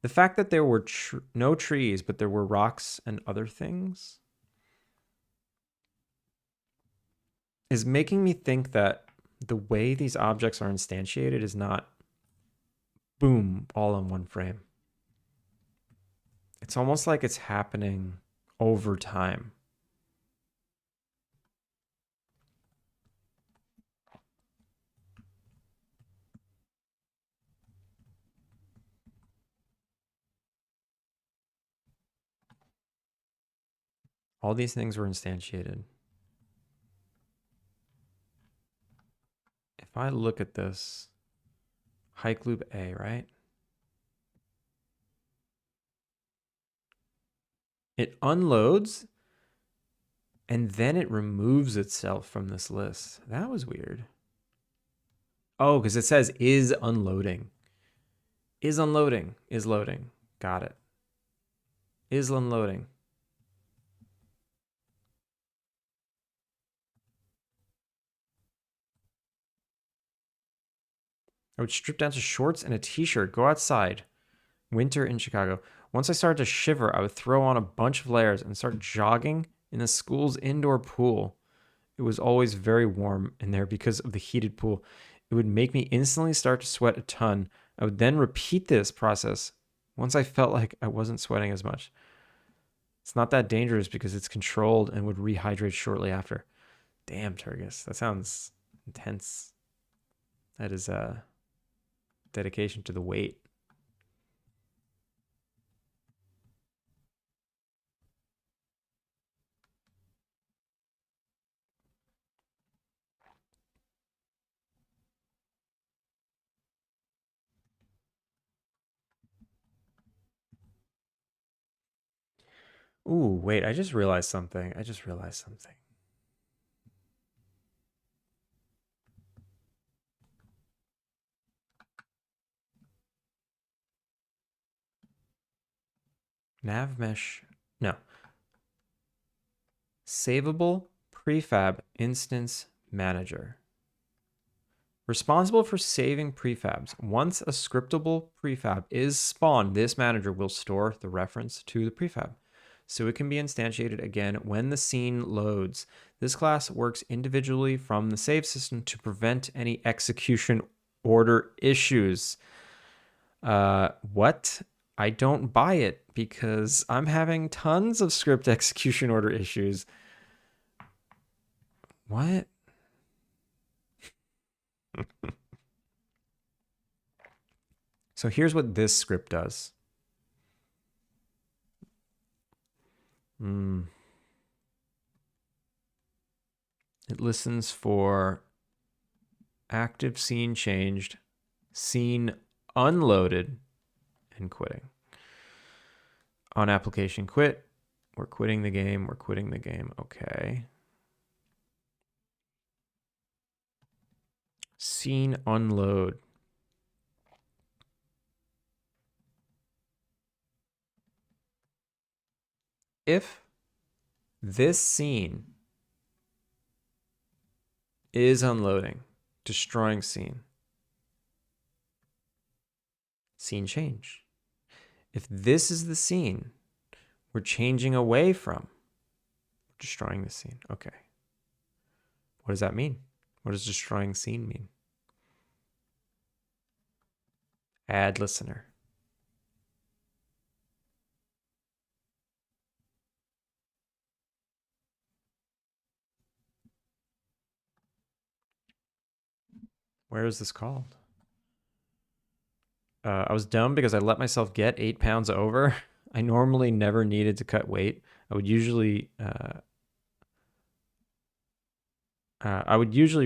the fact that there were no trees, but there were rocks and other things is making me think that the way these objects are instantiated is not boom, all in one frame. It's almost like it's happening over time. All these things were instantiated. If I look at this, hike loop A, right? It unloads and then it removes itself from this list. That was weird. Oh, because it says is unloading. Is unloading. Is loading. Got it. Is unloading. I would strip down to shorts and a t-shirt, go outside. Winter in Chicago. Once I started to shiver, I would throw on a bunch of layers and start jogging in the school's indoor pool. It was always very warm in there because of the heated pool. It would make me instantly start to sweat a ton. I would then repeat this process once I felt like I wasn't sweating as much. It's not that dangerous because it's controlled and would rehydrate shortly after. Damn, Turgis. That sounds intense. That is dedication to the weight. Ooh, wait, I just realized something. Nav mesh. No. Savable prefab instance manager. Responsible for saving prefabs. Once a scriptable prefab is spawned, this manager will store the reference to the prefab, so it can be instantiated again when the scene loads. This class works individually from the save system to prevent any execution order issues. What? I don't buy it because I'm having tons of script execution order issues. What? So here's what this script does. It listens for active scene changed, scene unloaded, and quitting. On application quit, we're quitting the game, okay. Scene unload. If this scene is unloading, destroying scene, scene change. If this is the scene we're changing away from, destroying the scene. Okay. What does that mean? What does destroying scene mean? Add listener. Where is this called? I was dumb because I let myself get 8 pounds over. I normally never needed to cut weight. I would usually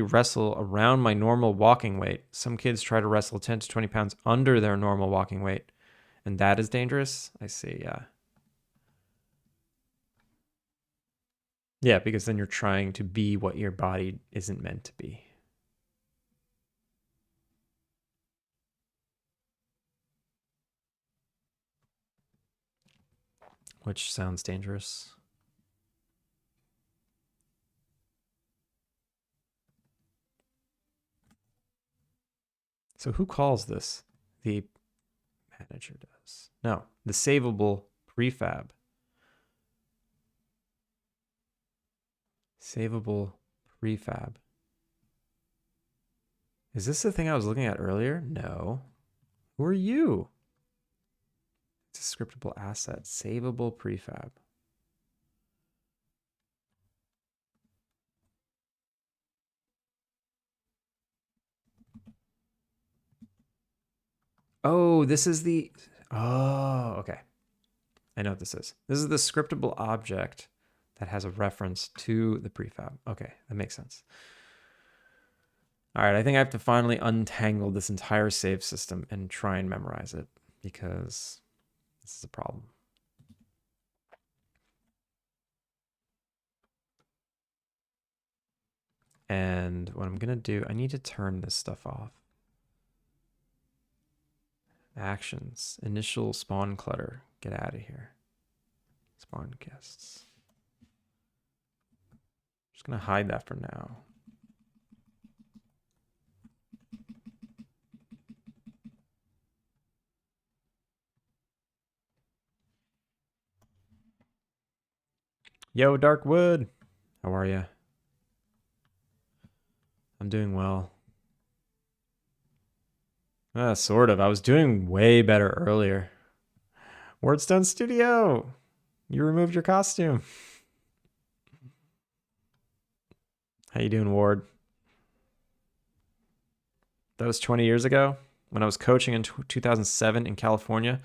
wrestle around my normal walking weight. Some kids try to wrestle 10 to 20 pounds under their normal walking weight, and that is dangerous. I see, yeah. Yeah, because then you're trying to be what your body isn't meant to be. Which sounds dangerous. So who calls this? The manager does. No, the savable prefab. Savable prefab. Is this the thing I was looking at earlier? No. Who are you? It's a scriptable asset. Savable prefab. Oh, this is the... Oh, okay. I know what this is. This is the scriptable object that has a reference to the prefab. Okay, that makes sense. All right, I think I have to finally untangle this entire save system and try and memorize it because this is a problem. And what I'm going to do, I need to turn this stuff off. Actions, initial spawn clutter. Get out of here. Spawn guests. Just going to hide that for now. Yo, Darkwood. How are you? I'm doing well. Sort of. I was doing way better earlier. Wordstone Studio. You removed your costume. How you doing, Ward? That was 20 years ago when I was coaching in 2007 in California.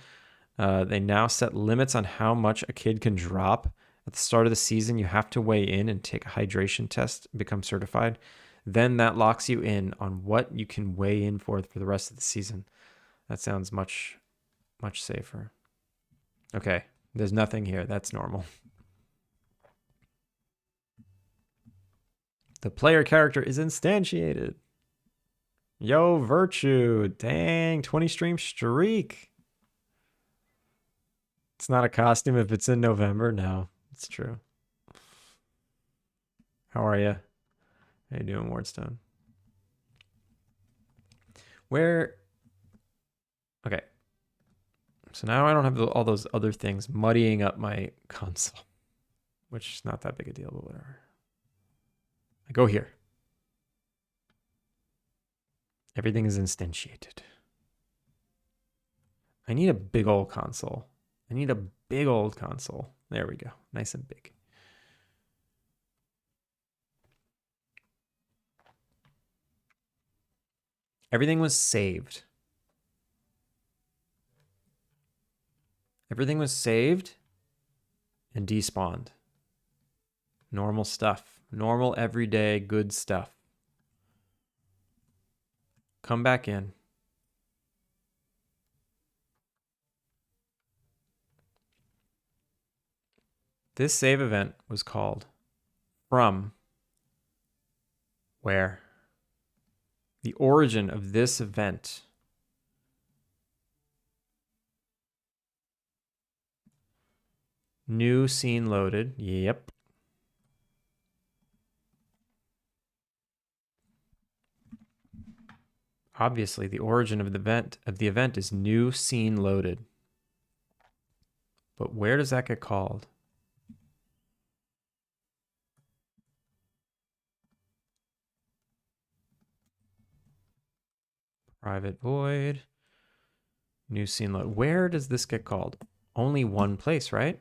They now set limits on how much a kid can drop. At the start of the season, you have to weigh in and take a hydration test, become certified. Then that locks you in on what you can weigh in for the rest of the season. That sounds much, much safer. Okay, there's nothing here. That's normal. The player character is instantiated. Yo, Virtue. Dang, 20 stream streak. It's not a costume if it's in November. No, it's true. How are you? How you doing, Wardstone? Where? Okay. So now I don't have all those other things muddying up my console, which is not that big a deal, but whatever. I go here. Everything is instantiated. I need a big old console. I need a big old console. There we go. Nice and big. Everything was saved. Everything was saved and despawned. Normal stuff. Normal, everyday, good stuff. Come back in. This save event was called from where? The origin of this event. New scene loaded. Yep. Obviously, the origin of the event is new scene loaded. But where does that get called? Private void. New scene load. Where does this get called? Only one place, right?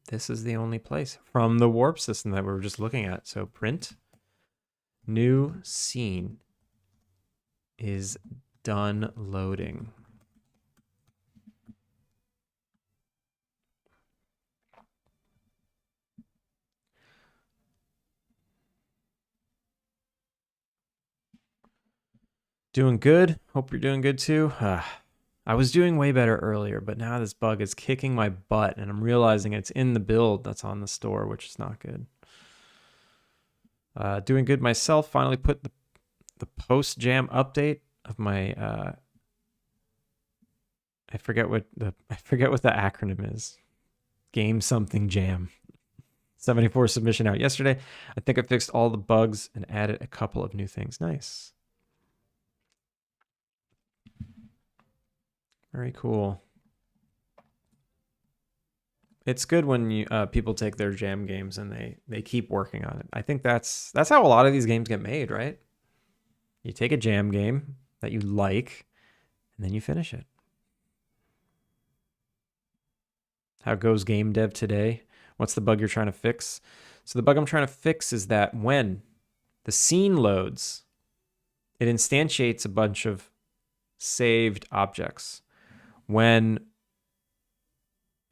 This is the only place from the warp system that we were just looking at. So print new scene is done loading. Doing good. Hope you're doing good too. I was doing way better earlier, but now this bug is kicking my butt and I'm realizing it's in the build that's on the store, which is not good. Doing good myself. Finally put the post jam update of my I forget what the acronym is. Game something jam. 74 submission out yesterday. I think I fixed all the bugs and added a couple of new things. Nice. Very cool. It's good when you people take their jam games and they keep working on it. I think that's how a lot of these games get made, right? You take a jam game that you like and then you finish it. How goes game dev today? What's the bug you're trying to fix? So the bug I'm trying to fix is that when the scene loads, it instantiates a bunch of saved objects. When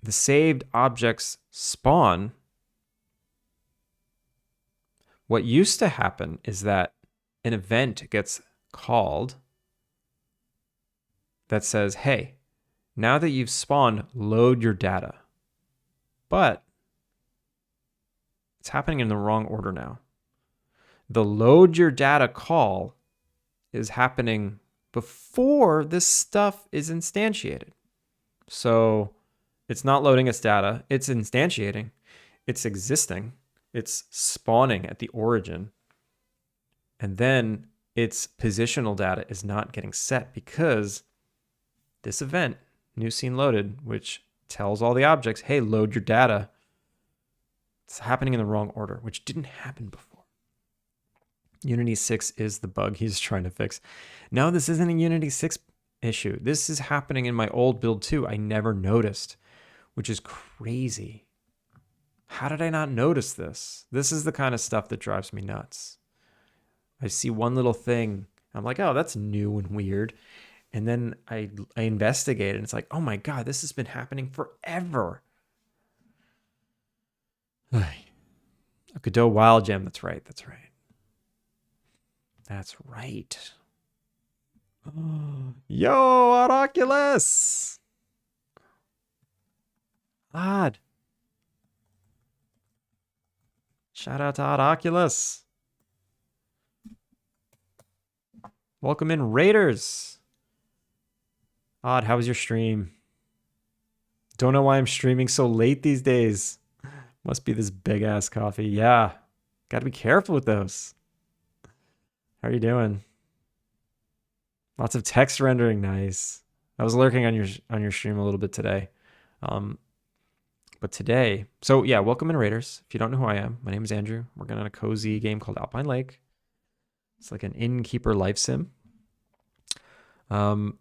the saved objects spawn, what used to happen is that an event gets called that says, hey, now that you've spawned, load your data. But it's happening in the wrong order now. The load your data call is happening before this stuff is instantiated. So it's not loading its data. It's instantiating. It's existing. It's spawning at the origin. And then its positional data is not getting set because this event, new scene loaded, which tells all the objects, hey, load your data. It's happening in the wrong order, which didn't happen before. Unity 6 is the bug he's trying to fix. No, this isn't a Unity 6 issue. This is happening in my old build too. I never noticed, which is crazy. How did I not notice this? This is the kind of stuff that drives me nuts. I see one little thing. I'm like, oh, that's new and weird. And then I investigate and it's like, oh my God, this has been happening forever. A Godot Wild Gem. That's right. That's right. That's right. Yo, Oculus! Odd. Shout out to Oculus. Welcome in, Raiders. Odd, how was your stream? Don't know why I'm streaming so late these days. Must be this big ass coffee. Yeah, gotta be careful with those. How are you doing? Lots of text rendering, nice. I was lurking on your stream a little bit today. But today, so yeah, welcome in, Raiders. If you don't know who I am, my name is Andrew. We're going on a cozy game called Alpine Lake. It's like an innkeeper life sim. The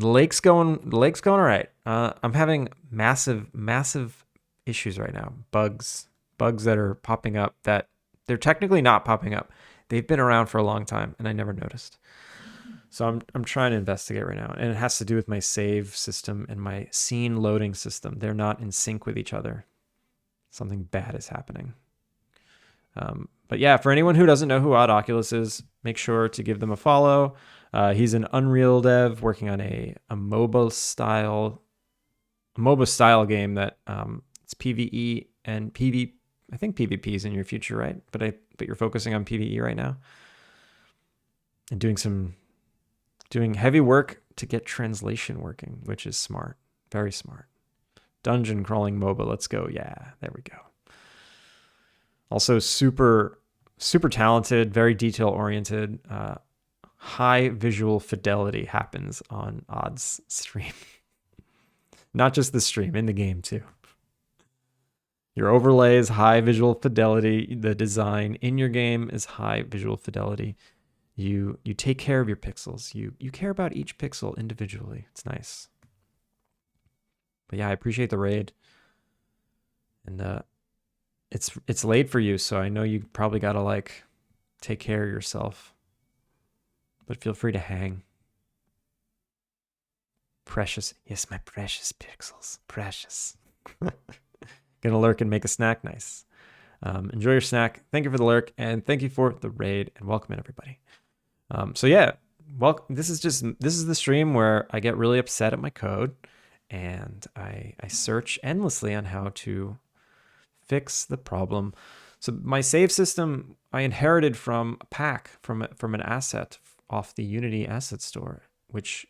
lake's going all right. I'm having massive issues right now. Bugs that are popping up that they're technically not popping up. They've been around for a long time and I never noticed. So I'm trying to investigate right now, and it has to do with my save system and my scene loading system. They're not in sync with each other. Something bad is happening. But yeah, for anyone who doesn't know who Odd Oculus is, make sure to give them a follow. He's an Unreal dev working on a MOBA style game that it's PvE and PvP. I think PvP is in your future, right? But you're focusing on PvE right now and doing heavy work to get translation working, which is smart, very smart. Dungeon crawling MOBA, let's go. Yeah, there we go. Also super talented, very detail oriented, high visual fidelity happens on Odd's stream. Not just the stream, in the game too. Your overlay is high visual fidelity. The design in your game is high visual fidelity. You take care of your pixels. You care about each pixel individually. It's nice. But yeah, I appreciate the raid. And it's late for you, so I know you probably gotta like take care of yourself. But feel free to hang. Precious. Yes, my precious pixels. Precious. Gonna lurk and make a snack. Nice. Enjoy your snack. Thank you for the lurk, and thank you for the raid, and welcome in everybody. So yeah, well, this is the stream where I get really upset at my code, and I search endlessly on how to fix the problem. So my save system I inherited from a pack from an asset off the Unity asset store, which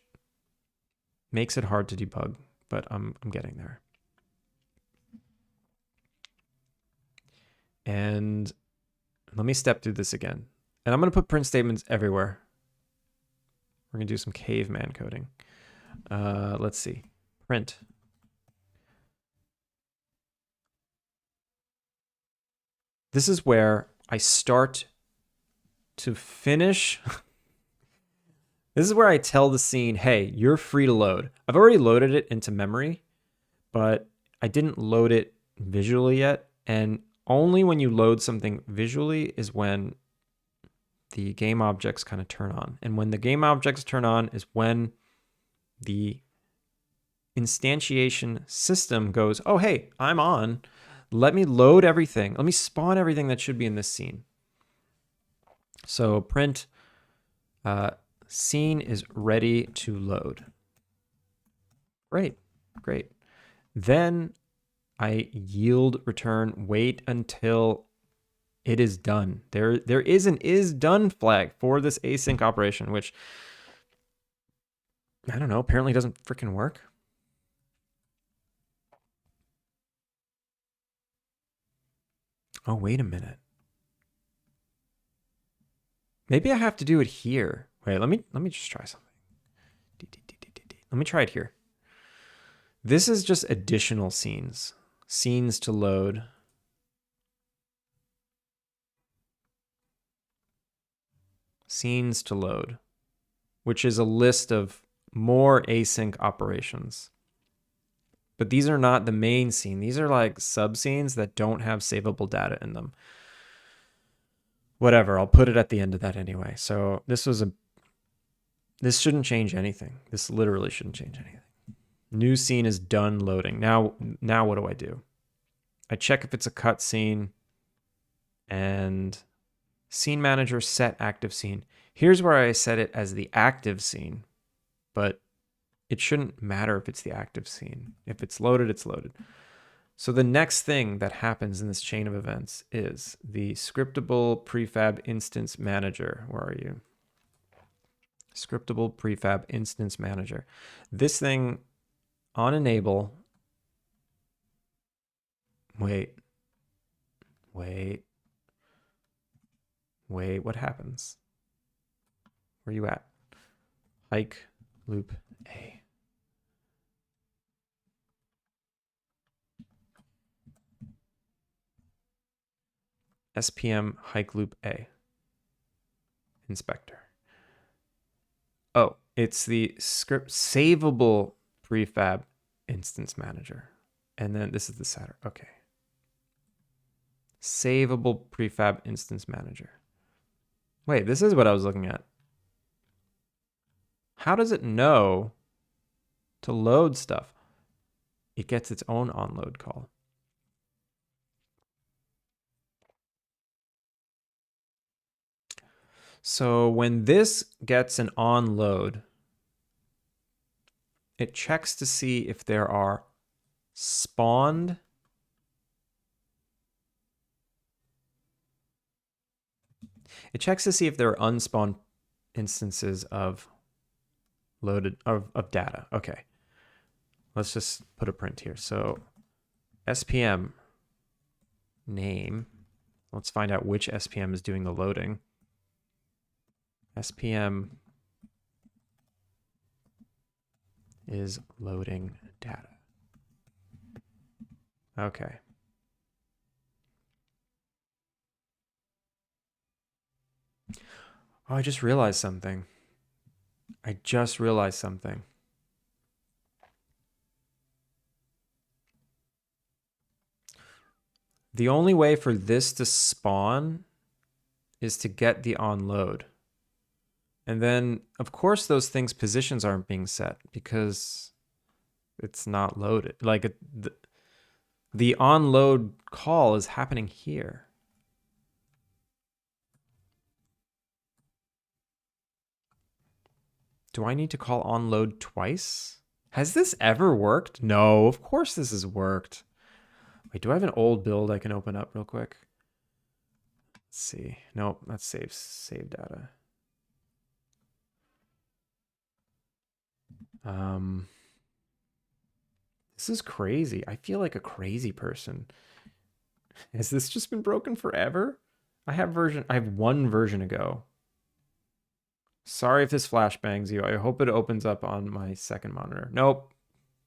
makes it hard to debug, but I'm getting there. And let me step through this again. And I'm going to put print statements everywhere. We're going to do some caveman coding. Let's see. Print. This is where I start to finish. This is where I tell the scene, hey, you're free to load. I've already loaded it into memory, but I didn't load it visually yet. And only when you load something visually is when the game objects kind of turn on. And when the game objects turn on is when the instantiation system goes, oh, hey, I'm on. Let me load everything. Let me spawn everything that should be in this scene. So print scene is ready to load. Great, great. Then I yield return, wait until it is done. There is an is done flag for this async operation, which I don't know, apparently doesn't freaking work. Oh, wait a minute. Maybe I have to do it here. Wait, let me just try something. Let me try it here. This is just additional scenes. Scenes to load. Scenes to load, which is a list of more async operations. But these are not the main scene. These are like sub-scenes that don't have savable data in them. Whatever, I'll put it at the end of that anyway. So this shouldn't change anything. This literally shouldn't change anything. New scene is done loading. Now what do I do? I check if it's a cut scene and scene manager set active scene. Here's where I set it as the active scene, but it shouldn't matter if it's the active scene. If it's loaded, it's loaded. So the next thing that happens in this chain of events is the scriptable prefab instance manager. Where are you? Scriptable prefab instance manager. This thing on enable. Wait, what happens? Where are you at? Hike loop A. SPM hike loop A. Inspector. Oh, it's the script savable prefab instance manager. And then this is the setter. Okay. Savable prefab instance manager. Wait, this is what I was looking at. How does it know to load stuff? It gets its own onload call. So when this gets an onload, it checks to see if there are spawned It checks to see if there are unspawned instances of loaded of data. Okay. Let's just put a print here. So SPM name. Let's find out which SPM is doing the loading. SPM is loading data. Okay. Oh, I just realized something. I just realized something. The only way for this to spawn is to get the onload. And then, of course, those things' positions aren't being set because it's not loaded. Like, the onload call is happening here. Do I need to call onload twice? Has this ever worked? No, of course this has worked. Wait, do I have an old build I can open up real quick? Let's see. Nope, that's save data. This is crazy. I feel like a crazy person. Has this just been broken forever? I have one version ago. Sorry if this flashbangs you. I hope it opens up on my second monitor. Nope.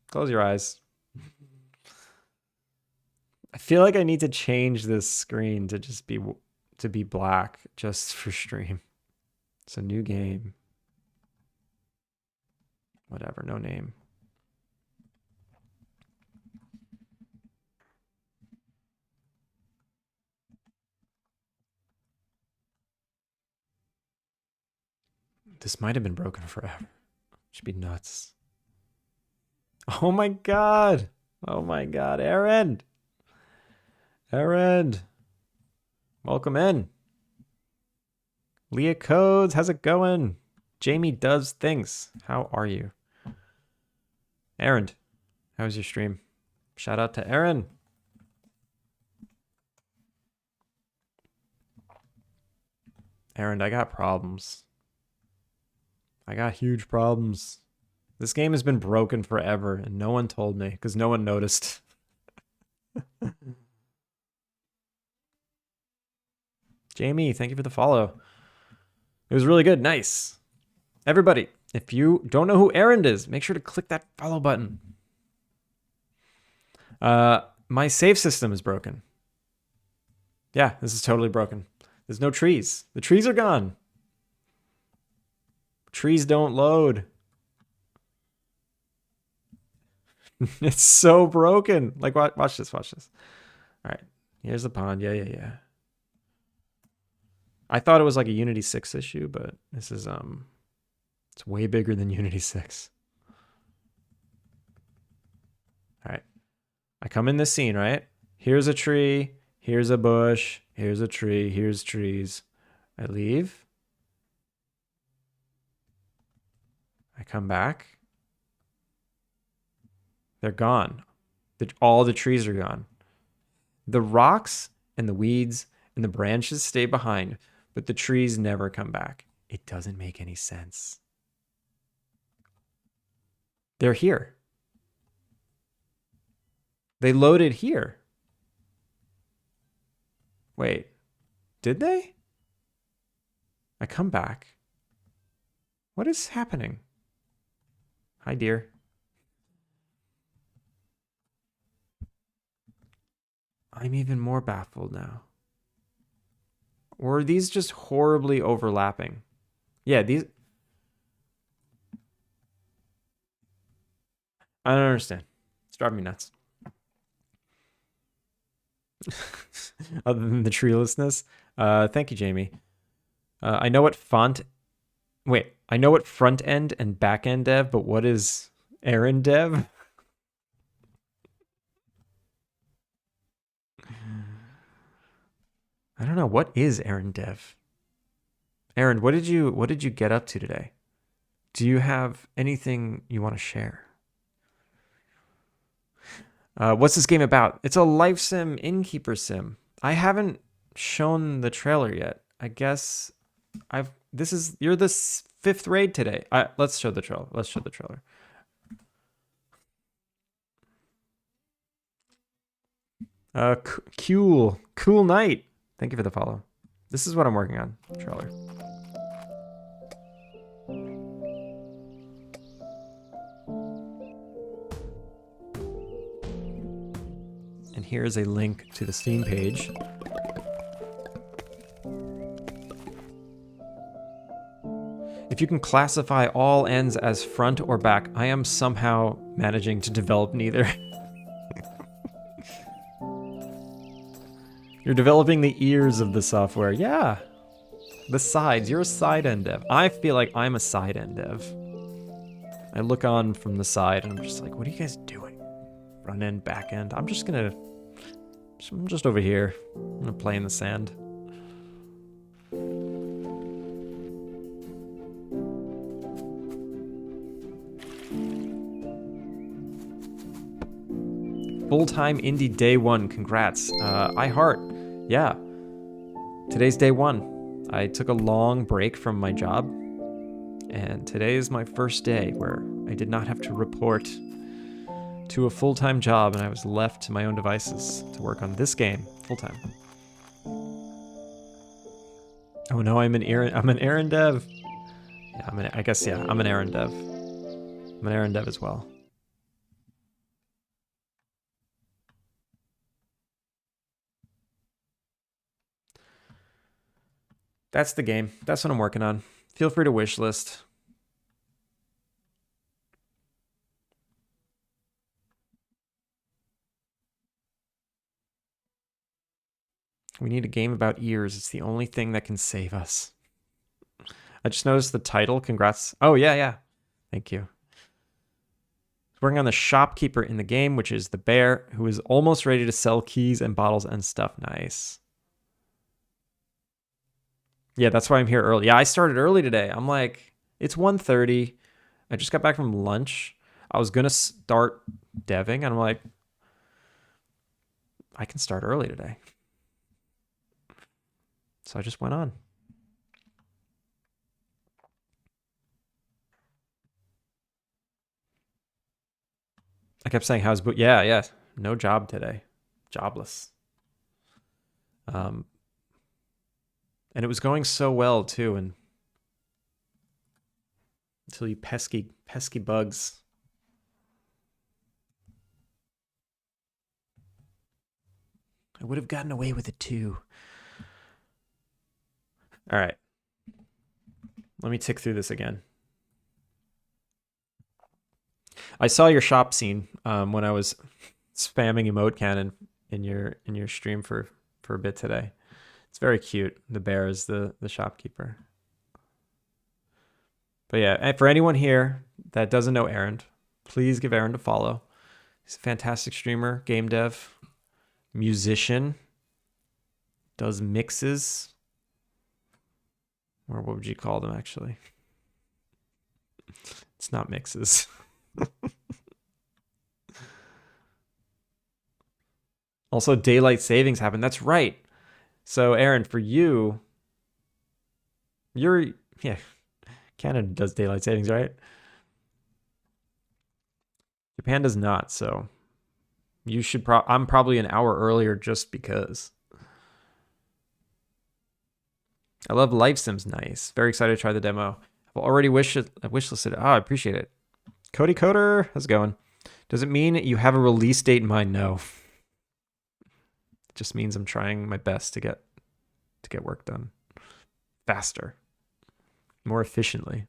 Close your eyes. I feel like I need to change this screen to just be black just for stream. It's a new game. Whatever, no name. This might have been broken forever. Should be nuts. Oh my god. Oh my god, Aaron. Aaron. Welcome in. Leah Codes, how's it going? Jamie does things. How are you? Aaron, how was your stream? Shout out to Aaron. Aaron, I got problems. I got huge problems. This game has been broken forever and no one told me because no one noticed. Jamie, thank you for the follow. It was really good. Nice. Everybody, if you don't know who Aaron is, make sure to click that follow button. My save system is broken. Yeah, this is totally broken. There's no trees. The trees are gone. Trees don't load. It's so broken. Like, watch this, watch this. All right, here's the pond. Yeah. I thought it was like a Unity 6 issue, but this is, it's way bigger than Unity 6. All right, I come in this scene, right? Here's a tree, here's a bush, here's a tree, here's trees. I leave. I come back. They're gone. All the trees are gone. The rocks and the weeds and the branches stay behind, but the trees never come back. It doesn't make any sense. They're here. They loaded here. Wait, did they? I come back. What is happening? Hi, dear. I'm even more baffled now. Or are these just horribly overlapping? Yeah, these... I don't understand. It's driving me nuts. Other than the treelessness. Thank you, Jamie. I know what I know what front end and back end dev, but what is Aaron dev? I don't know. What is Aaron dev? Aaron, what did you get up to today? Do you have anything you want to share? What's this game about? It's a life sim, Innkeeper-Sim. I haven't shown the trailer yet. I guess you're the 5th raid today. Let's show the trailer. Let's show the trailer. Cool night. Thank you for the follow. This is what I'm working on. Trailer. And here's a link to the Steam page. If you can classify all ends as front or back, I am somehow managing to develop neither. You're developing the ears of the software. Yeah. The sides. You're a side end dev. I feel like I'm a side end dev. I look on from the side and I'm just like, what are you guys doing? Front end, back end. I'm just over here. I'm gonna play in the sand. Full-time indie day one. Congrats. I heart. Yeah. Today's day one. I took a long break from my job, and today is my first day where I did not have to report to a full-time job, and I was left to my own devices to work on this game full-time. Oh no, I'm an Aaron dev. Yeah, I'm an Aaron dev. I'm an Aaron dev as well. That's the game. That's what I'm working on. Feel free to wishlist. We need a game about ears. It's the only thing that can save us. I just noticed the title. Congrats. Oh, yeah. Thank you. Working on the shopkeeper in the game, which is the bear, who is almost ready to sell keys and bottles and stuff. Nice. Yeah, that's why I'm here early. Yeah, I started early today. I'm like, it's 1:30. I just got back from lunch. I was going to start deving, and I'm like, I can start early today. So I just went on. I kept saying, how's boot? Yeah. No job today. Jobless. And it was going so well too, and until you pesky bugs. I would have gotten away with it too. All right. Let me tick through this again. I saw your shop scene when I was spamming emote cannon in your stream for a bit today. It's very cute. The bear is the shopkeeper. But yeah, for anyone here that doesn't know Aaron, please give Aaron a follow. He's a fantastic streamer, game dev, musician, does mixes. Or what would you call them, actually? It's not mixes. Also, daylight savings happened. That's right. So, Aaron, for you, Canada does daylight savings, right? Japan does not, so you should I'm probably an hour earlier just because. I love Life Sims. Nice. Very excited to try the demo. I've already wishlisted it. Oh, I appreciate it. Cody Coder, how's it going? Does it mean you have a release date in mind? No. It just means I'm trying my best to get work done faster, more efficiently.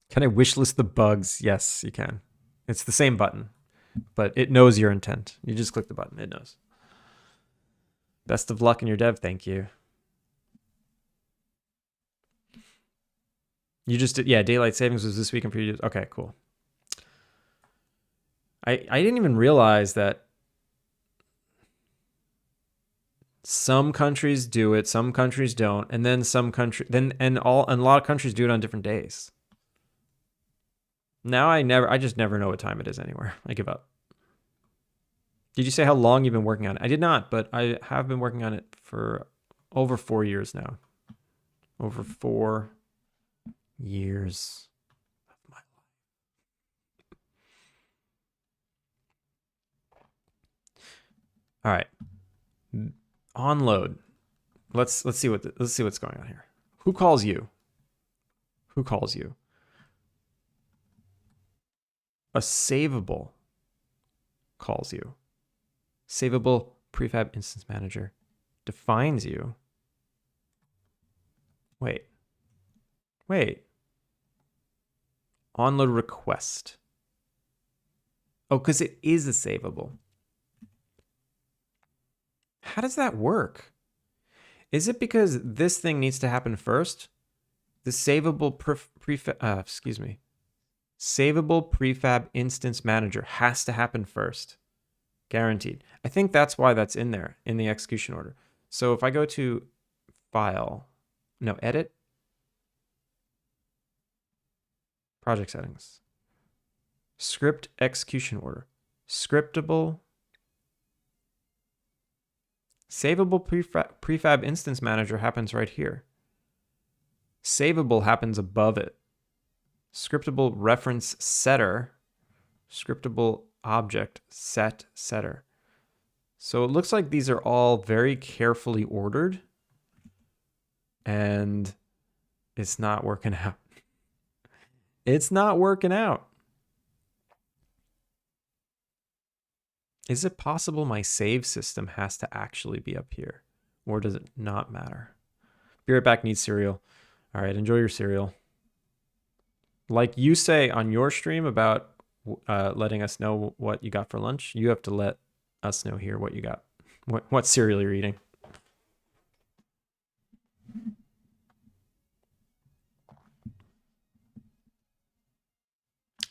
Can I wishlist the bugs? Yes, you can. It's the same button, but it knows your intent. You just click the button. It knows. Best of luck in your dev. Thank you. You just did, yeah, daylight savings was this weekend for you. Okay, cool. I didn't even realize that some countries do it, some countries don't, and then and a lot of countries do it on different days. Now I just never know what time it is anywhere. I give up. Did you say how long you've been working on it? I did not, but I have been working on it for over 4 years now. Over 4 years of my life. All right. On load. Let's see what's going on here. Who calls you? Who calls you? A savable calls you. Savable prefab instance manager defines you. Wait. Wait. Onload request. Oh, because it is a savable. How does that work? Is it because this thing needs to happen first? The savable savable prefab instance manager has to happen first. Guaranteed. I think that's why that's in there in the execution order. So if I go to file, no, edit, project settings, script execution order, scriptable, savable prefab instance manager happens right here. Savable happens above it. Scriptable reference setter, scriptable object set setter. So it looks like these are all very carefully ordered, and it's not working out. It's not working out. Is it possible my save system has to actually be up here, or does it not matter? Be right back, needs cereal. All right, enjoy your cereal. Like you say on your stream about letting us know what you got for lunch, you have to let us know here what you got. What cereal you're eating.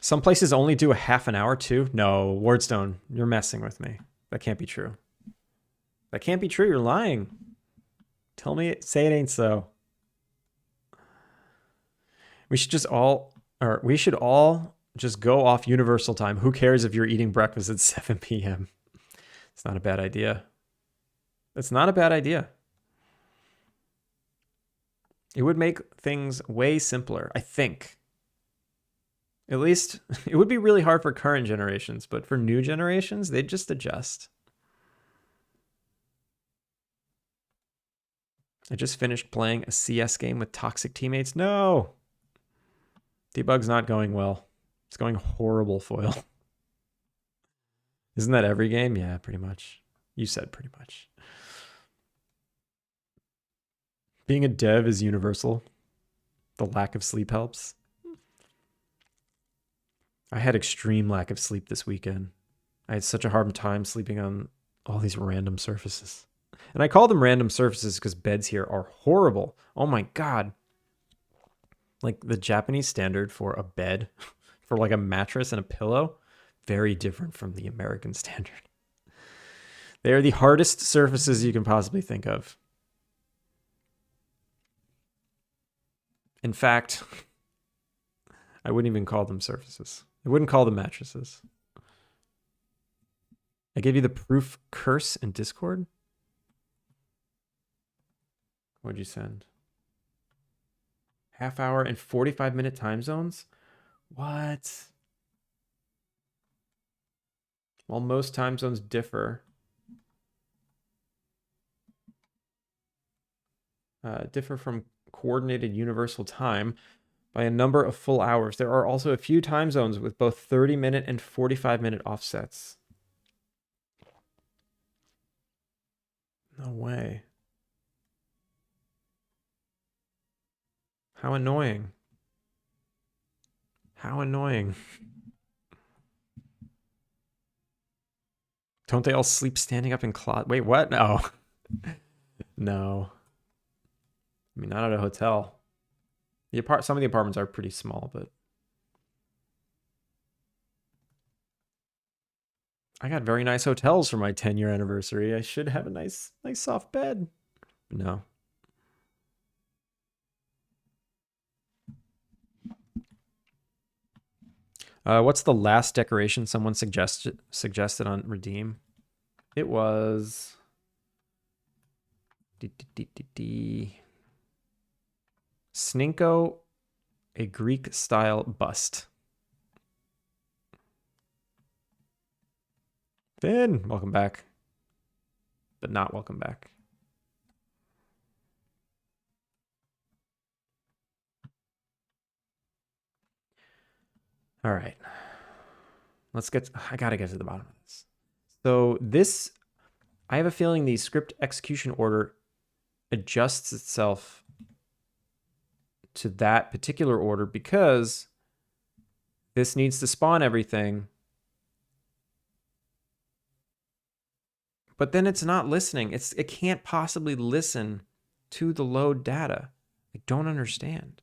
Some places only do a half an hour too. No, Wardstone, you're messing with me. That can't be true. That can't be true. You're lying. Tell me, say it ain't so. We should all just go off universal time. Who cares if you're eating breakfast at 7 p.m.? It's not a bad idea. It's not a bad idea. It would make things way simpler, I think. At least it would be really hard for current generations, but for new generations, they'd just adjust. I just finished playing a CS game with toxic teammates. No! Debug's not going well. It's going horrible, Foil. Isn't that every game? Yeah, pretty much. You said pretty much. Being a dev is universal. The lack of sleep helps. I had extreme lack of sleep this weekend. I had such a hard time sleeping on all these random surfaces. And I call them random surfaces because beds here are horrible. Oh my God. Like the Japanese standard for a bed, for like a mattress and a pillow, very different from the American standard. They are the hardest surfaces you can possibly think of. In fact, I wouldn't even call them surfaces. I wouldn't call them mattresses. I gave you the proof curse in Discord. What'd you send? Half hour and 45-minute time zones? What? While most time zones differ from coordinated universal time by a number of full hours, there are also a few time zones with both 30-minute and 45-minute offsets. No way. How annoying. How annoying. Don't they all sleep standing up in closet? Wait, what? No. No. I mean, not at a hotel. Some of the apartments are pretty small, but I got very nice hotels for my 10-year anniversary. I should have a nice soft bed. No. What's the last decoration someone suggested on Redeem? It was Sninko, a Greek-style bust. Finn, welcome back. But not welcome back. All right. I gotta get to the bottom of this. So this, I have a feeling the script execution order adjusts itself to that particular order because this needs to spawn everything. But then it's not listening. It can't possibly listen to the load data. I don't understand.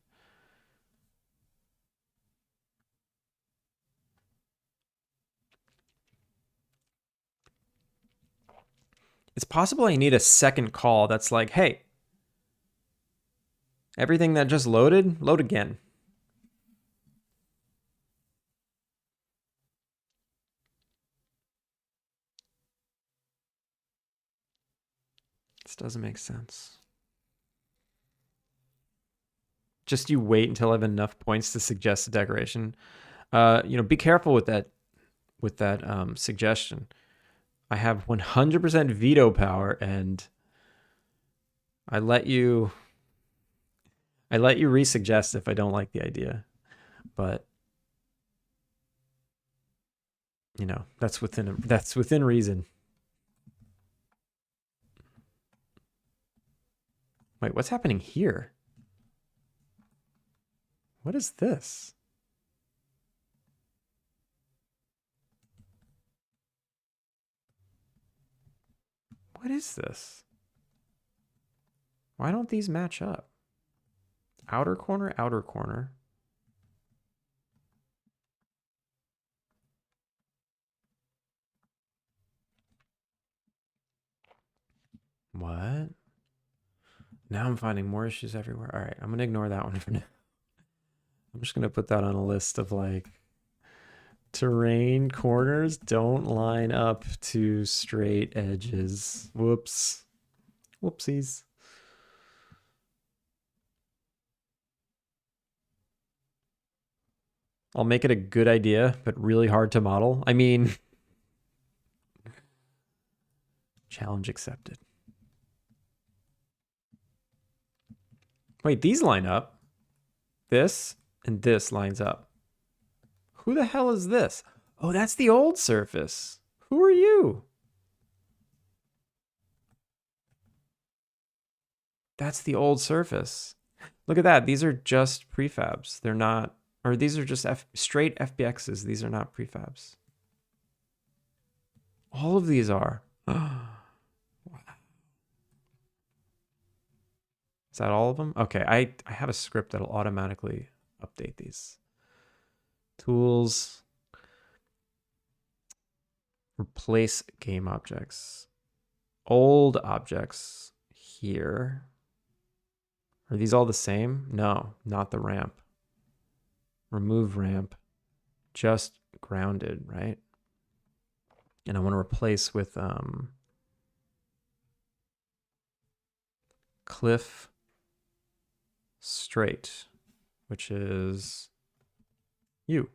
It's possible I need a second call that's like, hey, everything that just loaded, load again. This doesn't make sense. Just you wait until I have enough points to suggest a decoration. Be careful with that suggestion. I have 100% veto power, and I let you resuggest if I don't like the idea. But that's within reason. Wait, what's happening here? What is this? What is this? Why don't these match up? Outer corner, outer corner. What? Now I'm finding more issues everywhere. All right, I'm going to ignore that one for now. I'm just going to put that on a list of like terrain corners don't line up to straight edges. Whoops. Whoopsies. I'll make it a good idea, but really hard to model. I mean, challenge accepted. Wait, these line up. This and this lines up. Who the hell is this? Oh, that's the old surface. Who are you? That's the old surface. Look at that. These are just prefabs. They're not, or these are just straight FBXs. These are not prefabs. All of these are. Wow. Is that all of them? Okay, I have a script that'll automatically update these. Tools. Replace game objects. Old objects here. Are these all the same? No, not the ramp. Remove ramp. Just grounded, right? And I want to replace with cliff straight, which is you.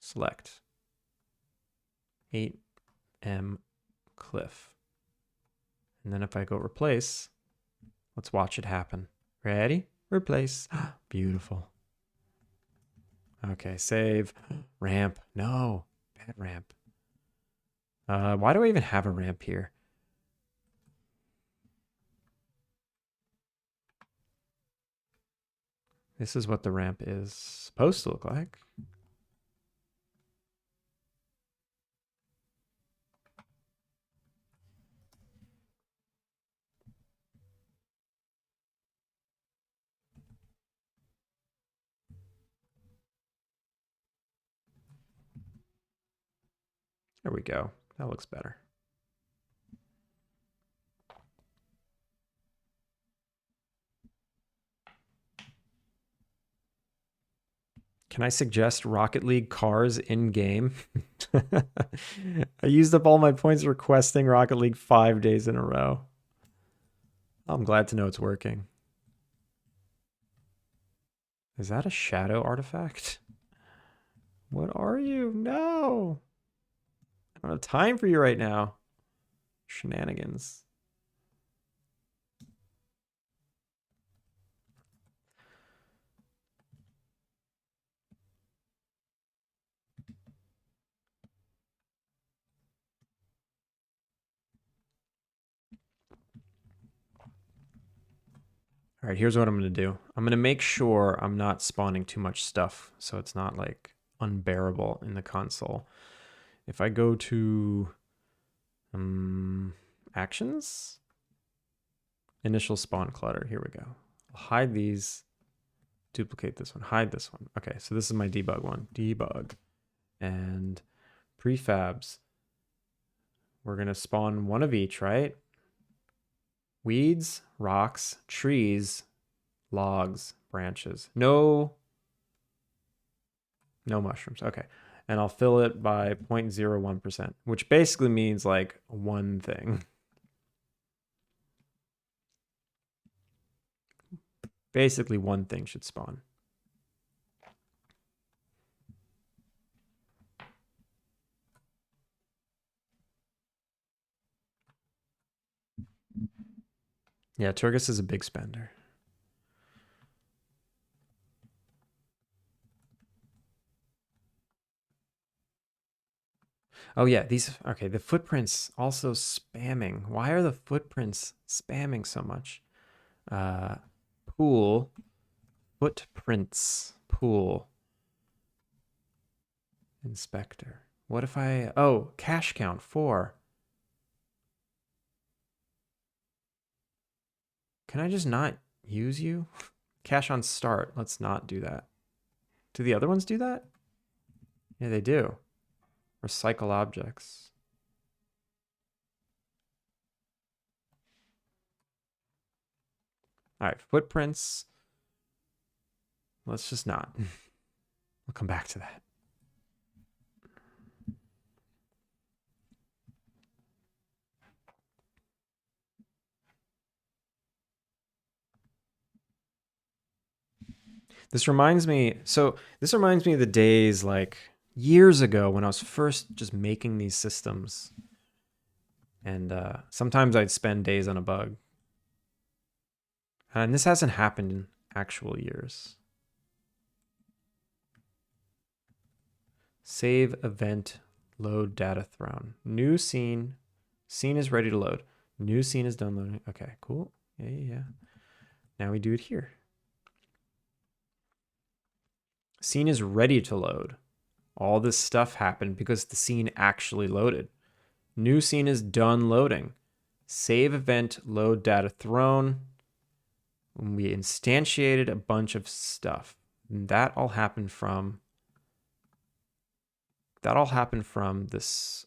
Select 8M cliff. And then if I go replace, let's watch it happen. Ready? Replace. Beautiful. Okay, save. Ramp. No, bad ramp. Why do I even have a ramp here? This is what the ramp is supposed to look like. There we go. That looks better. Can I suggest Rocket League cars in game? I used up all my points requesting Rocket League 5 days in a row. I'm glad to know it's working. Is that a shadow artifact? What are you? No. I don't have time for you right now. Shenanigans. All right, here's what I'm going to do. I'm going to make sure I'm not spawning too much stuff so it's not like unbearable in the console. If I go to actions, initial spawn clutter, here we go. I'll hide these, duplicate this one, hide this one. Okay, so this is my debug one, debug. And prefabs, we're going to spawn one of each, right? Weeds, rocks, trees, logs, branches. No mushrooms. Okay. And I'll fill it by 0.01%, which basically means like one thing. Basically one thing should spawn. Yeah, Turgis is a big spender. Oh yeah, okay, the footprints also spamming. Why are the footprints spamming so much? Pool, footprints, pool, inspector. What if cash count 4. Can I just not use you? Cash on start, let's not do that. Do the other ones do that? Yeah, they do. Recycle objects. All right, footprints. Let's just not. We'll come back to that. This reminds me of the days like years ago when I was first just making these systems. And sometimes I'd spend days on a bug. And this hasn't happened in actual years. Save event, load data thrown. New scene. Scene is ready to load. New scene is done loading. Okay, cool. Yeah. Now we do it here. Scene is ready to load. All this stuff happened because the scene actually loaded. New scene is done loading. Save event, load data thrown. We instantiated a bunch of stuff. And that all happened from this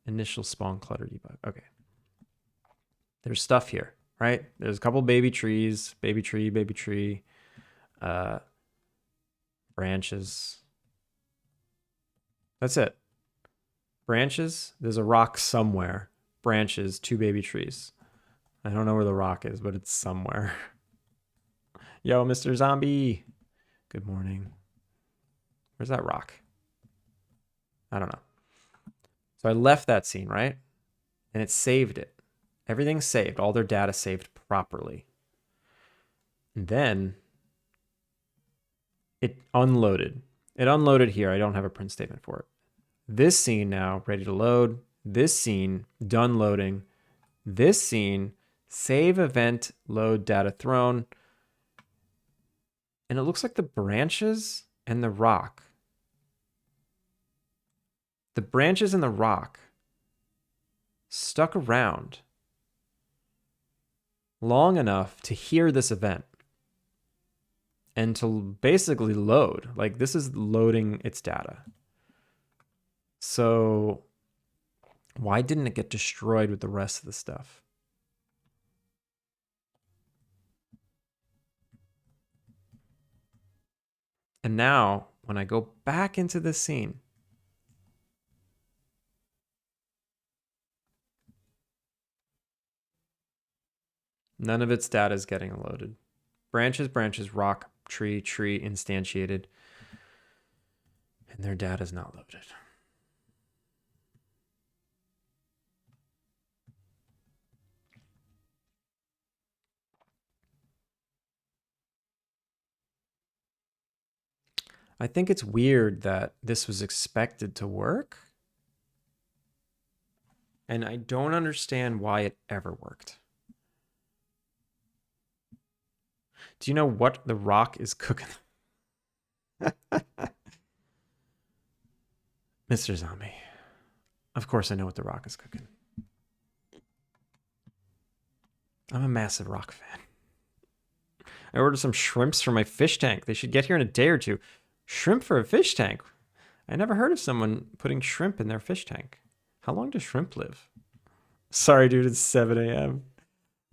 initial spawn clutter debug. Okay. There's stuff here, right? There's a couple baby trees, baby tree, branches. That's it. Branches, there's a rock somewhere. Branches, 2 baby trees. I don't know where the rock is, but it's somewhere. Yo, Mr. Zombie. Good morning. Where's that rock? I don't know. So I left that scene, right? And it saved it. Everything's saved. All their data saved properly. And then it unloaded. It unloaded here. I don't have a print statement for it. This scene now, ready to load. This scene, done loading. This scene, save event, load data thrown. And it looks like the branches and the rock. The branches and the rock stuck around long enough to hear this event and to basically load. Like this is loading its data. So why didn't it get destroyed with the rest of the stuff? And now when I go back into the scene, none of its data is getting loaded. Branches, rock, tree, instantiated. And their data is not loaded. I think it's weird that this was expected to work. And I don't understand why it ever worked. Do you know what the Rock is cooking? Mr. Zombie. Of course I know what the Rock is cooking. I'm a massive Rock fan. I ordered some shrimps for my fish tank. They should get here in a day or two. Shrimp for a fish tank? I never heard of someone putting shrimp in their fish tank. How long does shrimp live? Sorry, dude, it's 7 a.m.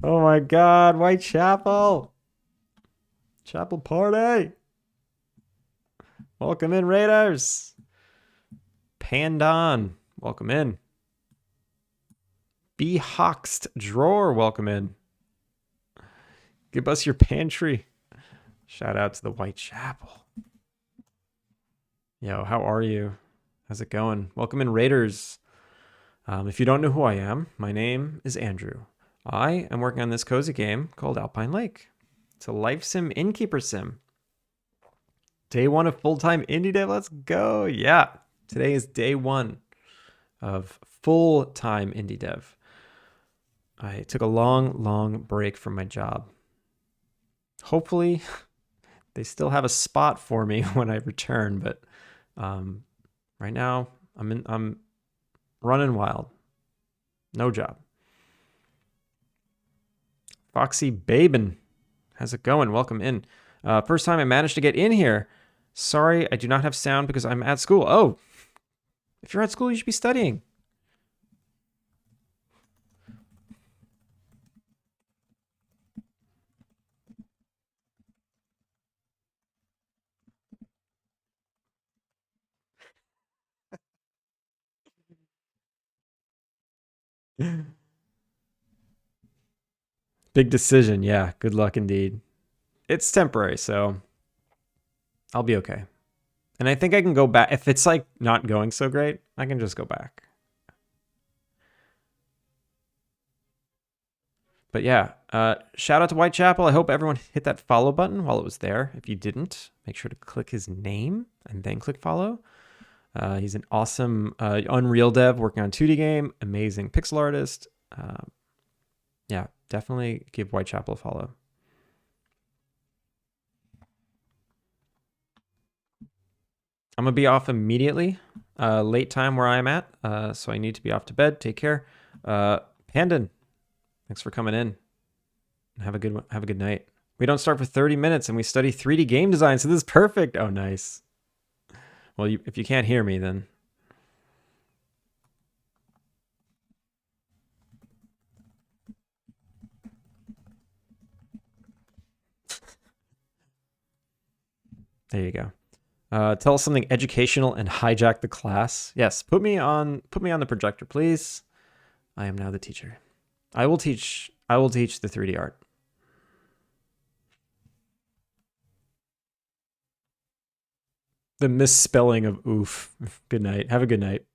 Oh my god, Whitechapel! Chapel party! Welcome in, Raiders! Pandon, welcome in. Be Hoxed Drawer, welcome in. Give us your pantry. Shout out to the Whitechapel. Yo, how are you? How's it going? Welcome in, Raiders. If you don't know who I am, my name is Andrew. I am working on this cozy game called Alpine Lake. It's a life sim Innkeeper-Sim. Day 1 of full-time indie dev. Let's go. Yeah, today is day 1 of full-time indie dev. I took a long break from my job. Hopefully, they still have a spot for me when I return, but right now I'm running wild. No job. Foxy Babin, how's it going? Welcome in. First time I managed to get in here. Sorry, I do not have sound because I'm at school. Oh, if you're at school, you should be studying. Big decision. Yeah, good luck indeed. It's temporary, so I'll be okay. And I think I can go back. If it's like not going so great, I can just go back. But yeah, shout out to Whitechapel. I hope everyone hit that follow button while it was there. If you didn't, make sure to click his name and then click follow. He's an awesome Unreal dev working on 2D game, amazing pixel artist. Yeah, definitely give Whitechapel a follow. I'm going to be off immediately. Late time where I'm at, so I need to be off to bed. Take care. Pandan, thanks for coming in. Have a good night. We don't start for 30 minutes and we study 3D game design, so this is perfect. Oh, nice. Well, if you can't hear me, then... There you go. Tell us something educational and hijack the class. Yes, put me on the projector, please. I am now the teacher. I will teach the 3D art. The misspelling of oof. Good night. Have a good night.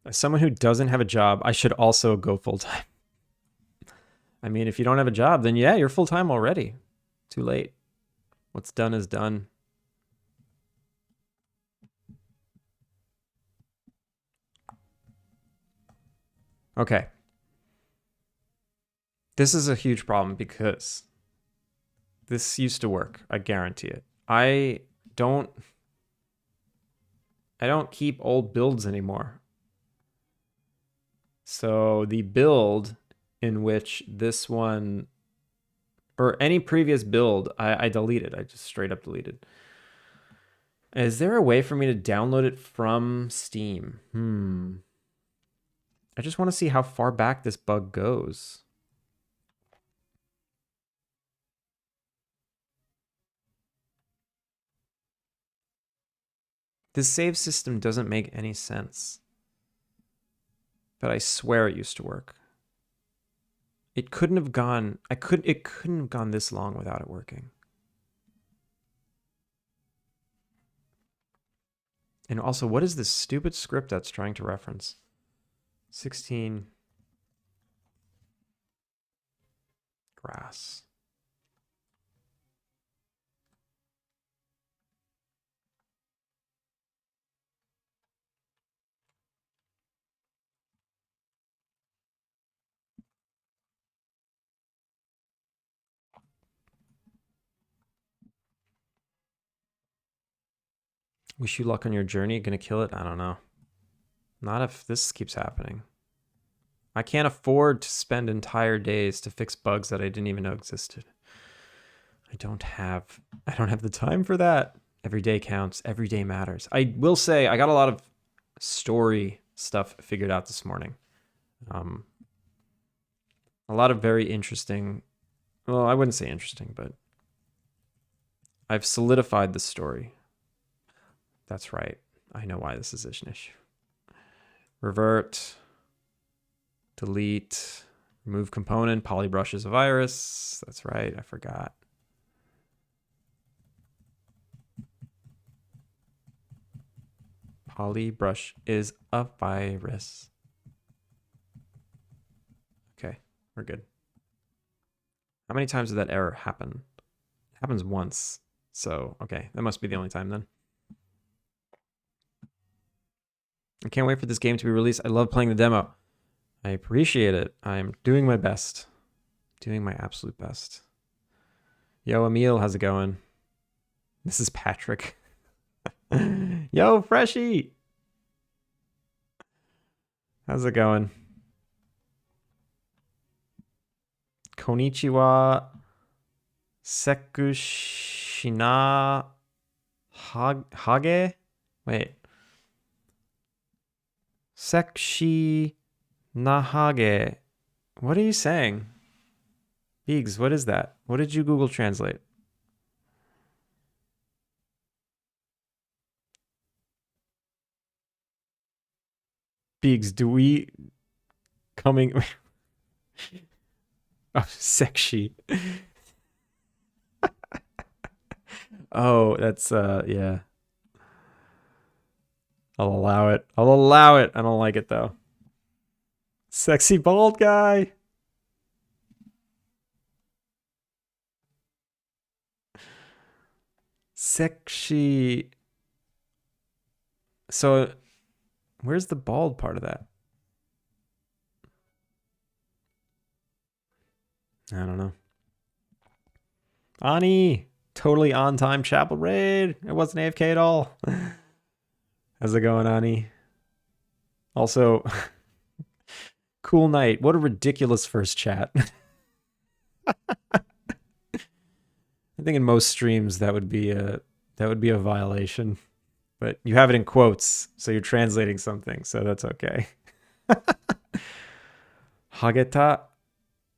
As someone who doesn't have a job, I should also go full time. I mean, if you don't have a job, then yeah, you're full time already. Too late. What's done is done. Okay. This is a huge problem because this used to work. I guarantee it. I don't keep old builds anymore. So the build in which this one or any previous build, I deleted. I just straight up deleted. Is there a way for me to download it from Steam? I just want to see how far back this bug goes. This save system doesn't make any sense. But I swear it used to work. It couldn't have gone, it couldn't have gone this long without it working. And also, what is this stupid script that's trying to reference? 16 grass. Wish you luck on your journey. Gonna kill it? I don't know. Not if this keeps happening. I can't afford to spend entire days to fix bugs that I didn't even know existed. I don't have the time for that. Every day counts. Every day matters. I will say I got a lot of story stuff figured out this morning. A lot of very interesting, well, I wouldn't say interesting, but I've solidified the story. That's right. I know why this is an issue. Revert, delete, remove component, polybrush is a virus. That's right, I forgot. Polybrush is a virus. Okay, we're good. How many times did that error happen? It happens once. So, okay, that must be the only time then. I can't wait for this game to be released. I love playing the demo. I appreciate it. I'm doing my best. Doing my absolute best. Yo, Emil, how's it going? This is Patrick. Yo, Freshie. How's it going? Konnichiwa. Sekushina Hage? Wait. Sekshi Nahage. What are you saying? Biggs, what is that? What did you Google Translate? Biggs, do we coming? Oh, Sekshi. Oh, that's yeah. I'll allow it. I'll allow it. I don't like it though. Sexy bald guy. Sexy. So, where's the bald part of that? I don't know. Ani, totally on time chapel raid. It wasn't AFK at all. How's it going, Ani? Also, cool night. What a ridiculous first chat. I think in most streams that would be a violation. But you have it in quotes, so you're translating something, so that's okay. Hageta?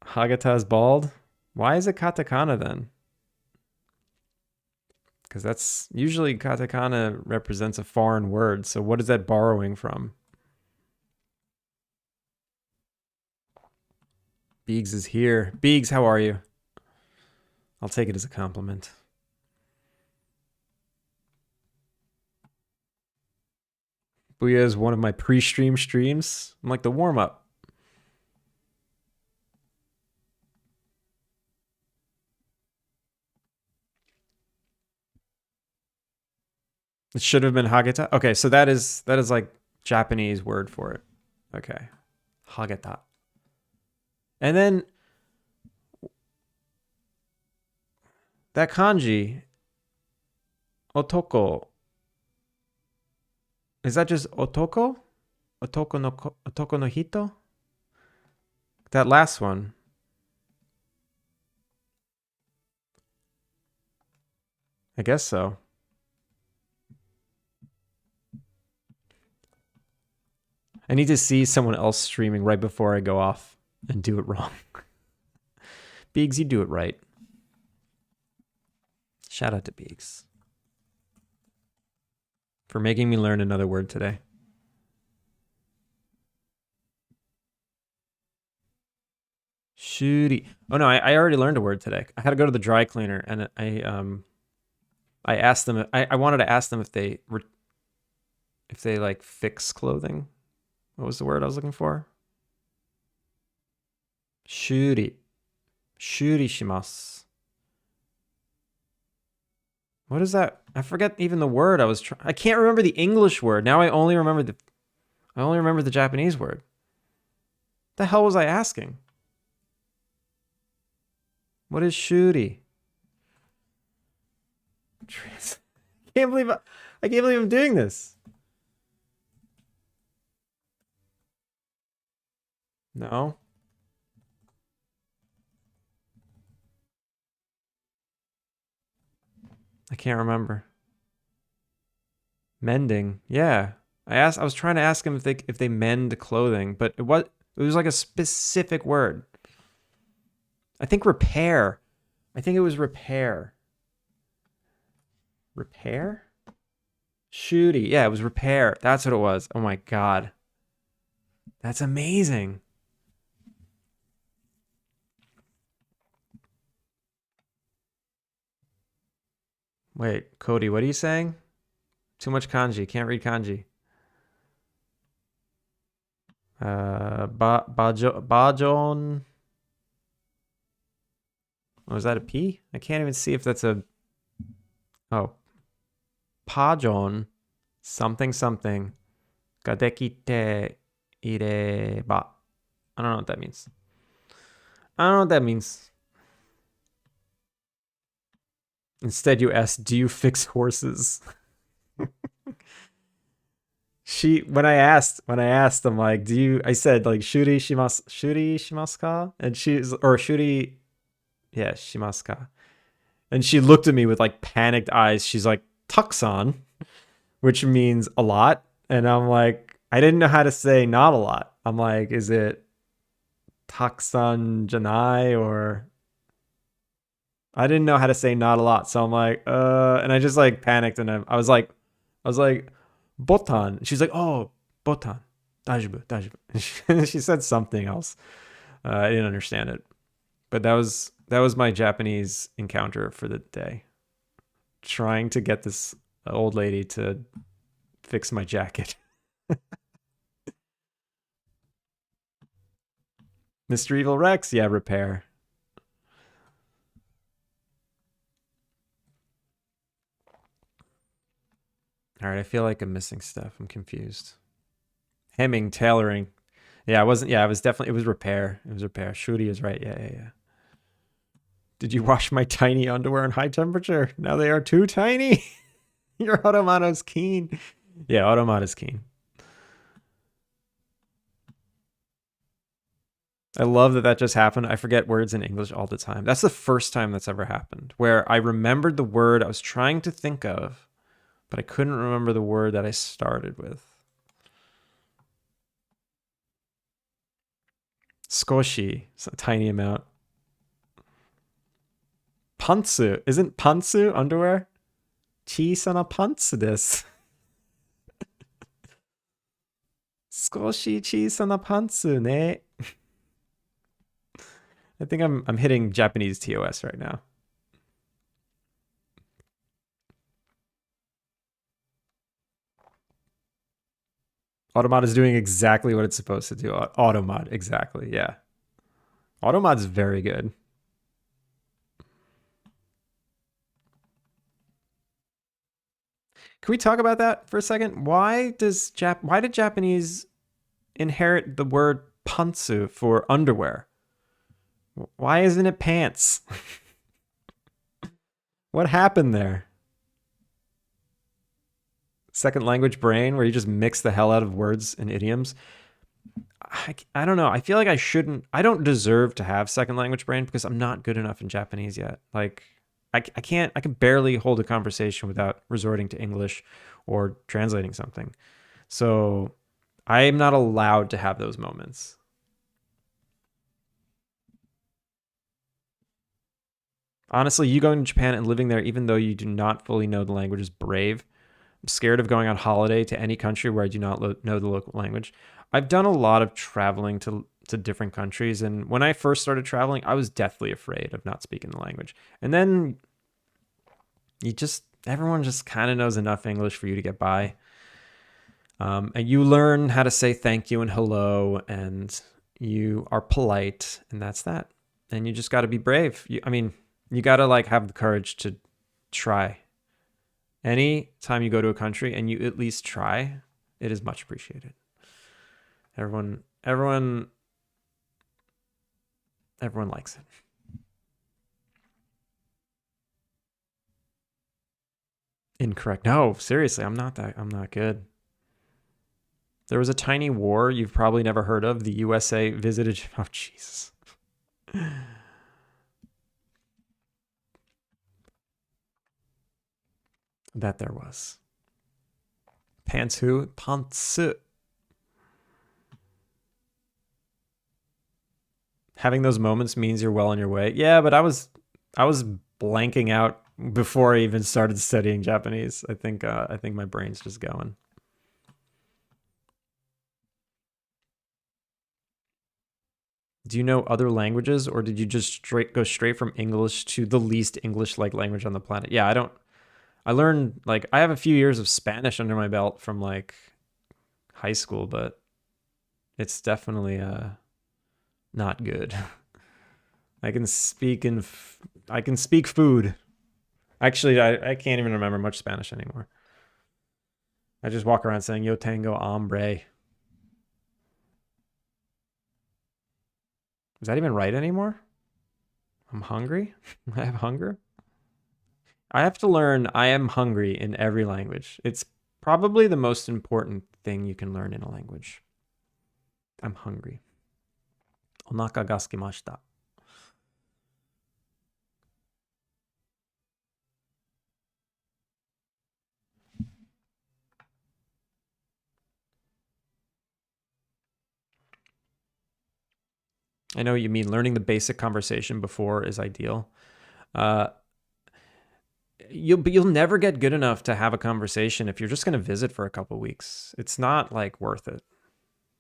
Hageta's bald? Why is it katakana then? Because that's usually katakana represents a foreign word, so what is that borrowing from? Biggs is here. Biggs, how are you? I'll take it as a compliment. Booyah is one of my pre-stream streams. I'm like the warm-up. It should have been Hageta. Okay, so that is like Japanese word for it. Okay. Hageta. And then that kanji, otoko. Is that just otoko? Otoko no hito? That last one. I guess so. I need to see someone else streaming right before I go off and do it wrong. Biggs, you do it right. Shout out to Biggs for making me learn another word today. Shooty. Oh no, I already learned a word today. I had to go to the dry cleaner and I asked them. I wanted to ask them if they like fix clothing. What was the word I was looking for? Shuri. Shuri shimasu. What is that? I forget even the word I was trying. I can't remember the English word. Now I only remember the Japanese word. The hell was I asking? What is shuri? I can't believe I'm doing this. No. I can't remember. Mending. Yeah. I was trying to ask him if they mend clothing, but it was like a specific word. I think repair. I think it was repair. Repair? Shooty. Yeah, it was repair. That's what it was. Oh my god. That's amazing. Wait, Cody, what are you saying? Too much kanji. Can't read kanji. Bajon. Was that a P? I can't even see if that's a. Oh, Pajon. Something something. Gadekite ireba. I don't know what that means. I don't know what that means. Instead, you ask, "Do you fix horses?" When I asked, I'm like, "Do you?" I said like, shuri shimasu ka?" And she's or shuri, yeah, shimasu ka. And she looked at me with like panicked eyes. She's like, "Tucson," which means a lot. And I'm like, I didn't know how to say not a lot. I'm like, is it Tucson Janai or I didn't know how to say not a lot. So I'm like, and I just like panicked and I was like, botan. She's like, oh, botan. Dajibu, dajibu. She said something else. I didn't understand it. But that was my Japanese encounter for the day. Trying to get this old lady to fix my jacket. Mr. Evil Rex, yeah, repair. All right, I feel like I'm missing stuff. I'm confused. Hemming, tailoring. Yeah, I wasn't. Yeah, I was definitely. It was repair. It was repair. Shuri is right. Yeah, yeah, yeah. Did you wash my tiny underwear in high temperature? Now they are too tiny. Your Automato's keen. Yeah, Automato's keen. I love that that just happened. I forget words in English all the time. That's the first time that's ever happened where I remembered the word I was trying to think of, but I couldn't remember the word that I started with. Skoshi, it's a tiny amount. Pantsu, isn't pantsu underwear? Chisana pantsu desu. Skoshi chisana pantsu ne. I think I'm hitting Japanese TOS right now. Automod is doing exactly what it's supposed to do. Automod, exactly. Yeah. Automod's very good. Can we talk about that for a second? Why did Japanese inherit the word pantsu for underwear? Why isn't it pants? What happened there? Second language brain where you just mix the hell out of words and idioms. I don't know. I feel like I don't deserve to have second language brain because I'm not good enough in Japanese yet. Like, I can barely hold a conversation without resorting to English or translating something. So I am not allowed to have those moments. Honestly, you going to Japan and living there, even though you do not fully know the language, is brave. I'm scared of going on holiday to any country where I do not know the local language. I've done a lot of traveling to different countries, and when I first started traveling, I was deathly afraid of not speaking the language. And then everyone just kind of knows enough English for you to get by. And you learn how to say thank you and hello, and you are polite, and that's that. And you just got to be brave. You got to like have the courage to try. Any time you go to a country and you at least try, it is much appreciated. Everyone likes it. Incorrect. No, seriously, I'm not good. There was a tiny war you've probably never heard of. The USA visited. Oh, Jesus. I bet there was. Pants who? Pantsu. Having those moments means you're well on your way. Yeah, but I was blanking out before I even started studying Japanese. I think my brain's just going. Do you know other languages, or did you just go straight from English to the least English-like language on the planet? Yeah, I don't. I learned like I have a few years of Spanish under my belt from like high school, but it's definitely not good. I can speak in I can speak food. Actually, I can't even remember much Spanish anymore. I just walk around saying "Yo tango hombre." Is that even right anymore? I'm hungry. I have hunger. I have to learn I am hungry in every language. It's probably the most important thing you can learn in a language. I'm hungry. Onaka ga sukimashita. I know what you mean. Learning the basic conversation before is ideal. Uh, you'll never get good enough to have a conversation if you're just going to visit for a couple weeks. It's not like worth it.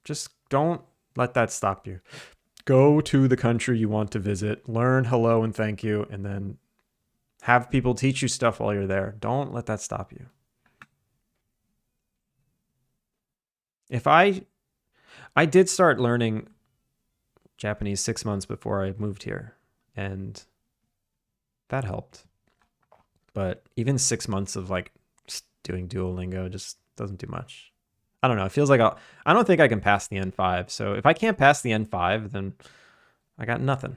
Just don't let that stop you. Go to the country you want to visit, learn hello and thank you, and then have people teach you stuff while you're there. Don't let that stop you. If I did start learning Japanese 6 months before I moved here, and that helped. But even 6 months of like just doing Duolingo just doesn't do much. I don't know. It feels like I don't think I can pass the N5. So if I can't pass the N5, then I got nothing.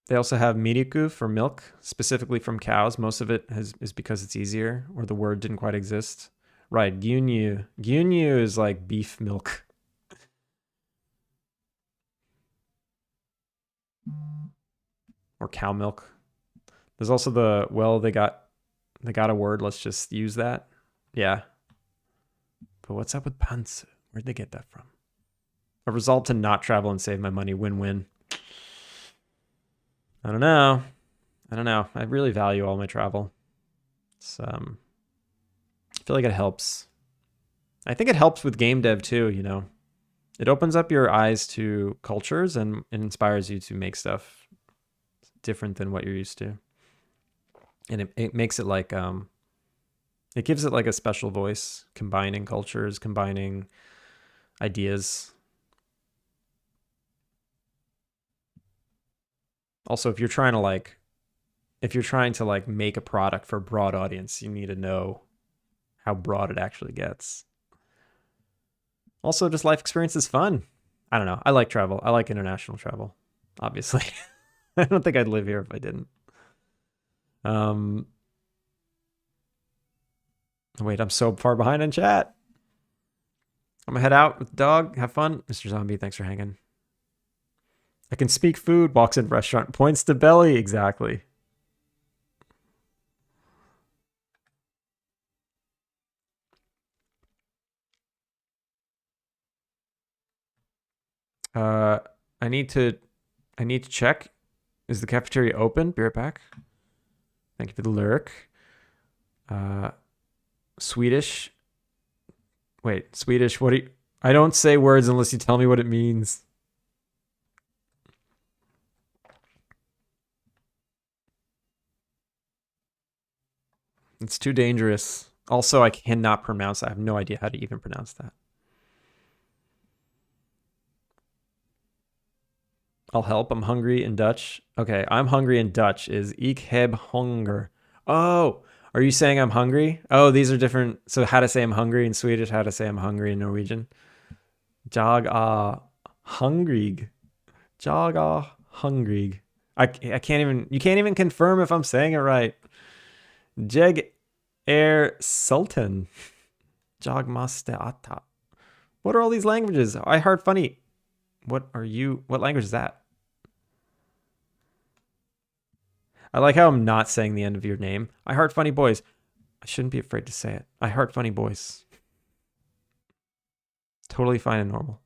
They also have miriku for milk, specifically from cows. Most of it is because it's easier, or the word didn't quite exist. Right, gyunyu. Gyunyu is like beef milk. Or cow milk. There's also they got a word, let's just use that. Yeah. But what's up with pants? Where'd they get that from? A result to not travel and save my money, win-win. I don't know. I really value all my travel. It's I feel like it helps. I think it helps with game dev too, you know. It opens up your eyes to cultures and it inspires you to make stuff different than what you're used to. And it makes it like it gives it like a special voice, combining cultures, combining ideas. Also, if you're trying to like make a product for a broad audience, you need to know how broad it actually gets. Also, just life experience is fun. I don't know. I like travel. I like international travel, obviously. I don't think I'd live here if I didn't. Wait, I'm so far behind in chat. I'm gonna head out with the dog. Have fun. Mr. Zombie, thanks for hanging. I can speak food, walks in restaurant, points to belly. Exactly. Uh, I need to check. Is the cafeteria open? Be right back. Thank you for the lurk. Swedish. Wait, Swedish. What do you? I don't say words unless you tell me what it means. It's too dangerous. Also, I cannot pronounce. I have no idea how to even pronounce that. I'll help. I'm hungry in Dutch. Okay, I'm hungry in Dutch is ik heb honger. Oh, are you saying I'm hungry? Oh, these are different. So how to say I'm hungry in Swedish, how to say I'm hungry in Norwegian. Jag hungrig. Jag Hungrig. I can't even, you can't even confirm if I'm saying it right. Jeg Sultan. Jagmaste Ata. What are all these languages? I heart funny. What language is that? I like how I'm not saying the end of your name. I heart funny boys. I shouldn't be afraid to say it. I heart funny boys. Totally fine and normal.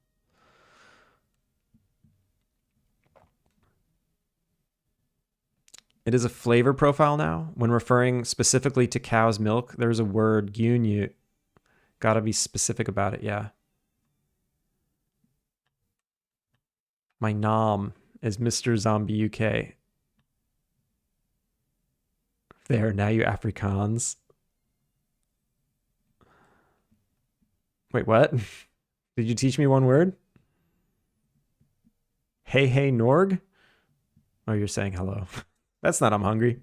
It is a flavor profile now. When referring specifically to cow's milk, there's a word, gyunyu. Gotta be specific about it, yeah. My nom is Mr. Zombie UK. There, now you Afrikaans. Wait, what? Did you teach me one word? Hey, hey, Norg? Oh, you're saying hello. That's not I'm hungry.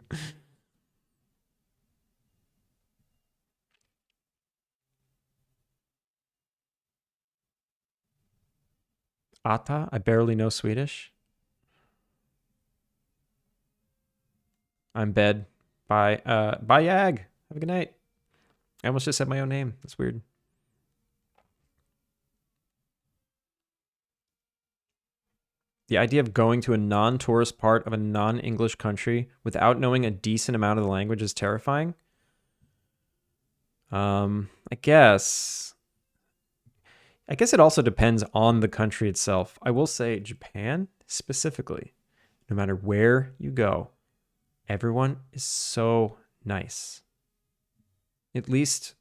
Ata? I barely know Swedish. I'm bed. Bye. Bye, Yag. Have a good night. I almost just said my own name. That's weird. The idea of going to a non-tourist part of a non-English country without knowing a decent amount of the language is terrifying. I guess it also depends on the country itself. I will say Japan specifically, no matter where you go, everyone is so nice. At least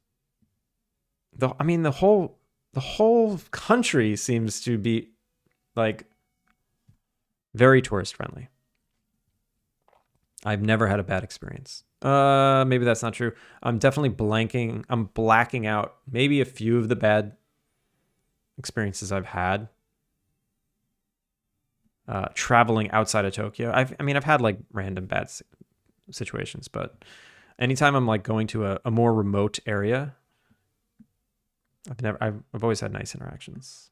the whole country seems to be like very tourist friendly. I've never had a bad experience. Maybe that's not true. I'm definitely blacking out maybe a few of the bad experiences I've had traveling outside of Tokyo. I've had like random bad situations, but anytime I'm like going to a more remote area, I've always had nice interactions.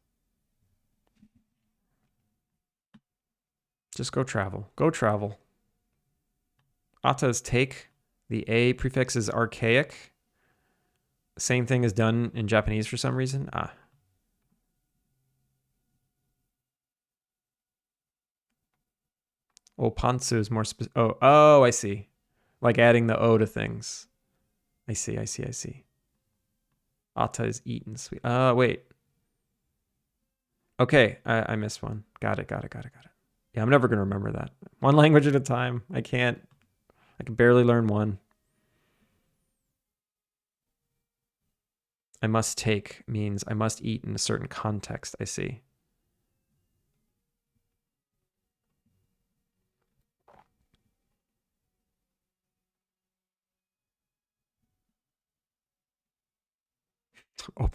Just go travel. Go travel. Ata's take. The A prefix is archaic. Same thing is done in Japanese for some reason. Opantsu is more specific. Oh, I see. Like adding the O to things. I see. Ata is eaten sweet. Wait. Okay, I missed one. Got it. Yeah, I'm never going to remember that. One language at a time. I can barely learn one. I must take means I must eat in a certain context. I see. Oh.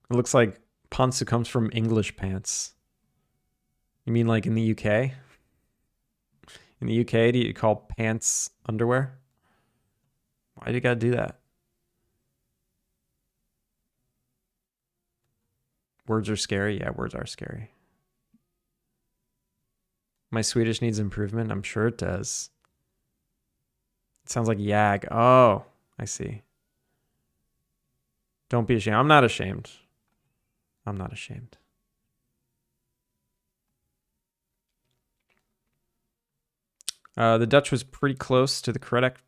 It looks like pantsu comes from English pants. You mean like in the UK? In the UK, do you call pants underwear? Why do you gotta do that? Words are scary. Yeah, words are scary. My Swedish needs improvement. I'm sure it does. It sounds like yag. Oh, I see. Don't be ashamed. I'm not ashamed. The Dutch was pretty close to the correct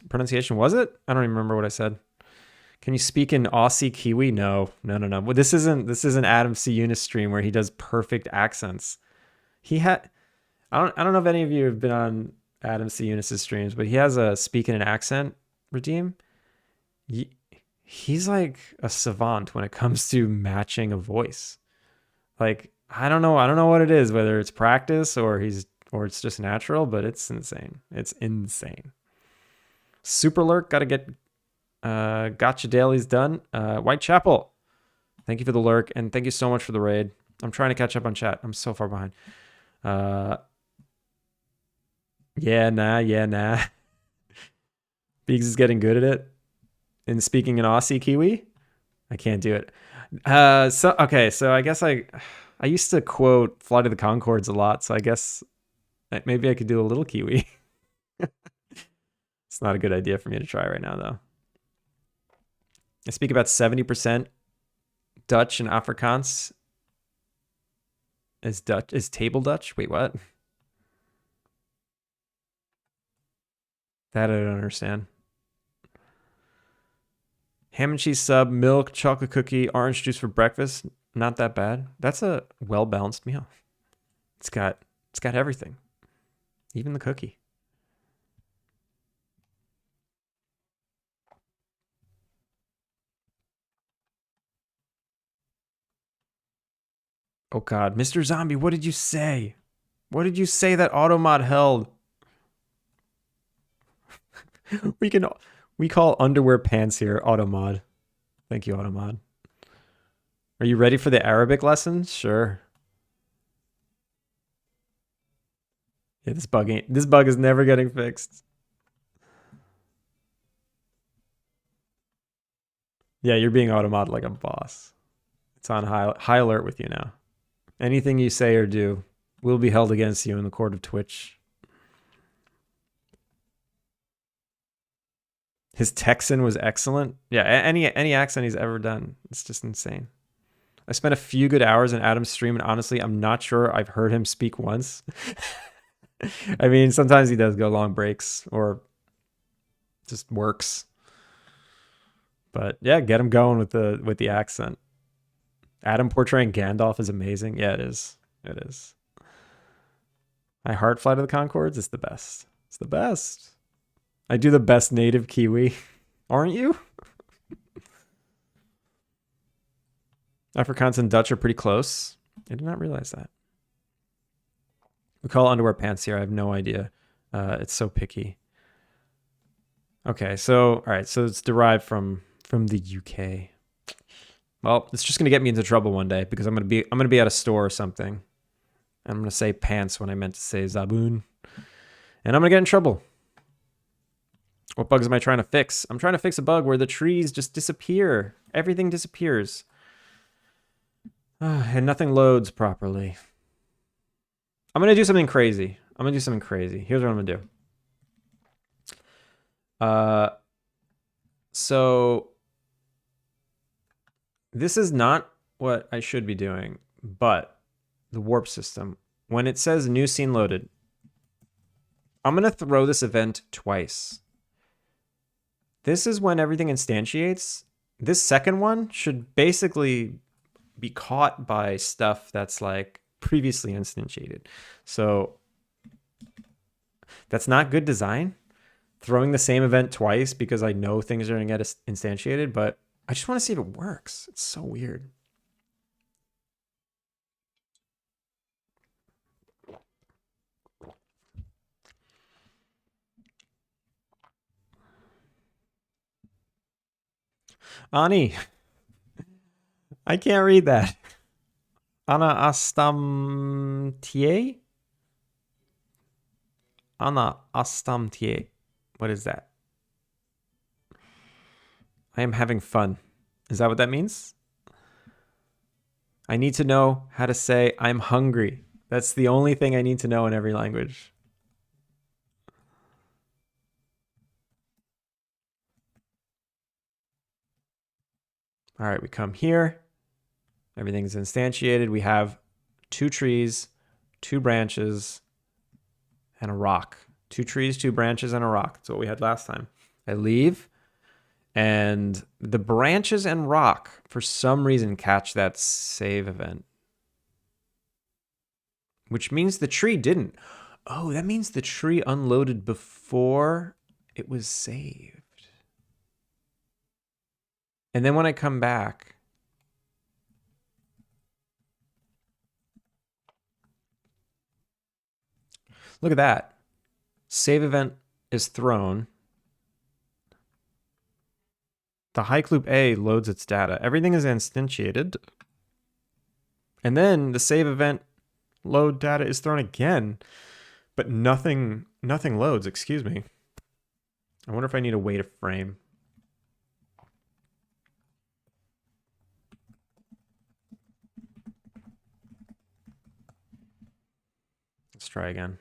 pronunciation. Was it? I don't even remember what I said. Can you speak in Aussie Kiwi? No. Well, this isn't Adam C. Eunice stream where he does perfect accents. I don't know if any of you have been on Adam C. Eunice's streams, but he has a speak in an accent redeem. He's like a savant when it comes to matching a voice. Like, I don't know what it is, whether it's practice or it's just natural, but it's insane. Super lurk, gotta get gotcha dailies done. Whitechapel, thank you for the lurk, and thank you so much for the raid. I'm trying to catch up on chat. I'm so far behind. Yeah, nah. Biggs is getting good at it. And speaking in Aussie Kiwi, I can't do it. So I guess I used to quote Flight of the Conchords a lot, so I guess maybe I could do a little Kiwi. It's not a good idea for me to try right now, though. I speak about 70% Dutch and Afrikaans. Is table Dutch? Wait, what? That I don't understand. Ham and cheese sub, milk, chocolate cookie, orange juice for breakfast. Not that bad. That's a well-balanced meal. It's got everything. Even the cookie. Oh god, Mr. Zombie, what did you say? What did you say that automod held? we call underwear pants here automod. Thank you, automod. Are you ready for the Arabic lessons? Sure. Yeah, this bug is never getting fixed. Yeah, you're being automod like a boss. It's on high alert with you now. Anything you say or do will be held against you in the court of Twitch. His Texan was excellent. Yeah, any accent he's ever done. It's just insane. I spent a few good hours in Adam's stream, and honestly, I'm not sure I've heard him speak once. I mean, sometimes he does go long breaks or just works. But yeah, get him going with the accent. Adam portraying Gandalf is amazing. Yeah, it is. It is. My heart Flight of the Conchords is the best. It's the best. I do the best native Kiwi. Aren't you? Afrikaans and Dutch are pretty close. I did not realize that. We call underwear pants here. I have no idea. It's so picky. Okay, so all right, so it's derived from the UK. Well, it's just gonna get me into trouble one day because I'm gonna be at a store or something. I'm gonna say pants when I meant to say zaboon, and I'm gonna get in trouble. What bugs am I trying to fix? I'm trying to fix a bug where the trees just disappear. Everything disappears. And nothing loads properly. I'm going to do something crazy. Here's what I'm going to do. So this is not what I should be doing, but the warp system, when it says new scene loaded, I'm going to throw this event twice. This is when everything instantiates. This second one should basically be caught by stuff that's like previously instantiated. So that's not good design. Throwing the same event twice because I know things are going to get instantiated, but I just want to see if it works. It's so weird. Ani, I can't read that. Ana Astamtier? Ana Astamtier. What is that? I am having fun. Is that what that means? I need to know how to say I'm hungry. That's the only thing I need to know in every language. All right, we come here. Everything's instantiated. We have 2 trees, 2 branches, and a rock. 2 trees, 2 branches, and a rock. That's what we had last time. I leave, and the branches and rock, for some reason, catch that save event. Which means the tree didn't. Oh, that means the tree unloaded before it was saved. And then when I come back, look at that. Save event is thrown. The hike loop A loads its data. Everything is instantiated. And then the save event load data is thrown again, but nothing loads, excuse me. I wonder if I need to wait a frame. Let's try again.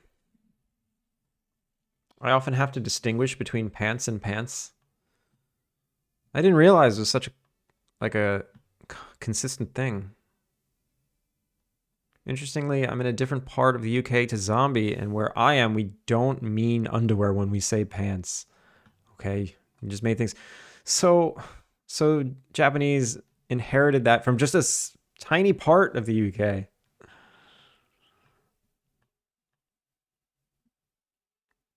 I often have to distinguish between pants and pants. I didn't realize it was such a consistent thing. Interestingly, I'm in a different part of the UK to zombie, and where I am, we don't mean underwear when we say pants. Okay, you just made things. So Japanese inherited that from just a tiny part of the UK.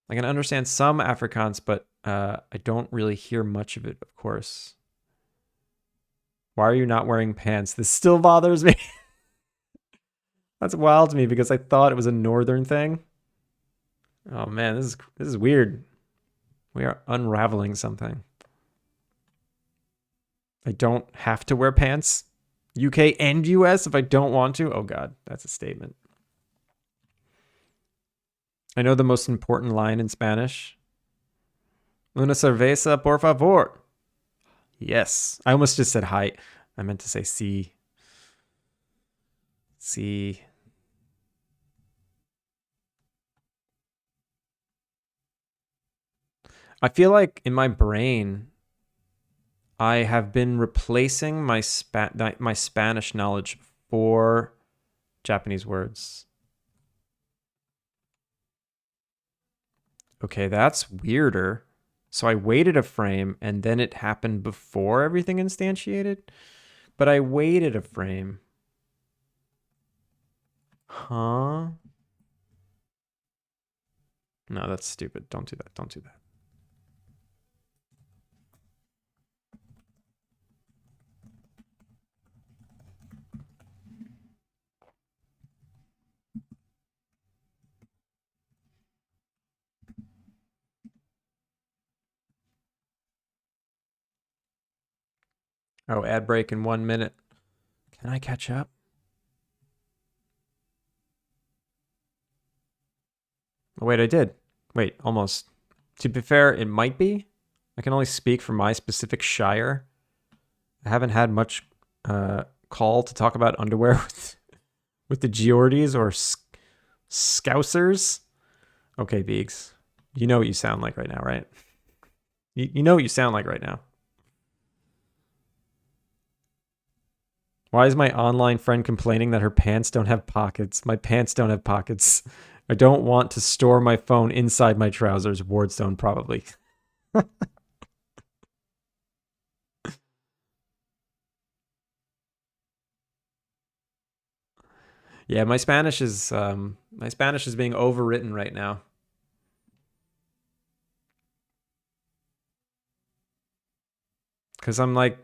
I can understand some Afrikaans, but I don't really hear much of it, of course. Why are you not wearing pants? This still bothers me. That's wild to me because I thought it was a northern thing. Oh man, this is weird. We are unraveling something. I don't have to wear pants. UK and US if I don't want to. Oh god, that's a statement. I know the most important line in Spanish. Una cerveza, por favor. Yes. I almost just said hi. I meant to say sí. Sí. I feel like in my brain, I have been replacing my Spanish knowledge for Japanese words. Okay, that's weirder. So I waited a frame and then it happened before everything instantiated, but I waited a frame. Huh? No, that's stupid. Don't do that. Don't do that. Oh, ad break in 1 minute. Can I catch up? Oh, wait, I did. Wait, almost. To be fair, it might be. I can only speak for my specific shire. I haven't had much call to talk about underwear with the Geordies or Scousers. Okay, Beegs. You know what you sound like right now, right? You know what you sound like right now. Why is my online friend complaining that her pants don't have pockets? My pants don't have pockets. I don't want to store my phone inside my trousers. Wardstone, probably. Yeah, my Spanish is being overwritten right now. Because I'm like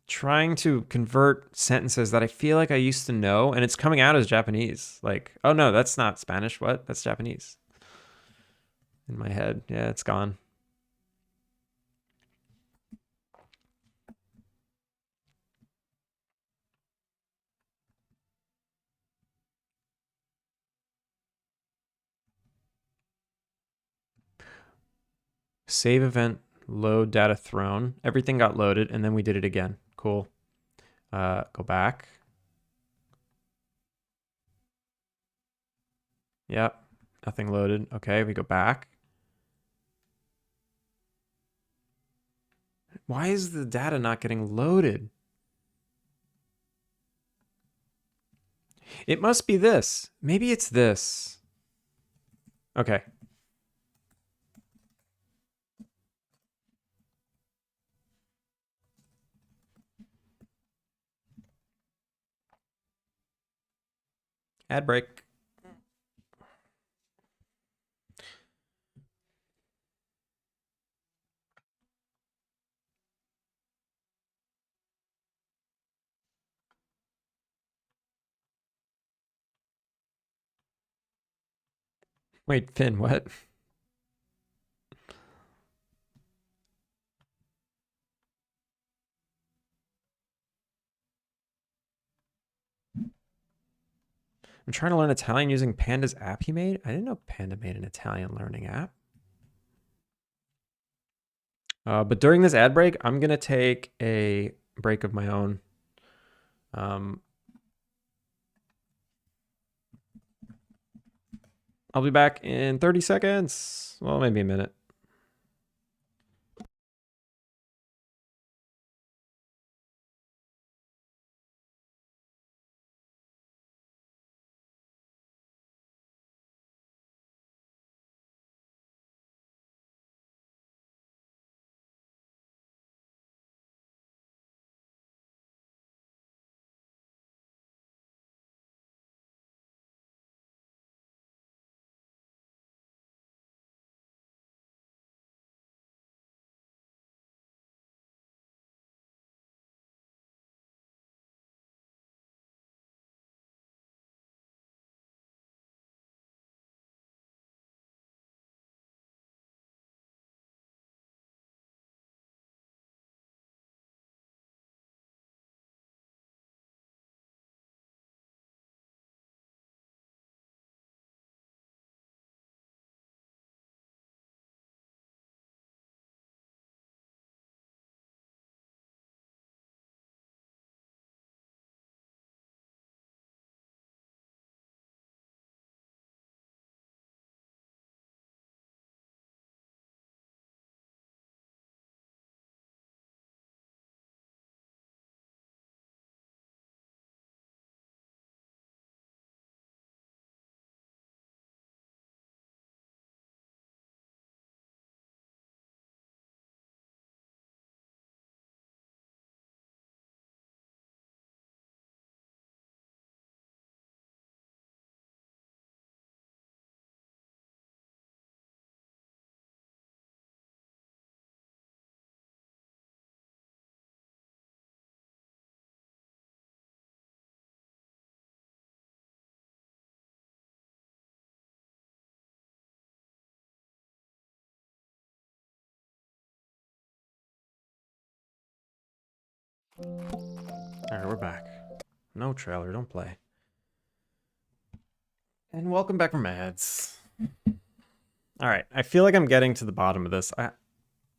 trying to convert sentences that I feel like I used to know, and it's coming out as Japanese. Like, oh no, that's not Spanish. What? That's Japanese. In my head. Yeah, it's gone. Save event, load data thrown. Everything got loaded, and then we did it again. Cool. Go back. Yep. Nothing loaded. Okay, we go back. Why is the data not getting loaded? It must be this. Maybe it's this. Okay. Ad break. Wait, Finn, what? I'm trying to learn Italian using Panda's app he made. I didn't know Panda made an Italian learning app. But during this ad break, I'm going to take a break of my own. I'll be back in 30 seconds. Well, maybe a minute. All right, we're back. No trailer, don't play. And welcome back from ads. All right, I feel like I'm getting to the bottom of this. I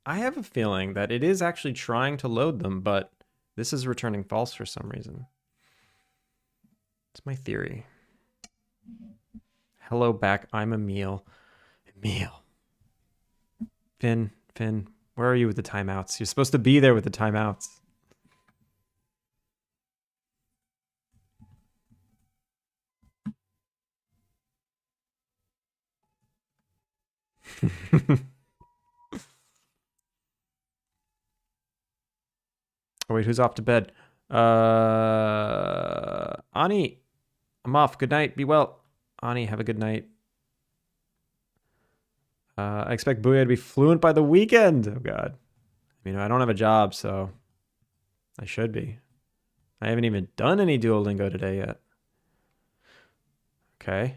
have a feeling that it is actually trying to load them, but this is returning false for some reason. It's my theory. Hello back, I'm Emil. Emil. Finn, where are you with the timeouts? You're supposed to be there with the timeouts. Oh, wait, who's off to bed? Ani, I'm off. Good night. Be well. Ani, have a good night. I expect Booyah to be fluent by the weekend. Oh, God. You know, I don't have a job, so I should be. I haven't even done any Duolingo today yet. Okay.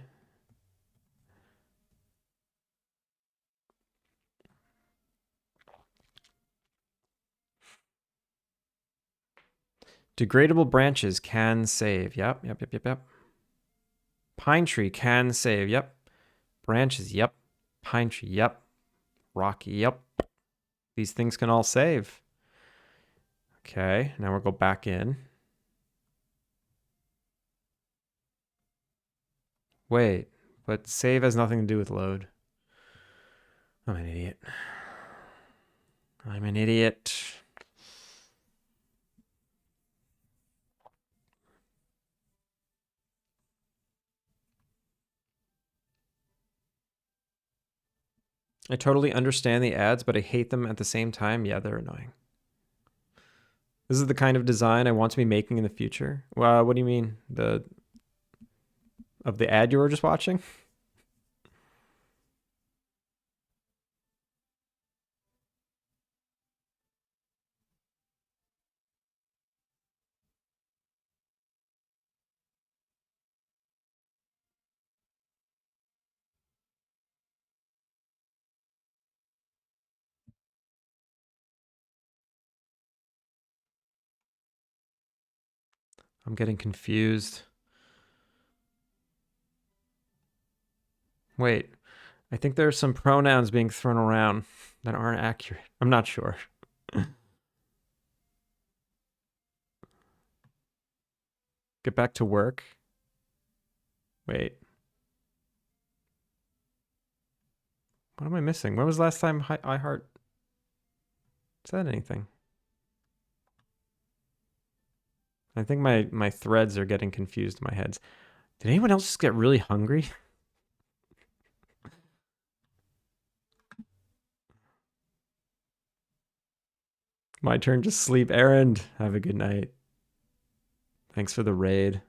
Degradable branches can save. Yep. Pine tree can save. Yep. Branches. Yep. Pine tree. Yep. Rocky. Yep. These things can all save. Okay. Now we'll go back in. Wait. But save has nothing to do with load. I'm an idiot. I'm an idiot. I totally understand the ads, but I hate them at the same time. Yeah, they're annoying. This is the kind of design I want to be making in the future. What do you mean? Of the ad you were just watching? I'm getting confused. Wait, I think there are some pronouns being thrown around that aren't accurate. I'm not sure. Get back to work. Wait. What am I missing? When was the last time iHeart said anything? I think my threads are getting confused in my heads. Did anyone else just get really hungry? My turn to sleep. Aaron, have a good night. Thanks for the raid.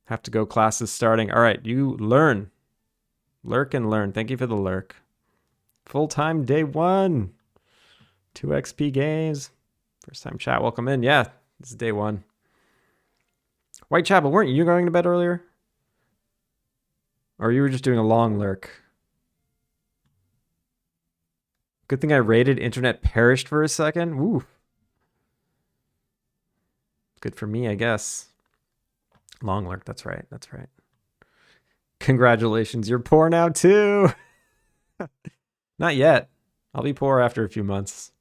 Have to go, classes starting. All right, you learn. Lurk and learn. Thank you for the lurk. Full-time day 1. 2 XP games. First time chat, welcome in. Yeah, this is day 1. Whitechapel, weren't you going to bed earlier? Or you were just doing a long lurk? Good thing I raided. Internet perished for a second. Woo. Good for me, I guess. Long lurk, that's right. That's right. Congratulations, you're poor now too. Not yet. I'll be poor after a few months.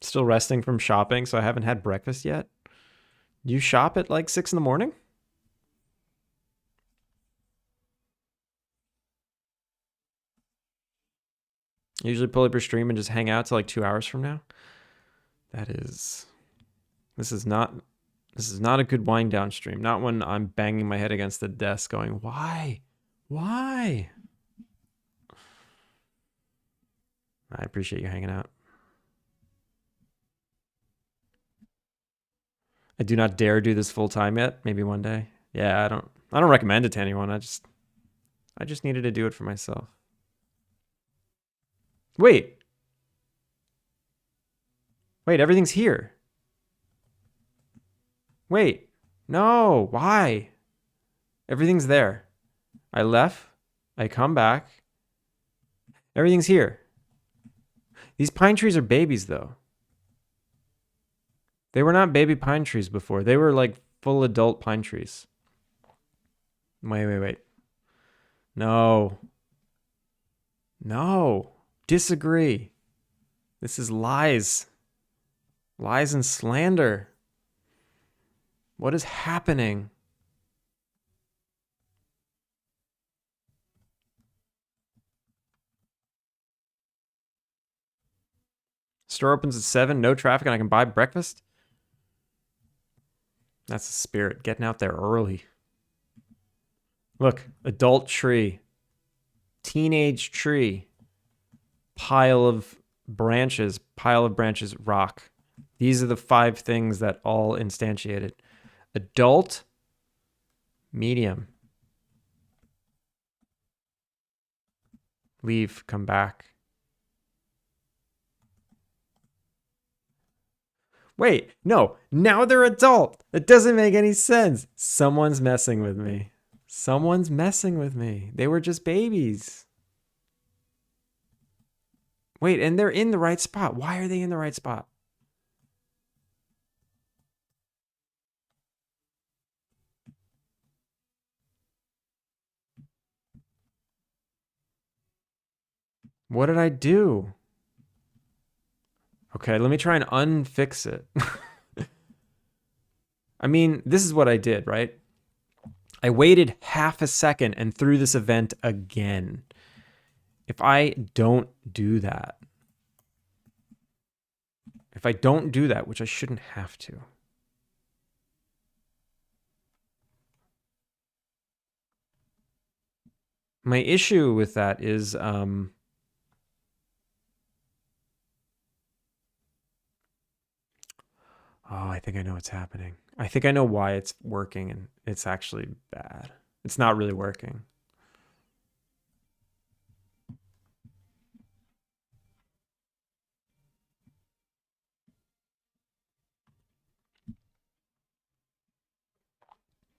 Still resting from shopping, so I haven't had breakfast yet. You shop at like 6 in the morning? Usually pull up your stream and just hang out till like 2 hours from now. This is not a good wind down stream. Not when I'm banging my head against the desk going, why? Why? I appreciate you hanging out. I do not dare do this full time yet. Maybe one day. Yeah, I don't recommend it to anyone. I just needed to do it for myself. Wait, everything's here. Wait, no, why? Everything's there. I left, I come back. Everything's here. These pine trees are babies though. They were not baby pine trees before. They were like full adult pine trees. Wait. No. Disagree. This is lies. Lies and slander. What is happening? Store opens at 7, no traffic, and I can buy breakfast? That's the spirit. Getting out there early. Look, adult tree. Teenage tree. Pile of branches, rock. These are the 5 things that all instantiated. Adult, medium. Leave, come back. Wait, no, now they're adult. It doesn't make any sense. Someone's messing with me. They were just babies. Wait, and they're in the right spot. Why are they in the right spot? What did I do? Okay, let me try and unfix it. I mean, this is what I did, right? I waited half a second and threw this event again. If I don't do that, which I shouldn't have to. My issue with that is, I think I know what's happening. I think I know why it's working, and it's actually bad. It's not really working.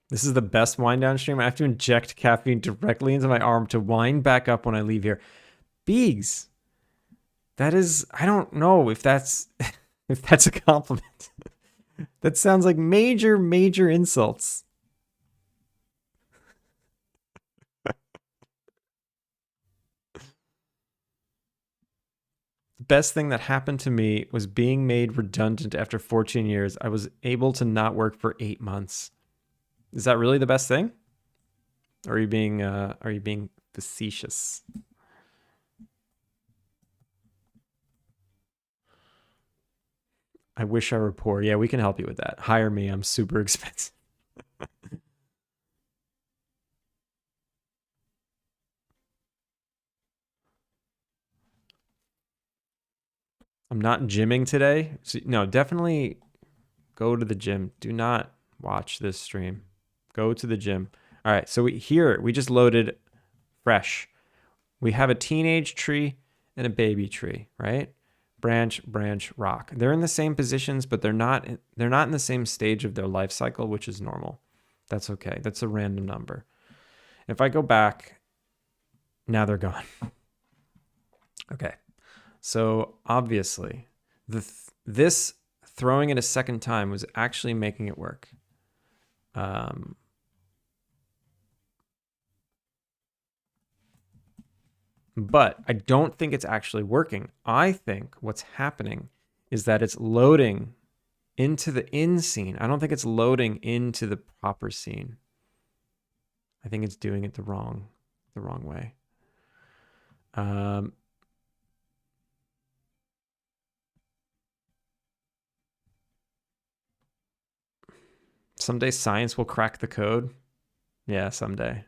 This is the best wind down stream. I have to inject caffeine directly into my arm to wind back up when I leave here. Beegs. That is, I don't know if that's if that's a compliment. That sounds like major insults. The best thing that happened to me was being made redundant after 14 years. I was able to not work for 8 months. Is that really the best thing? Or are you being facetious? I wish I were poor. Yeah, we can help you with that. Hire me. I'm super expensive. I'm not gymming today. So, no, definitely go to the gym. Do not watch this stream. Go to the gym. All right. So we just loaded fresh. We have a teenage tree and a baby tree, right? Branch, branch, rock. They're in the same positions, but they're not in the same stage of their life cycle, which is normal. That's okay. That's a random number. If I go back, now they're gone. Okay. So obviously, this throwing it a second time was actually making it work. Um, but I don't think it's actually working. I think what's happening is that it's loading into the in scene. I don't think it's loading into the proper scene. I think it's doing it the wrong way. Um, Someday science will crack the code. Yeah, someday.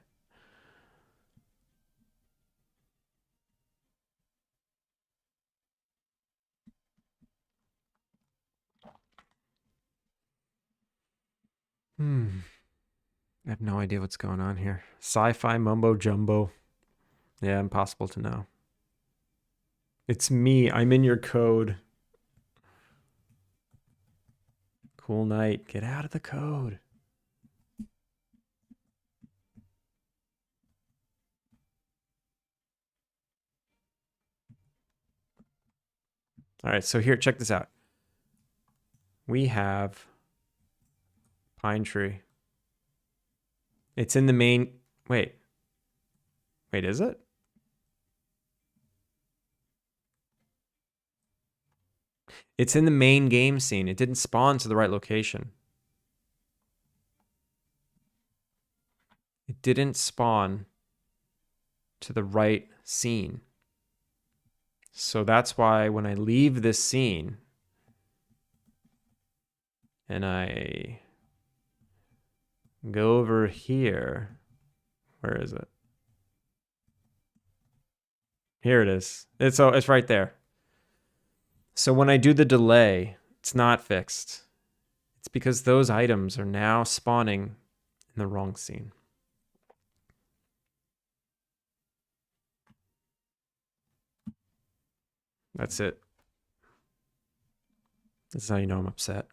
I have no idea what's going on here. Sci-fi mumbo jumbo. Yeah, impossible to know. It's me. I'm in your code. Cool night. Get out of the code. All right, so here, check this out. We have pine tree. It's in the main. Wait, is it? It's in the main game scene. It didn't spawn to the right location. It didn't spawn to the right scene. So that's why when I leave this scene and I go over here, where is it? Here it is. It's right there. So when I do the delay, it's not fixed. It's because those items are now spawning in the wrong scene. That's it. This is how you know I'm upset.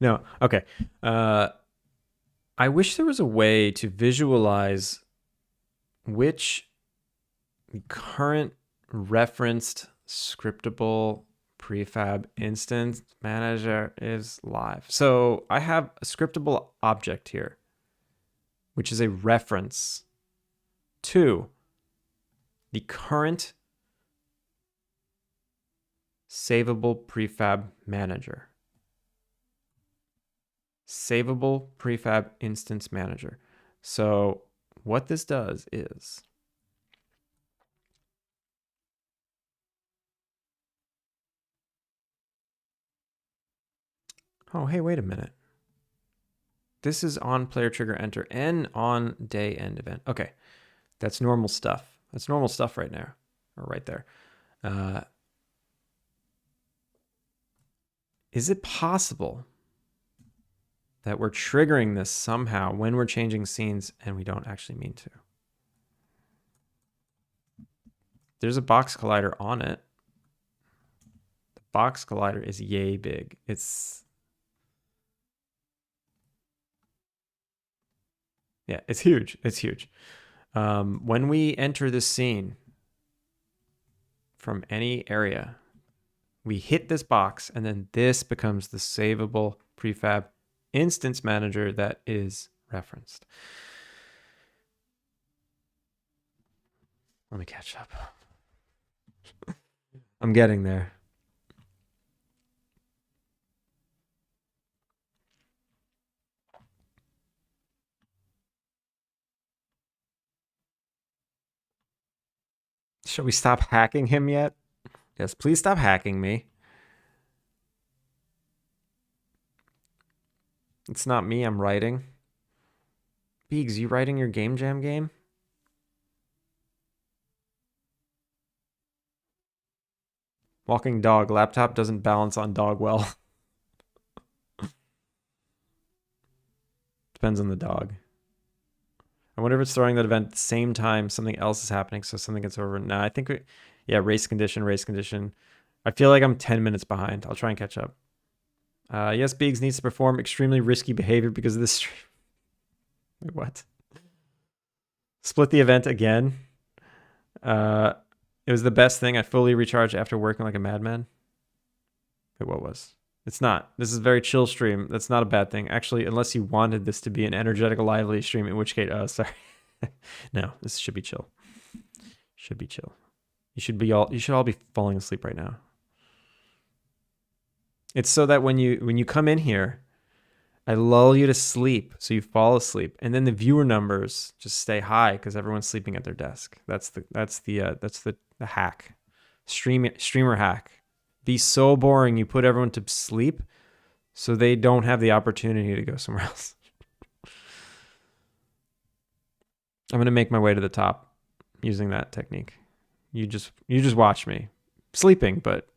No, okay. I wish there was a way to visualize which current referenced scriptable prefab instance manager is live. So I have a scriptable object here, which is a reference to the current savable prefab manager. Savable prefab instance manager. So what this does is oh, hey, wait a minute. This is on player trigger enter and on day end event. Okay, that's normal stuff. That's normal stuff right now, or right there. Is it possible that we're triggering this somehow when we're changing scenes and we don't actually mean to? There's a box collider on it. The box collider is yay big. Yeah, it's huge. It's huge. When we enter this scene from any area, we hit this box, and then this becomes the savable prefab instance manager that is referenced. Let me catch up. I'm getting there. Shall we stop hacking him yet? Yes, please stop hacking me. It's not me I'm writing. Beegs, you writing your Game Jam game? Walking dog. Laptop doesn't balance on dog well. Depends on the dog. I wonder if it's throwing that event at the same time something else is happening, so something gets over. Nah, I think yeah, race condition, race condition. I feel like I'm 10 minutes behind. I'll try and catch up. Yes, Beegs needs to perform extremely risky behavior because of this stream. Wait, what? Split the event again. It was the best thing. I fully recharged after working like a madman. Wait, what was? It's not. This is a very chill stream. That's not a bad thing. Actually, unless you wanted this to be an energetic, lively stream, in which case, sorry. No, this should be chill. Should be chill. You should all be falling asleep right now. It's so that when you come in here, I lull you to sleep so you fall asleep, and then the viewer numbers just stay high because everyone's sleeping at their desk. That's the hack. Streamer hack. Be so boring you put everyone to sleep so they don't have the opportunity to go somewhere else. I'm going to make my way to the top using that technique. You just watch me. Sleeping, but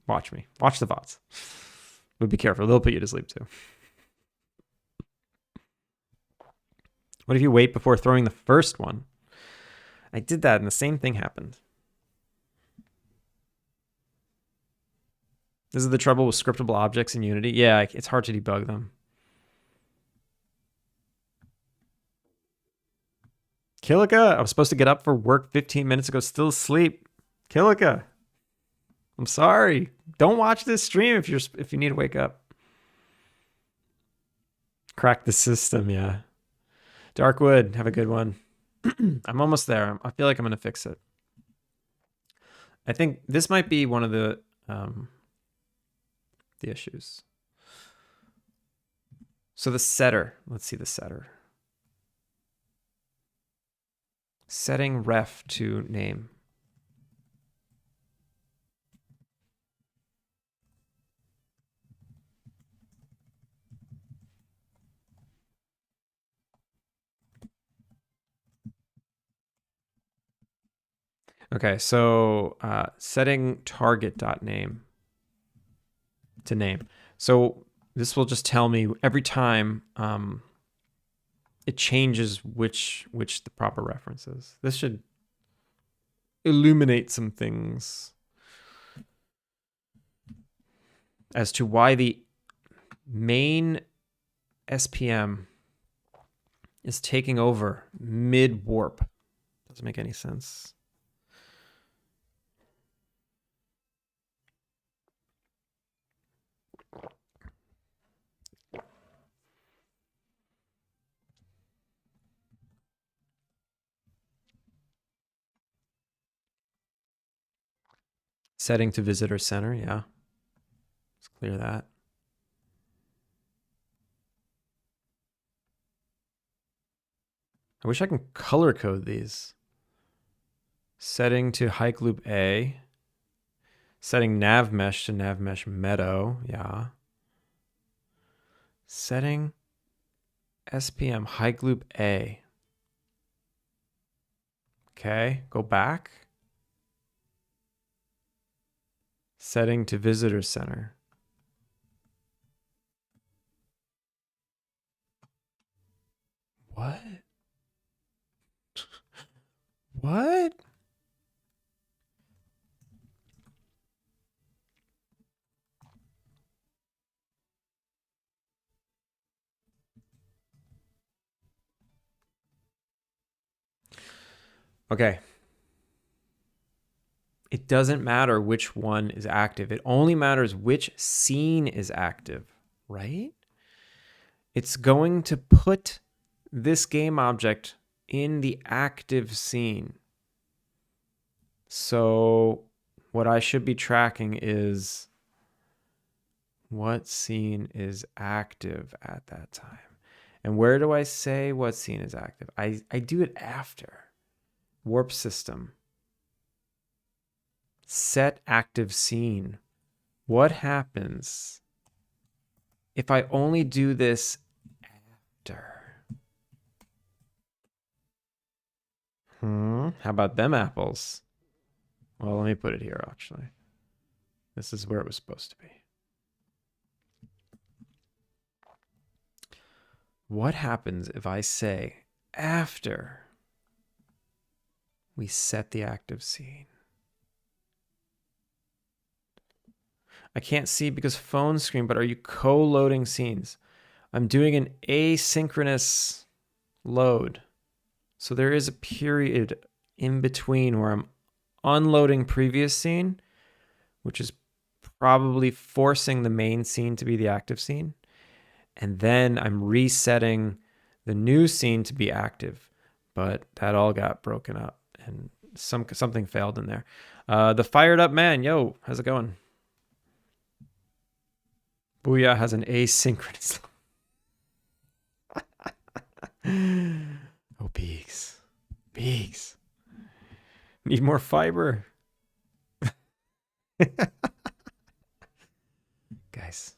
watch me. Watch the VODs. But be careful. They'll put you to sleep too. What if you wait before throwing the first one? I did that and the same thing happened. This is the trouble with scriptable objects in Unity. Yeah, it's hard to debug them. Kilika, I was supposed to get up for work 15 minutes ago, still asleep. Kilika, I'm sorry. Don't watch this stream if you need to wake up. Crack the system, yeah. Darkwood, have a good one. I'm almost there. I feel like I'm going to fix it. I think this might be one of the issues. So the setter, let's see the setter. Setting ref to name. Okay, so setting target.name to name. So this will just tell me every time it changes which the proper reference is. This should illuminate some things as to why the main SPM is taking over mid-warp. Doesn't make any sense. Setting to visitor center, yeah. Let's clear that. I wish I can color code these. Setting to hike loop A. Setting nav mesh to nav mesh meadow, yeah. Setting SPM hike loop A. Okay, go back. Setting to visitor center. What? What? Okay. It doesn't matter which one is active. It only matters which scene is active, right? It's going to put this game object in the active scene. So what I should be tracking is what scene is active at that time. And where do I say what scene is active? I do it after. Warp system. Set active scene. What happens if I only do this after? How about them apples? Well, let me put it here, actually. This is where it was supposed to be. What happens if I say after we set the active scene? I can't see because phone screen, but are you co-loading scenes? I'm doing an asynchronous load. So there is a period in between where I'm unloading previous scene, which is probably forcing the main scene to be the active scene. And then I'm resetting the new scene to be active. But that all got broken up and something failed in there. The fired up man, yo, how's it going? Booyah has an asynchronous. Oh, pigs. Pigs. Need more fiber. Guys.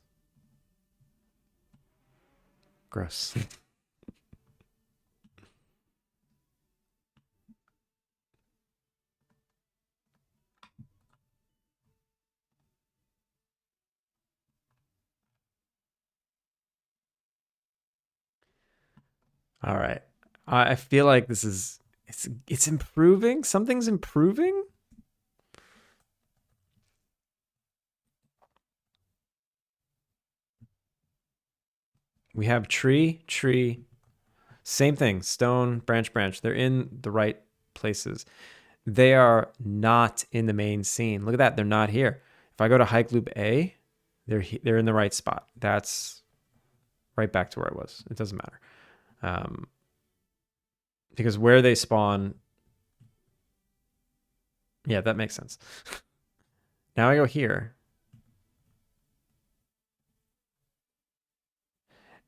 Gross. All right. I feel like this is it's improving. Something's improving. We have tree, same thing, stone, branch, branch. They're in the right places. They are not in the main scene. Look at that. They're not here. If I go to hike loop A, they're in the right spot. That's right back to where I was. It doesn't matter. Because where they spawn, yeah, that makes sense. Now I go here.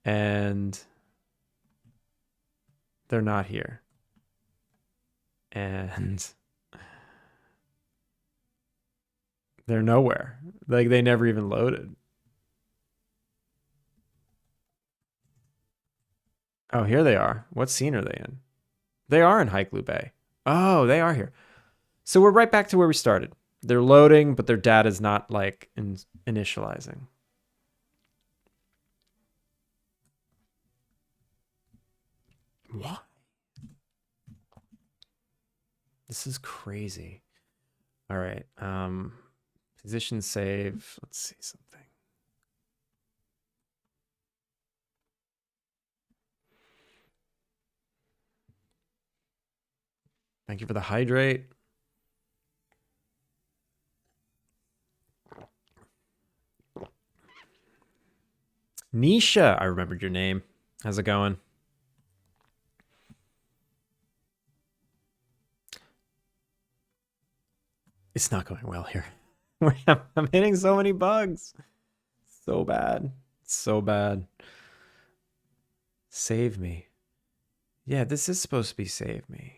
And they're not here. And they're nowhere. Like they never even loaded. Oh, here they are. What scene are they in? They are in Hike Loop A. Oh, they are here. So we're right back to where we started. They're loading, but their data's not like initializing. What? This is crazy. All right. Position save. Let's see something. Thank you for the hydrate. Nisha, I remembered your name. How's it going? It's not going well here. I'm hitting so many bugs. So bad. So bad. Save me. Yeah, this is supposed to be save me.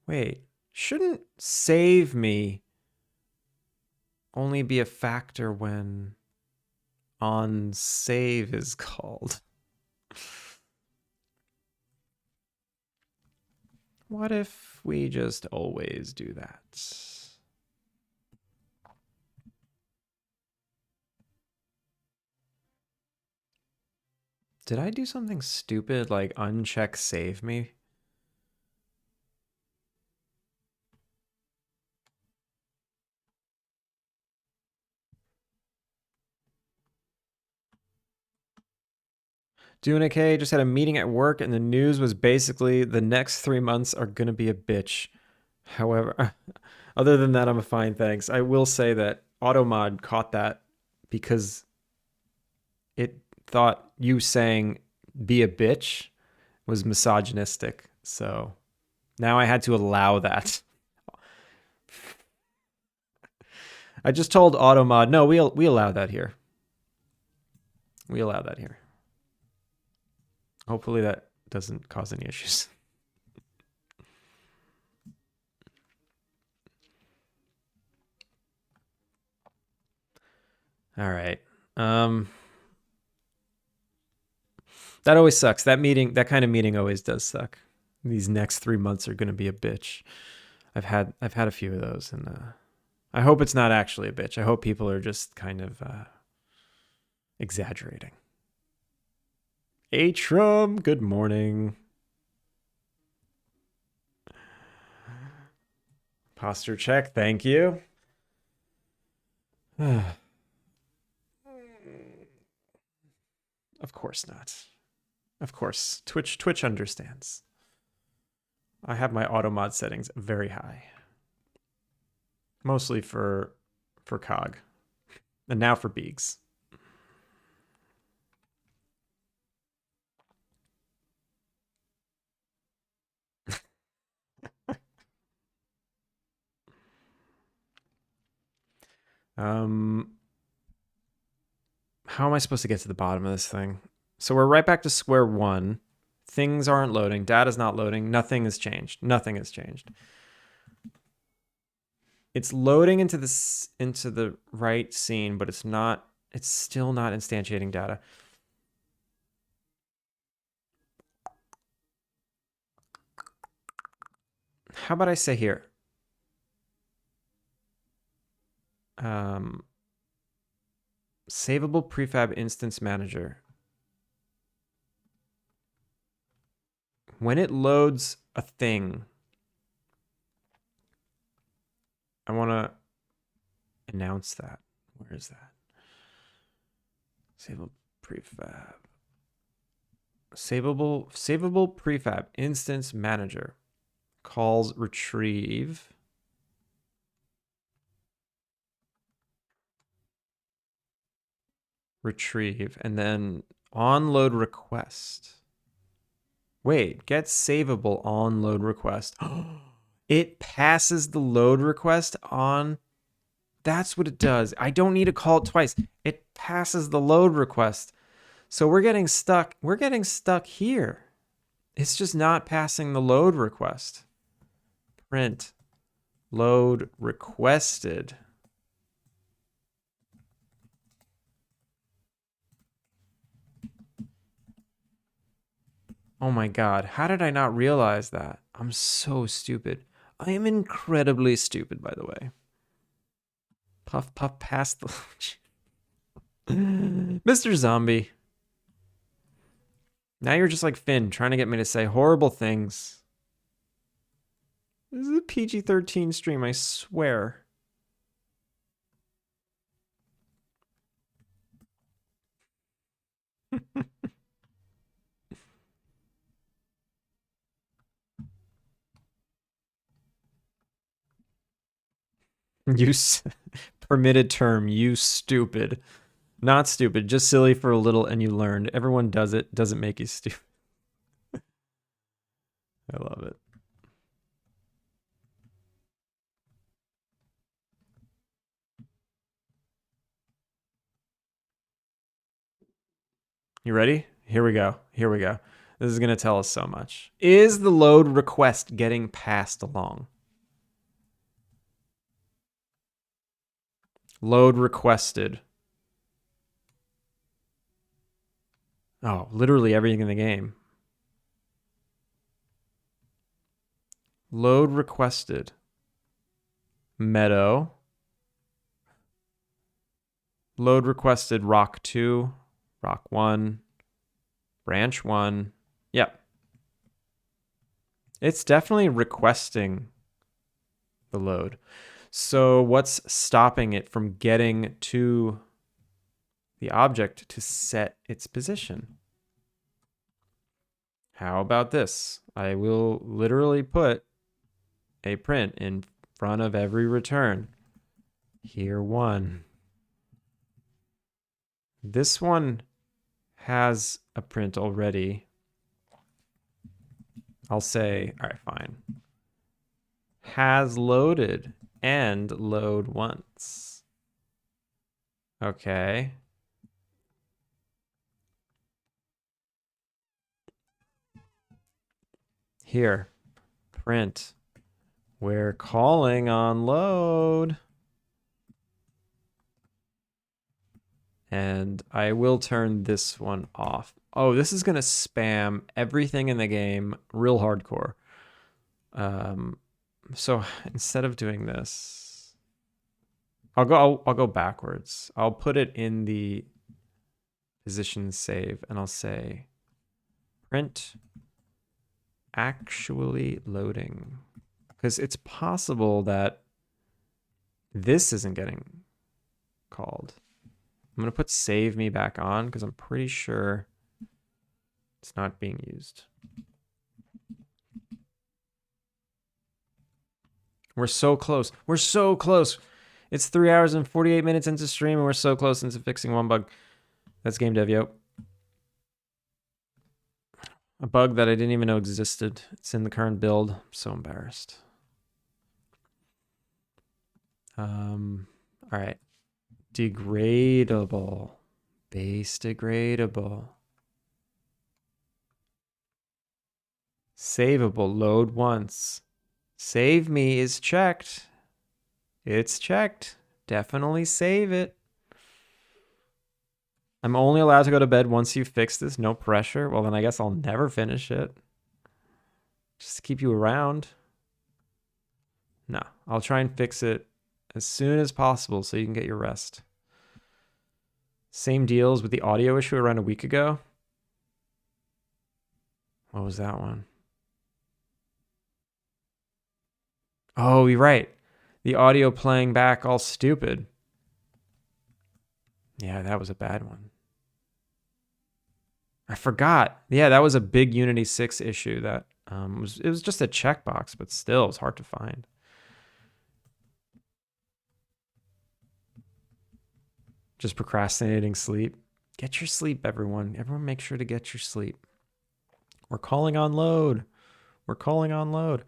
Wait, shouldn't save me only be a factor when on save is called? What if we just always do that? Did I do something stupid like uncheck save me? Doing okay. Just had a meeting at work, and the news was basically the next 3 months are gonna be a bitch. However, other than that, I'm fine, thanks. I will say that Automod caught that because it thought you saying "be a bitch" was misogynistic. So now I had to allow that. I just told Automod, no, we allow that here. We allow that here. Hopefully that doesn't cause any issues. All right. That always sucks. That kind of meeting always does suck. These next 3 months are going to be a bitch. I've had a few of those, and I hope it's not actually a bitch. I hope people are just kind of exaggerating. Atrum, good morning. Posture check, thank you. Of course not. Of course, Twitch understands. I have my auto mod settings very high, mostly for COG, and now for Beegs. How am I supposed to get to the bottom of this thing? So we're right back to square one. Things aren't loading. Data's not loading. Nothing has changed. Nothing has changed. It's loading into the right scene, but it's not. It's still not instantiating data. How about I say here? Savable prefab instance manager. When it loads a thing, I want to announce that. Where is that? Savable prefab. Savable prefab instance manager calls retrieve. Retrieve, and then on load request. Wait, get savable on load request. It passes the load request on. That's what it does. I don't need to call it twice. It passes the load request. So we're getting stuck. We're getting stuck here. It's just not passing the load request. Print load requested. Oh my God. How did I not realize that? I'm so stupid. I am incredibly stupid, by the way. Puff, puff, past the... Mr. Zombie. Now you're just like Finn, trying to get me to say horrible things. This is a PG-13 stream, I swear. Permitted term, you stupid. Not stupid, just silly for a little and you learned. Everyone does it, doesn't make you stupid. I love it. You ready? Here we go. Here we go. This is going to tell us so much. Is the load request getting passed along? Load requested. Oh, literally everything in the game. Load requested. Meadow. Load requested rock 2, rock 1, branch 1. Yep. It's definitely requesting the load. So what's stopping it from getting to the object to set its position? How about this? I will literally put a print in front of every return. Here 1. This one has a print already. I'll say, all right, fine. Has loaded and load once. Okay. Here, print. We're calling on load. And I will turn this one off. Oh, this is gonna spam everything in the game real hardcore. So instead of doing this, I'll go backwards. I'll put it in the position save, and I'll say print actually loading, because it's possible that this isn't getting called. I'm gonna put save me back on because I'm pretty sure it's not being used. We're so close. We're so close. It's 3 hours and 48 minutes into stream, and we're so close into fixing one bug. That's game dev, yo. A bug that I didn't even know existed. It's in the current build. I'm so embarrassed. All right. Degradable. Base degradable. Savable. Load once. Save me is checked. It's checked. Definitely save it. I'm only allowed to go to bed once you fix this. No pressure. Well, then I guess I'll never finish it. Just to keep you around. No, I'll try and fix it as soon as possible so you can get your rest. Same deals with the audio issue around a week ago. What was that one? Oh, you're right. The audio playing back all stupid. Yeah, that was a bad one. I forgot. Yeah, that was a big Unity 6 issue that it was just a checkbox, but still, it's hard to find. Just procrastinating sleep. Get your sleep, everyone. Everyone make sure to get your sleep. We're calling on load. We're calling on load.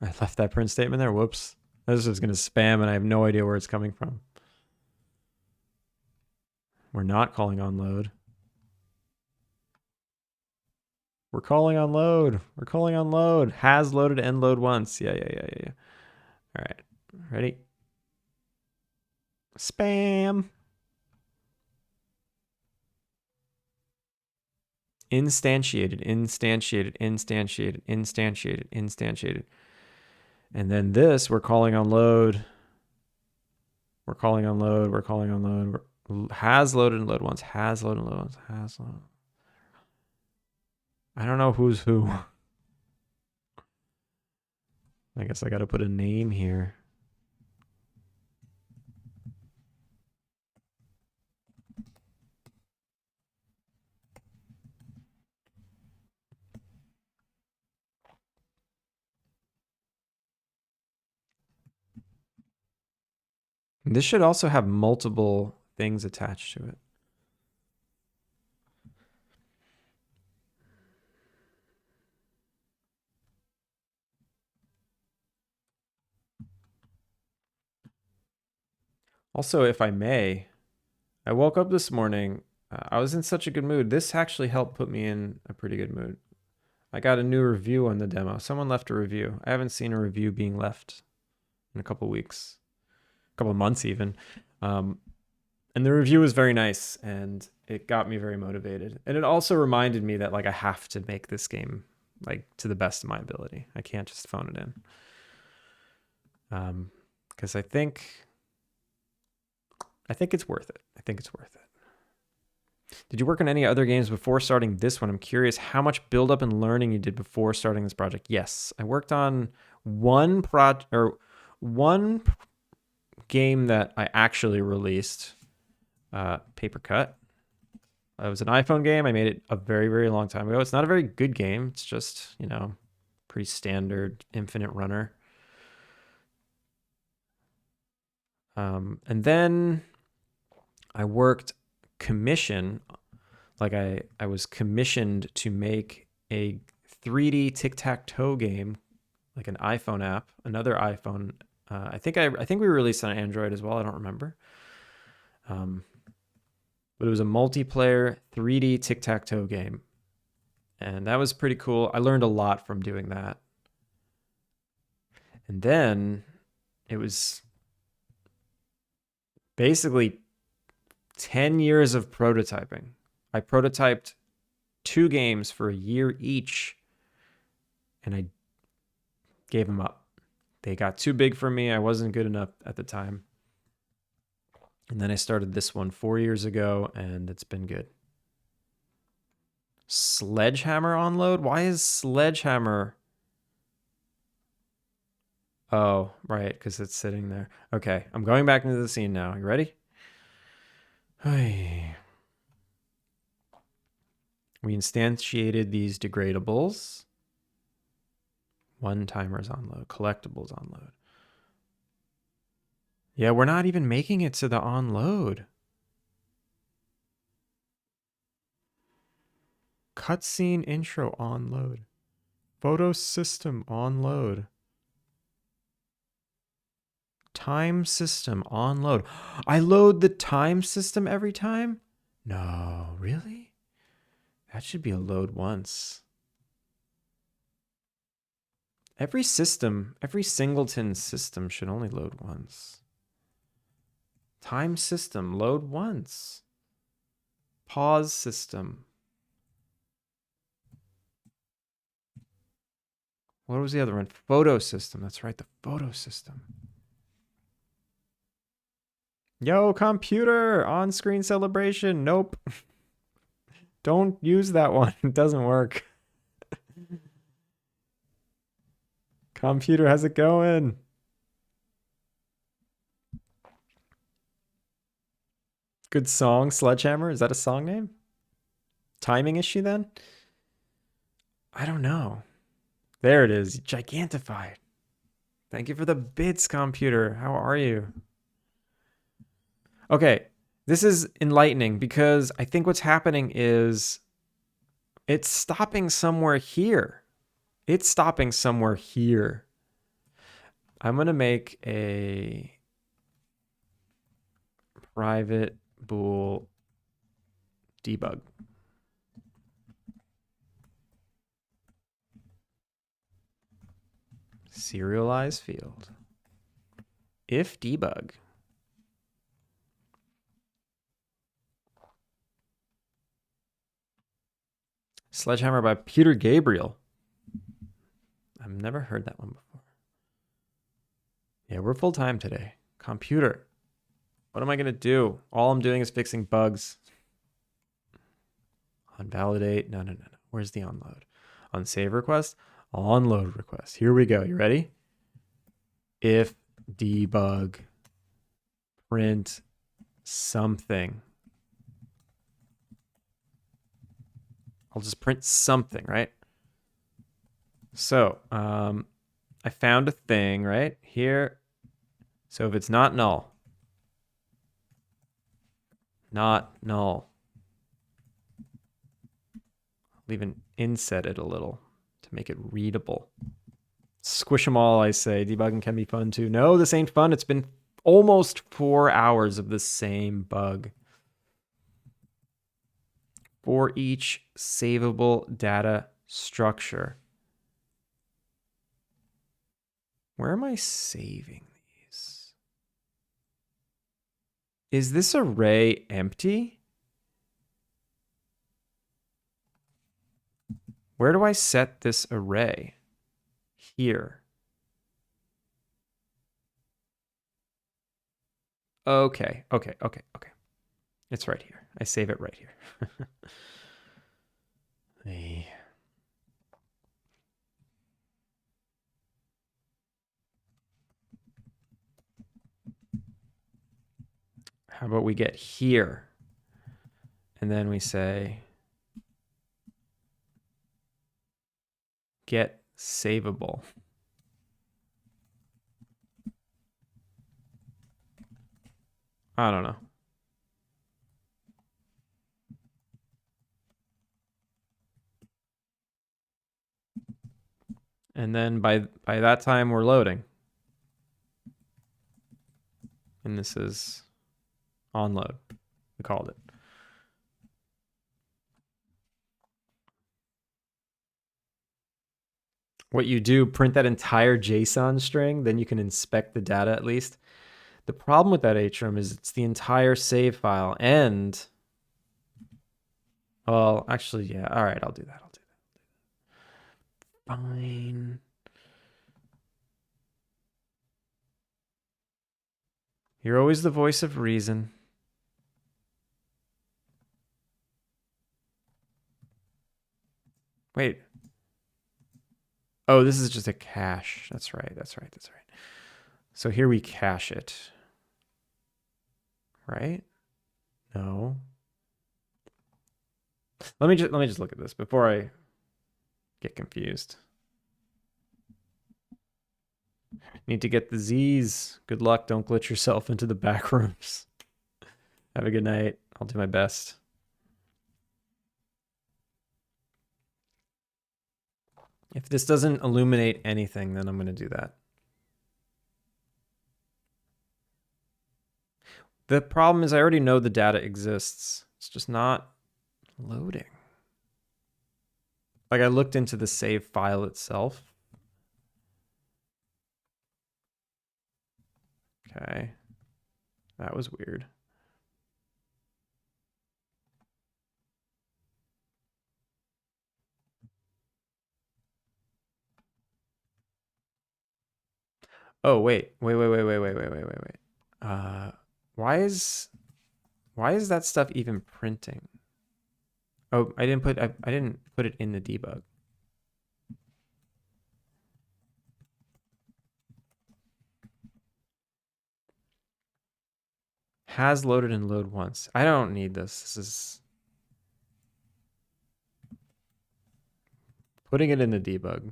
I left that print statement there. Whoops. This is going to spam and I have no idea where it's coming from. We're not calling on load. We're calling on load. We're calling on load. Has loaded and load once. Yeah. All right. Ready? Spam. Instantiated. And then this, we're calling on load. We're calling on load. We're calling on load. Has loaded and load once. Has loaded and load once. Has loaded. I don't know who's who. I guess I got to put a name here. This should also have multiple things attached to it. Also, if I may, I woke up this morning. I was in such a good mood. This actually helped put me in a pretty good mood. I got a new review on the demo. Someone left a review. I haven't seen a review being left in a couple weeks, a couple months even. And the review was very nice and it got me very motivated. And it also reminded me that like I have to make this game like to the best of my ability. I can't just phone it in. Because I think it's worth it. I think it's worth it. Did you work on any other games before starting this one? I'm curious how much build-up and learning you did before starting this project. Yes, I worked on one game that I actually released, Paper Cut. It was an iPhone game. I made it a very, very long time ago. It's not a very good game. It's just, you know, pretty standard infinite runner. And then I worked commission, like I was commissioned to make a 3D tic-tac-toe game, like an iPhone app, another iPhone. I think we released on Android as well. I don't remember. But it was a multiplayer 3D tic-tac-toe game. And that was pretty cool. I learned a lot from doing that. And then it was basically 10 years of prototyping. I prototyped 2 games for a year each, and I gave them up. They got too big for me. I wasn't good enough at the time. And then I started this one 4 years ago, and it's been good. Sledgehammer on load? Why is Sledgehammer? Oh, right, because it's sitting there. Okay, I'm going back into the scene now. You ready? Hey. We instantiated these degradables. One-timers on load. Collectibles on load. Yeah, we're not even making it to the on load. Cutscene intro on load. Photo system on load. Time system on load. I load the time system every time? No, really? That should be a load once. Every system, every singleton system should only load once. Time system, load once. Pause system. What was the other one? Photo system. That's right, the photo system. Yo, computer, on-screen celebration. Nope. Don't use that one. It doesn't work. Computer, how's it going? Good song, Sledgehammer. Is that a song name? Timing issue then? I don't know. There it is. Gigantified. Thank you for the bits, computer. How are you? Okay, this is enlightening because I think what's happening is it's stopping somewhere here. It's stopping somewhere here. I'm going to make a private bool debug. Serialize field. If debug. Sledgehammer by Peter Gabriel. I've never heard that one before. Yeah, we're full time today. Computer. What am I going to do? All I'm doing is fixing bugs. Unvalidate. No. Where's the onload? On save request. Onload request. Here we go. You ready? If debug print something. I'll just print something, right? So I found a thing right here. So if it's not null, not null, I'll even inset it a little to make it readable. Squish them all, I say. Debugging can be fun too. No, this ain't fun. It's been almost 4 hours of the same bug. For each savable data structure. Where am I saving these? Is this array empty? Where do I set this array? Here. Okay. It's right here. I save it right here. Hey. How about we get here? And then we say get savable. I don't know. And then by that time we're loading. And this is on load. We called it. What you do, print that entire JSON string, then you can inspect the data at least. The problem with that hrm is it's the entire save file and, well, actually, yeah. All right, I'll do that. Fine. You're always the voice of reason. Wait. Oh, this is just a cache. That's right. So here we cache it. Right? No. Let me just look at this before I get confused. Need to get the Z's. Good luck. Don't glitch yourself into the back rooms. Have a good night. I'll do my best. If this doesn't illuminate anything, then I'm going to do that. The problem is I already know the data exists. It's just not loading. Like I looked into the save file itself. Okay. That was weird. Oh, wait. Why is that stuff even printing? Oh, I didn't put it in the debug. Has loaded and load once. I don't need this. This is putting it in the debug.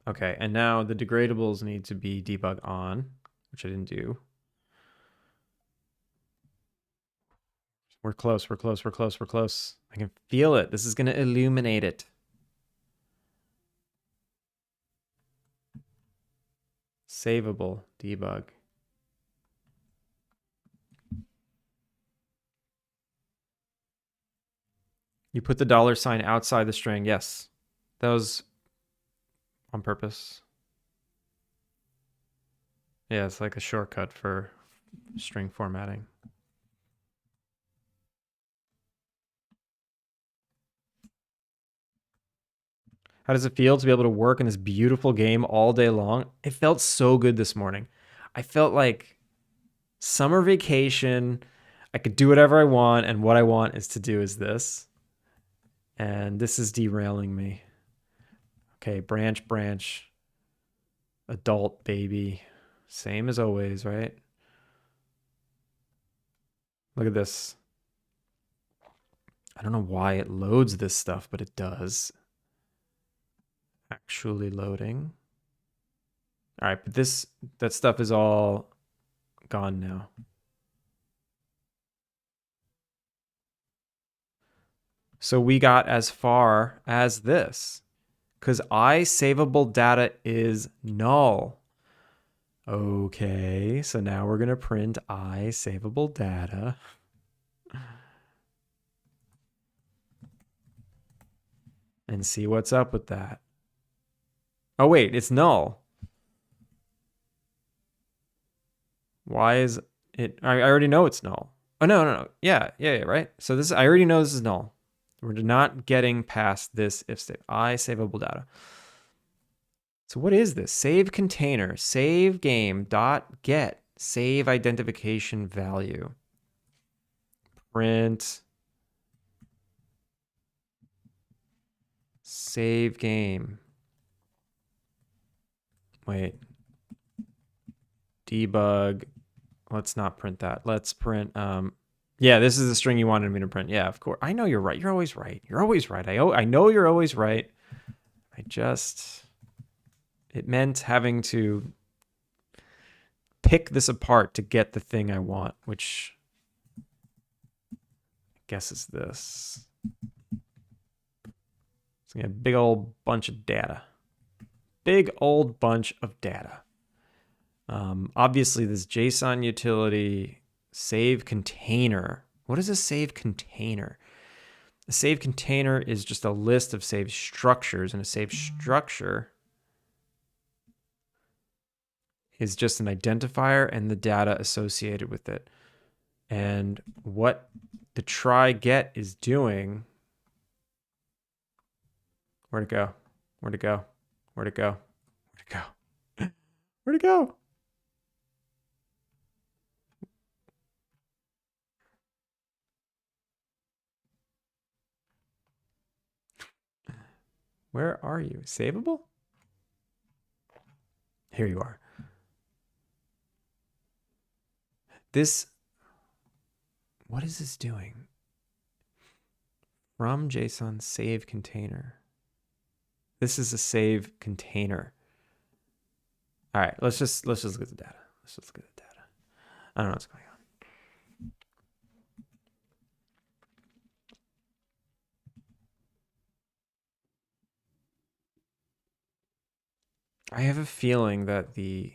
Okay, and now the degradables need to be debug on, which I didn't do. We're close. I can feel it. This is going to illuminate it. Savable, debug. You put the $sign outside the string. Yes. That was on purpose. Yeah, it's like a shortcut for string formatting. How does it feel to be able to work in this beautiful game all day long? It felt so good this morning. I felt like summer vacation. I could do whatever I want, and what I want is to do is this. And this is derailing me. Okay, branch. Adult baby. Same as always, right? Look at this. I don't know why it loads this stuff, but it does. Actually loading. All right, but that stuff is all gone now. So we got as far as this, because savable data is null. Okay, so now we're going to print savable data. And see what's up with that. Oh, wait, it's null. Why is it? I already know it's null. Oh, no. Yeah, right? So I already know this is null. We're not getting past this if state. Savable data. So what is this? Save container, save game dot get, save identification value. Print save game. Wait. Debug. Let's not print that. Let's print yeah, this is the string you wanted me to print. Yeah, of course. I know you're right. You're always right. I know you're always right. It meant having to pick this apart to get the thing I want, which I guess is this. It's a big old bunch of data. Obviously, this JSON utility save container What is a save container? A save container is just a list of save structures, and a save structure is just an identifier and the data associated with it. And what the try get is doing... Where'd it go? Where'd it go? Where'd it go? Where'd it go? Where'd it go? Where are you? Savable? Here you are. This... What is this doing? From JSON save container. This is a save container. All right, let's just look at the data. Let's just look at the data. I don't know what's going on. I have a feeling that the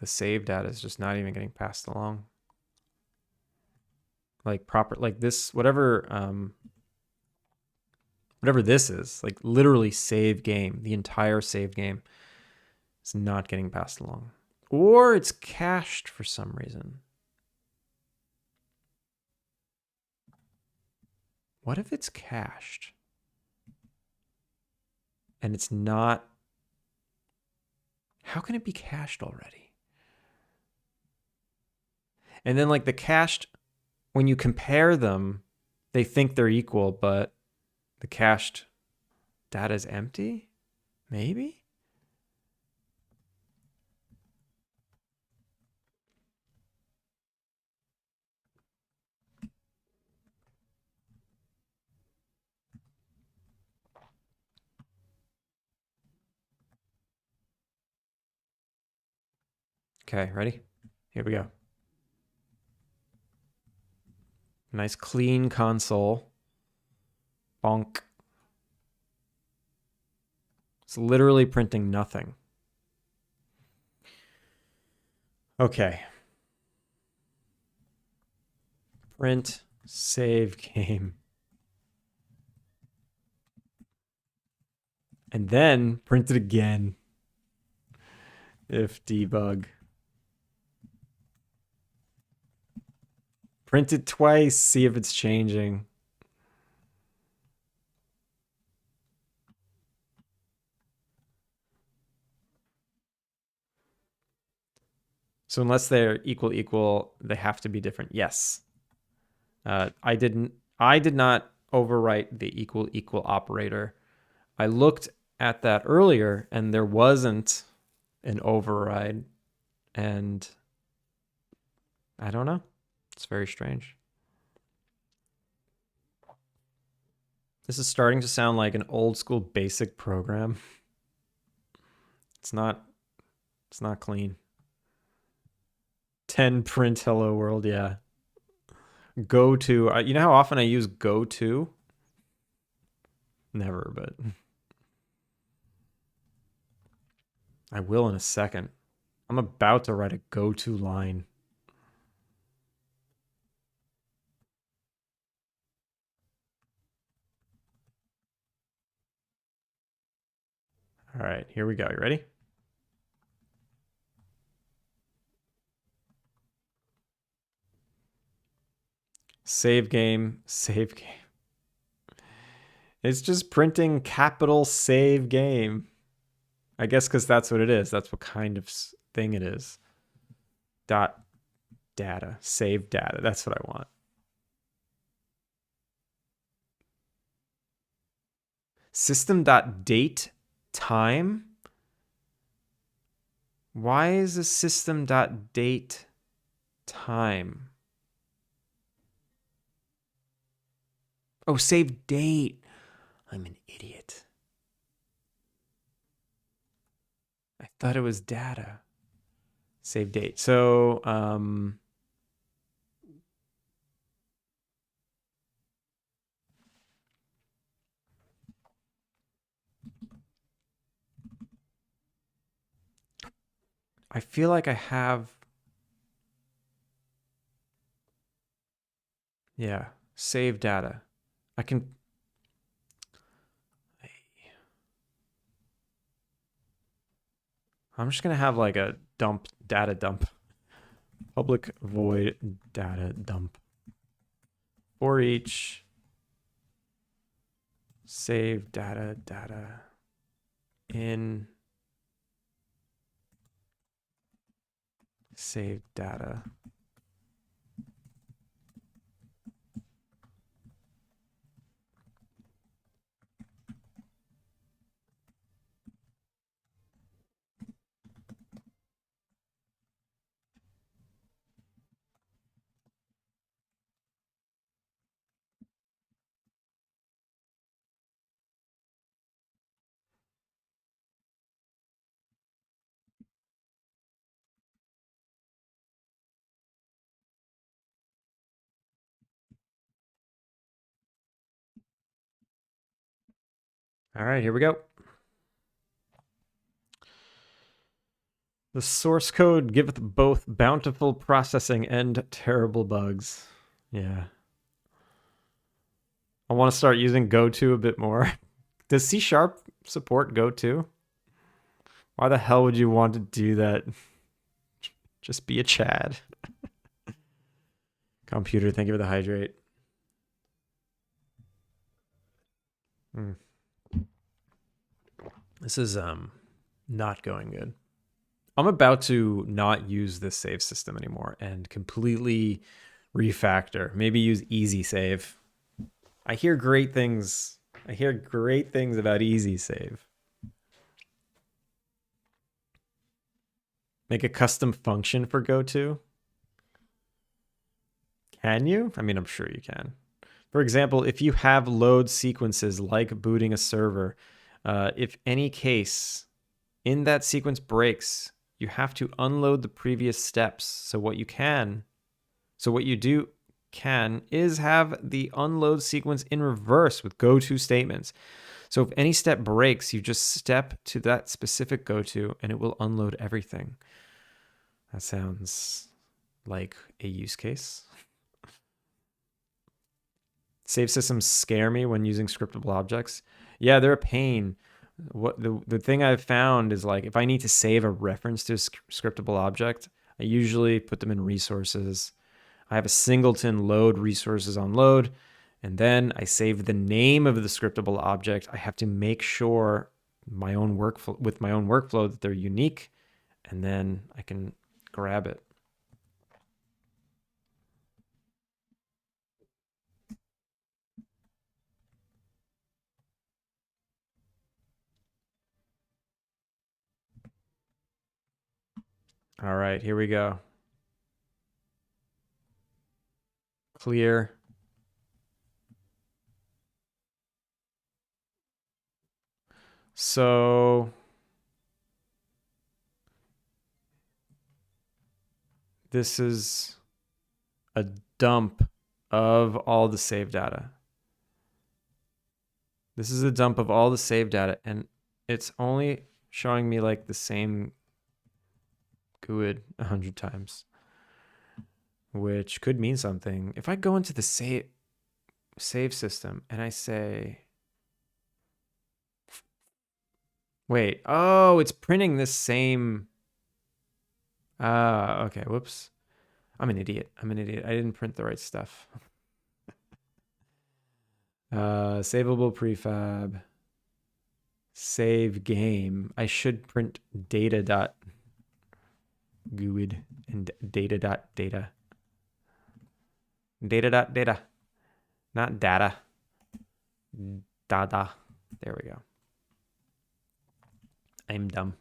save data is just not even getting passed along. Like proper, like this, whatever this is, like literally save game, the entire save game is not getting passed along. Or it's cached for some reason. What if it's cached? And it's not... How can it be cached already? And then like the cached, when you compare them, they think they're equal, but the cached data is empty? Maybe? Okay, ready? Here we go. Nice clean console. Bonk. It's literally printing nothing. Okay. Print, save game. And then print it again. If debug. Print it twice, see if it's changing. So unless they're equal, they have to be different. Yes. I did not overwrite the equal operator. I looked at that earlier and there wasn't an override, and I don't know. It's very strange. This is starting to sound like an old school basic program. It's not clean. 10 print hello world, yeah. Go to, you know how often I use go to? Never, but I will in a second. I'm about to write a go to line. All right, here we go. You ready? Save game, save game. It's just printing capital save game. I guess because that's what it is. That's what kind of thing it is. Dot data, save data. That's what I want. System.date time. Why is a system.date time? Oh, save date. I'm an idiot. I thought it was data. Save date. So, I feel like I have, yeah, save data. I can, I'm just gonna have like a dump, data dump, public void data dump for each save data in save data. All right, here we go. The source code giveth both bountiful processing and terrible bugs. Yeah. I want to start using GoTo a bit more. Does C# support GoTo? Why the hell would you want to do that? Just be a Chad. Computer, thank you for the hydrate. This is not going good. I'm about to not use this save system anymore and completely refactor. Maybe use easy save. I hear great things. I hear great things about easy save. Make a custom function for GoTo. Can you? I mean, I'm sure you can. For example, if you have load sequences like booting a server, if any case in that sequence breaks, you have to unload the previous steps. So what you do is have the unload sequence in reverse with GoTo statements. So if any step breaks, you just step to that specific GoTo and it will unload everything. That sounds like a use case. Save systems scare me when using scriptable objects. Yeah, they're a pain. What the thing I've found is, like, if I need to save a reference to a scriptable object, I usually put them in resources. I have a singleton load resources on load, and then I save the name of the scriptable object. I have to make sure my own workflow that they're unique, and then I can grab it. All right, here we go. Clear. So this is a dump of all the save data. This is a dump of all the save data, and it's only showing me like the same GUID 100 times, which could mean something. If I go into the save system and I say, wait, oh, it's printing this same. Okay, whoops. I'm an idiot. I didn't print the right stuff. Savable prefab. Save game. I should print data.GUID and data.data. Data.data. Not data. Dada. There we go. I'm dumb.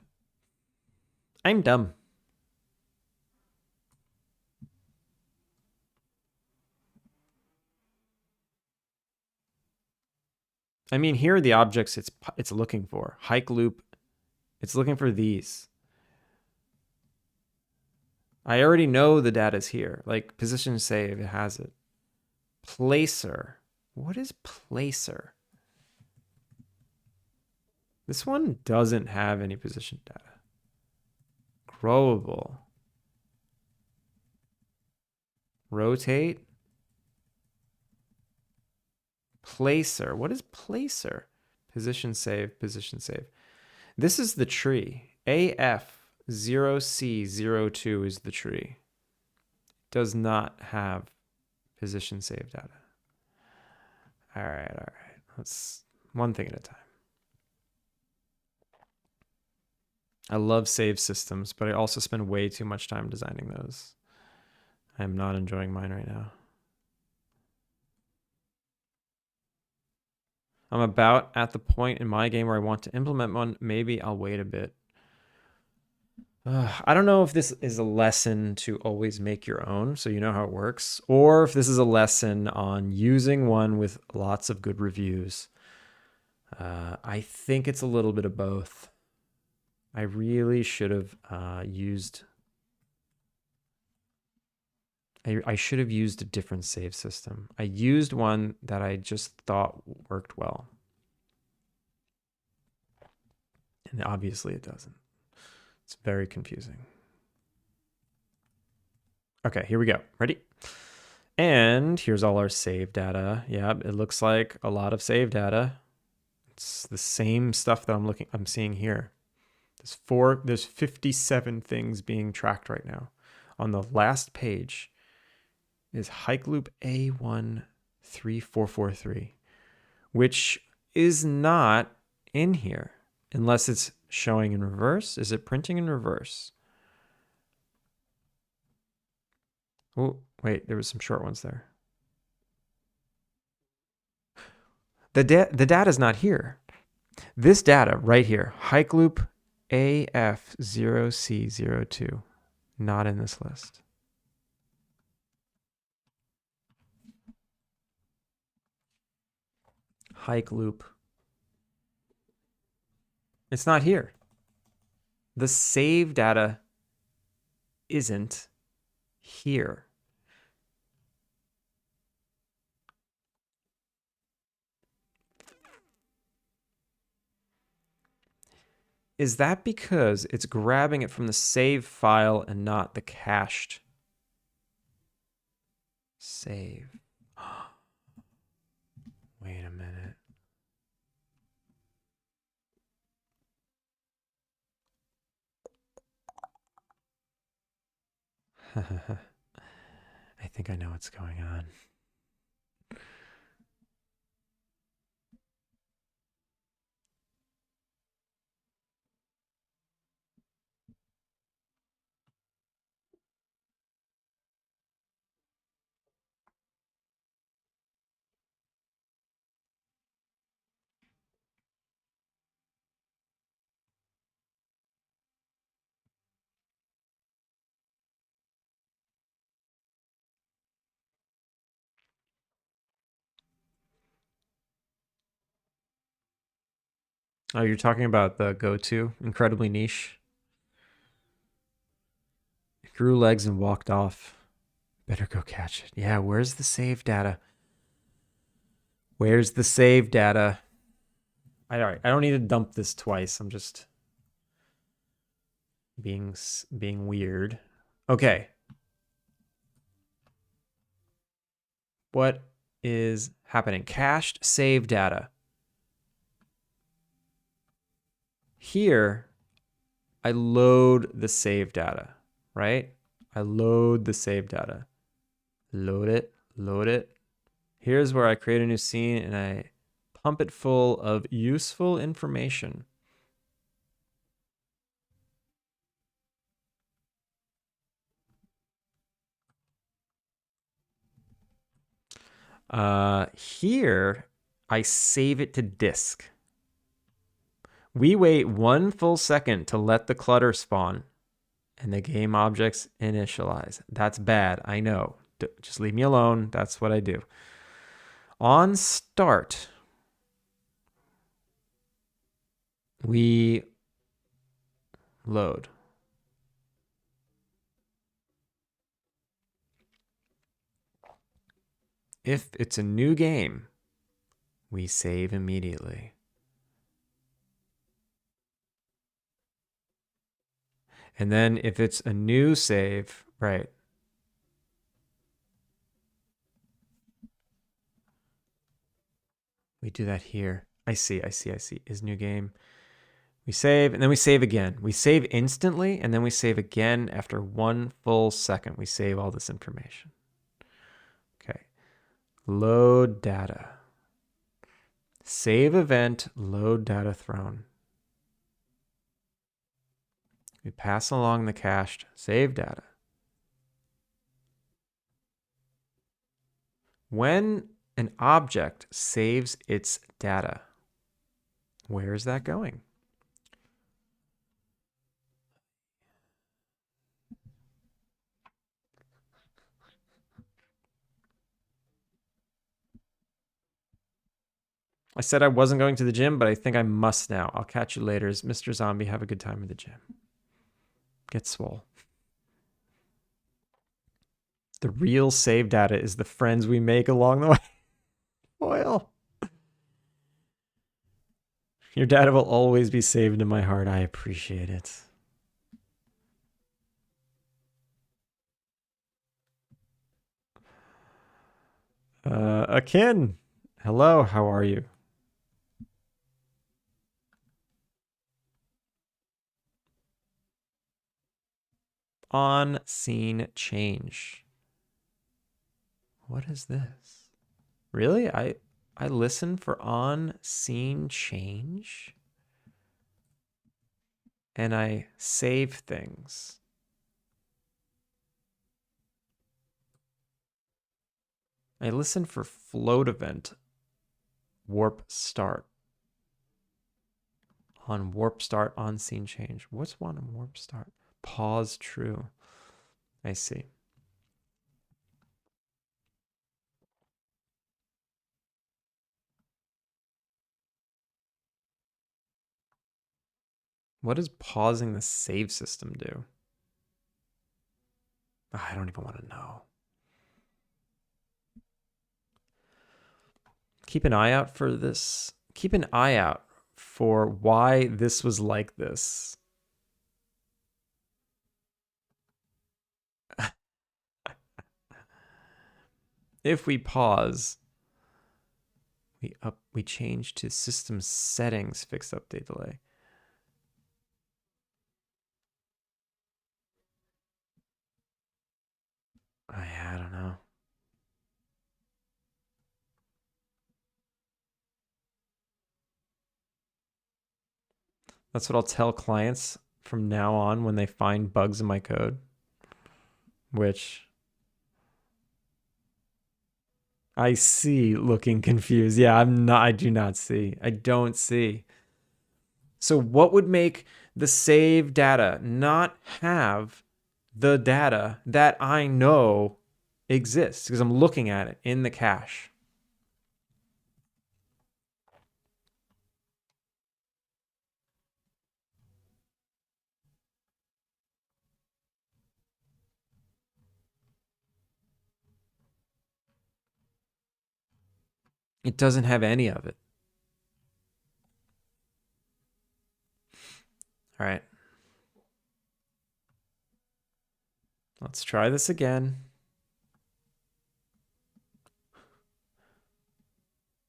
I mean, here are the objects it's looking for. Hike loop. It's looking for these. I already know the data's here. Like position save, it has it. Placer. What is placer? This one doesn't have any position data. Throwable. Rotate. Placer. What is placer? Position save, position save. This is the tree. AF0C02 is the tree. Does not have position save data. All right. Let's one thing at a time. I love save systems, but I also spend way too much time designing those. I'm not enjoying mine right now. I'm about at the point in my game where I want to implement one. Maybe I'll wait a bit. I don't know if this is a lesson to always make your own, so you know how it works, or if this is a lesson on using one with lots of good reviews. I think it's a little bit of both. I really should have used... I should have used a different save system. I used one that I just thought worked well. And obviously it doesn't. It's very confusing. Okay, here we go. Ready? And here's all our save data. Yeah, it looks like a lot of save data. It's the same stuff that I'm seeing here. There's 57 things being tracked right now. On the last page is hike loop A13443, which is not in here unless it's showing in reverse. Is it printing in reverse? Oh, wait, there was some short ones there. The data is not here. This data right here, hike loop AF0C02, not in this list. Hike loop. It's not here. The save data isn't here. Is that because it's grabbing it from the save file and not the cached save? Wait a minute. I think I know what's going on. Oh, you're talking about the go-to, incredibly niche. It grew legs and walked off. Better go catch it. Yeah, where's the save data? Where's the save data? All right, I don't need to dump this twice. I'm just being weird. Okay. What is happening? Cached save data. Here, I load the save data, right? I load the save data. Load it, load it. Here's where I create a new scene and I pump it full of useful information. Here, I save it to disk. We wait 1 full second to let the clutter spawn and the game objects initialize. That's bad, I know. Just leave me alone. That's what I do. On start, we load. If it's a new game, we save immediately. And then if it's a new save, right. We do that here. I see. Is new game. We save, and then we save again. We save instantly, and then we save again after 1 full second. We save all this information. Okay. Load data. Save event, load data thrown. We pass along the cached save data. When an object saves its data, where is that going? I said I wasn't going to the gym, but I think I must now. I'll catch you later. Mr. Zombie, have a good time at the gym. Get swole. The real save data is the friends we make along the way. Oil. Your data will always be saved in my heart. I appreciate it. Akin. Hello, how are you? On scene change. What is this? Really? I listen for on scene change and I save things. I listen for float event warp start. On warp start, on scene change. What's one on warp start? Pause true. I see. What does pausing the save system do? I don't even want to know. Keep an eye out for this. Keep an eye out for why this was like this. If we pause, we change to system settings, fixed update delay. I don't know. That's what I'll tell clients from now on when they find bugs in my code, which I see looking confused. Yeah, I do not see. I don't see. So what would make the save data not have the data that I know exists? Because I'm looking at it in the cache. It doesn't have any of it. All right. Let's try this again.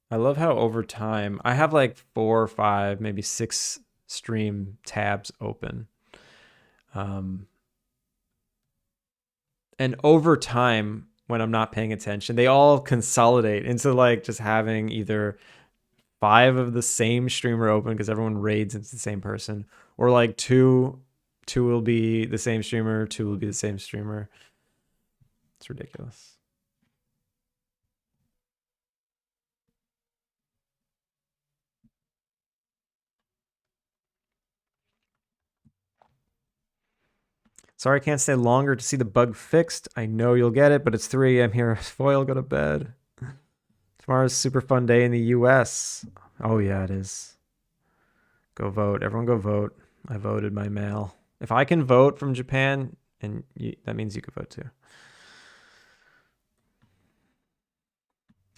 I love how over time, I have like 4 or 5, maybe 6 stream tabs open. And over time, when I'm not paying attention, they all consolidate into like just having either 5 of the same streamer open because everyone raids into the same person, or like two will be the same streamer, 2 will be the same streamer. It's ridiculous. Sorry, I can't stay longer to see the bug fixed. I know you'll get it, but it's 3 a.m. here. Foil, go to bed. Tomorrow's a super fun day in the US. Oh, yeah, it is. Go vote. Everyone go vote. I voted by mail. If I can vote from Japan, and that means you can vote too.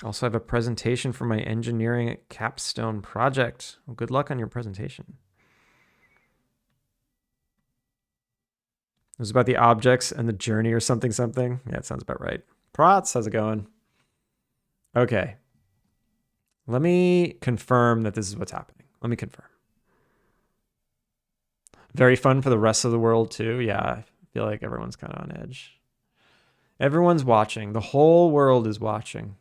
Also, I have a presentation for my engineering capstone project. Well, good luck on your presentation. It was about the objects and the journey or something. Yeah, it sounds about right. Prots, how's it going? Okay. Let me confirm that this is what's happening. Let me confirm. Very fun for the rest of the world too. Yeah, I feel like everyone's kind of on edge. Everyone's watching. The whole world is watching.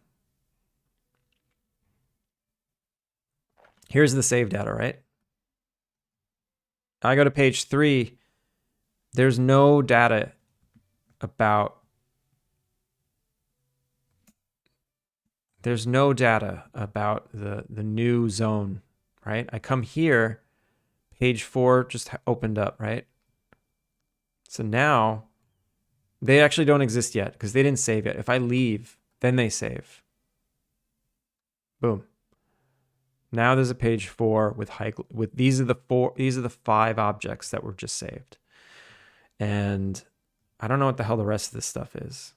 Here's the save data, right? I go to page 3. There's no data about the new zone, right? I come here, page 4 just opened up, right? So now they actually don't exist yet because they didn't save yet. If I leave, then they save. Boom. Now there's a page 4 with these are the 5 objects that were just saved. And I don't know what the hell the rest of this stuff is.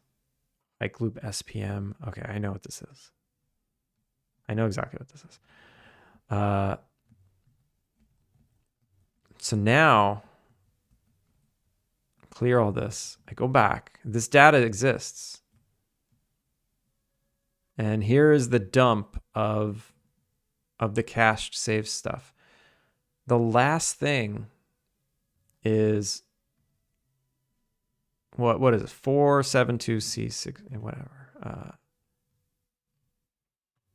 Hike loop SPM. Okay, I know what this is. I know exactly what this is. So now, clear all this. I go back. This data exists. And here is the dump of the cached save stuff. The last thing is what is it? 472C6 whatever.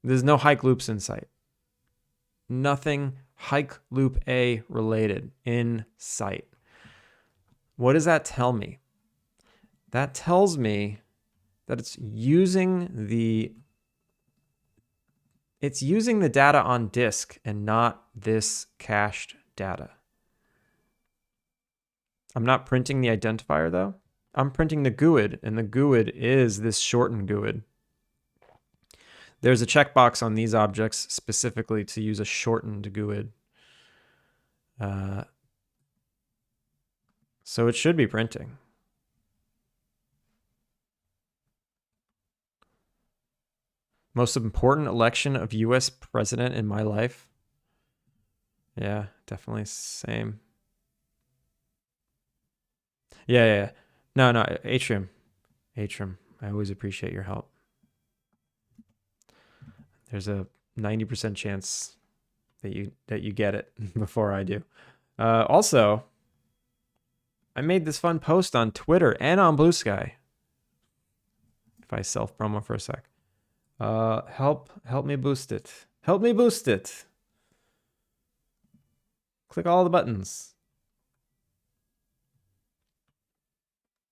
There's no hike loops in sight. Nothing hike loop A related in sight. What does that tell me? That tells me that it's using the data on disk and not this cached data. I'm not printing the identifier though. I'm printing the GUID, and the GUID is this shortened GUID. There's a checkbox on these objects specifically to use a shortened GUID. So it should be printing. Most important election of US president in my life. Yeah, definitely same. Yeah. No, Atrium. I always appreciate your help. There's a 90% chance that you get it before I do. Also, I made this fun post on Twitter and on Blue Sky. If I self promo for a sec. Help me boost it. Help me boost it. Click all the buttons.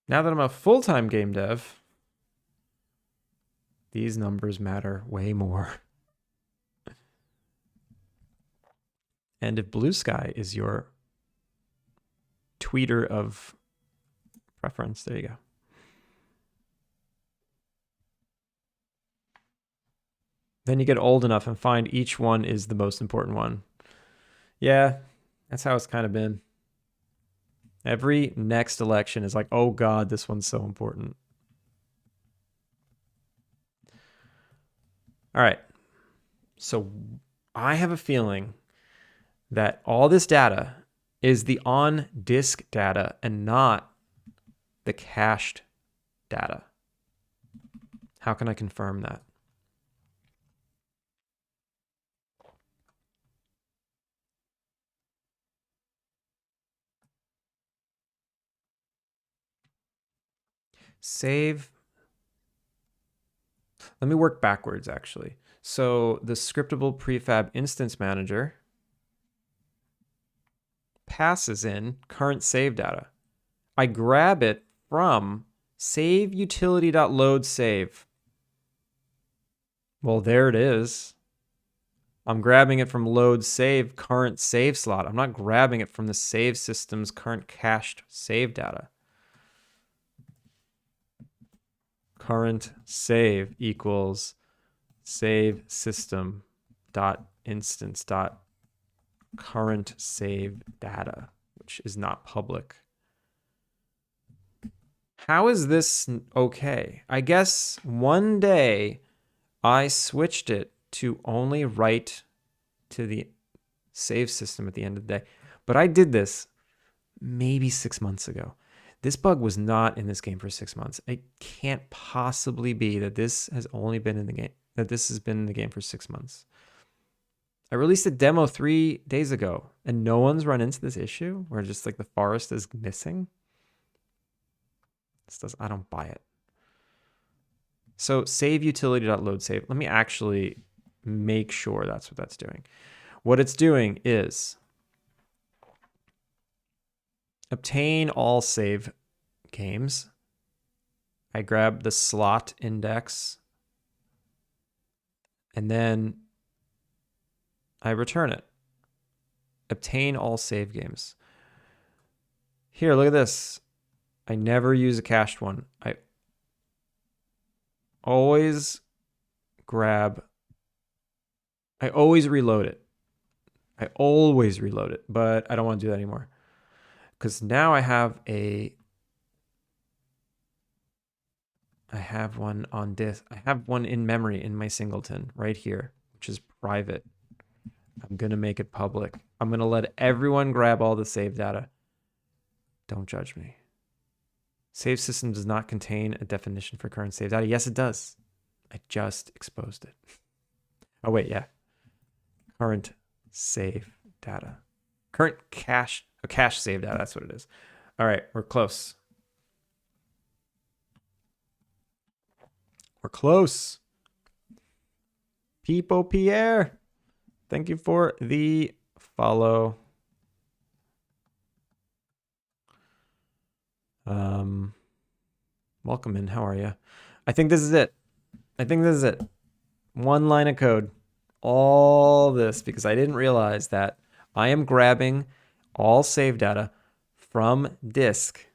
Now that I'm a full-time game dev, these numbers matter way more. And if Blue Sky is your tweeter of preference, there you go. Then you get old enough and find each one is the most important one. Yeah, that's how it's kind of been. Every next election is like, oh God, this one's so important. All right. So I have a feeling that all this data is the on-disk data and not the cached data. How can I confirm that? Save. Let me work backwards, actually. So the scriptable prefab instance manager passes in current save data. I grab it from save utility.load save. Well, there it is. I'm grabbing it from load save current save slot. I'm not grabbing it from the save system's current cached save data. Current save equals save system dot instance dot current save data, which is not public. How is this okay? I guess one day I switched it to only write to the save system at the end of the day. But I did this maybe 6 months ago. This bug was not in this game for 6 months. It can't possibly be that this has only been in the game, that this has been in the game for 6 months. I released a demo 3 days ago, and no one's run into this issue where just like the forest is missing. I don't buy it. So save utility.load save. Let me actually make sure that's what that's doing. What it's doing is obtain all save games. I grab the slot index and then I return it. Obtain all save games. Here, look at this. I never use a cached one. I always reload it. I always reload it, but I don't want to do that anymore. Because now I have one on disk. I have one in memory in my singleton right here, which is private. I'm going to make it public. I'm going to let everyone grab all the save data. Don't judge me. Save system does not contain a definition for current save data. Yes, it does. I just exposed it. Oh, wait, yeah. Current save data. Current cache save data. That's what it is. All right, we're close. We're close. Pipo Pierre, thank you for the follow. Welcome in. How are you? I think this is it. One line of code. All this because I didn't realize that I am grabbing all save data from disk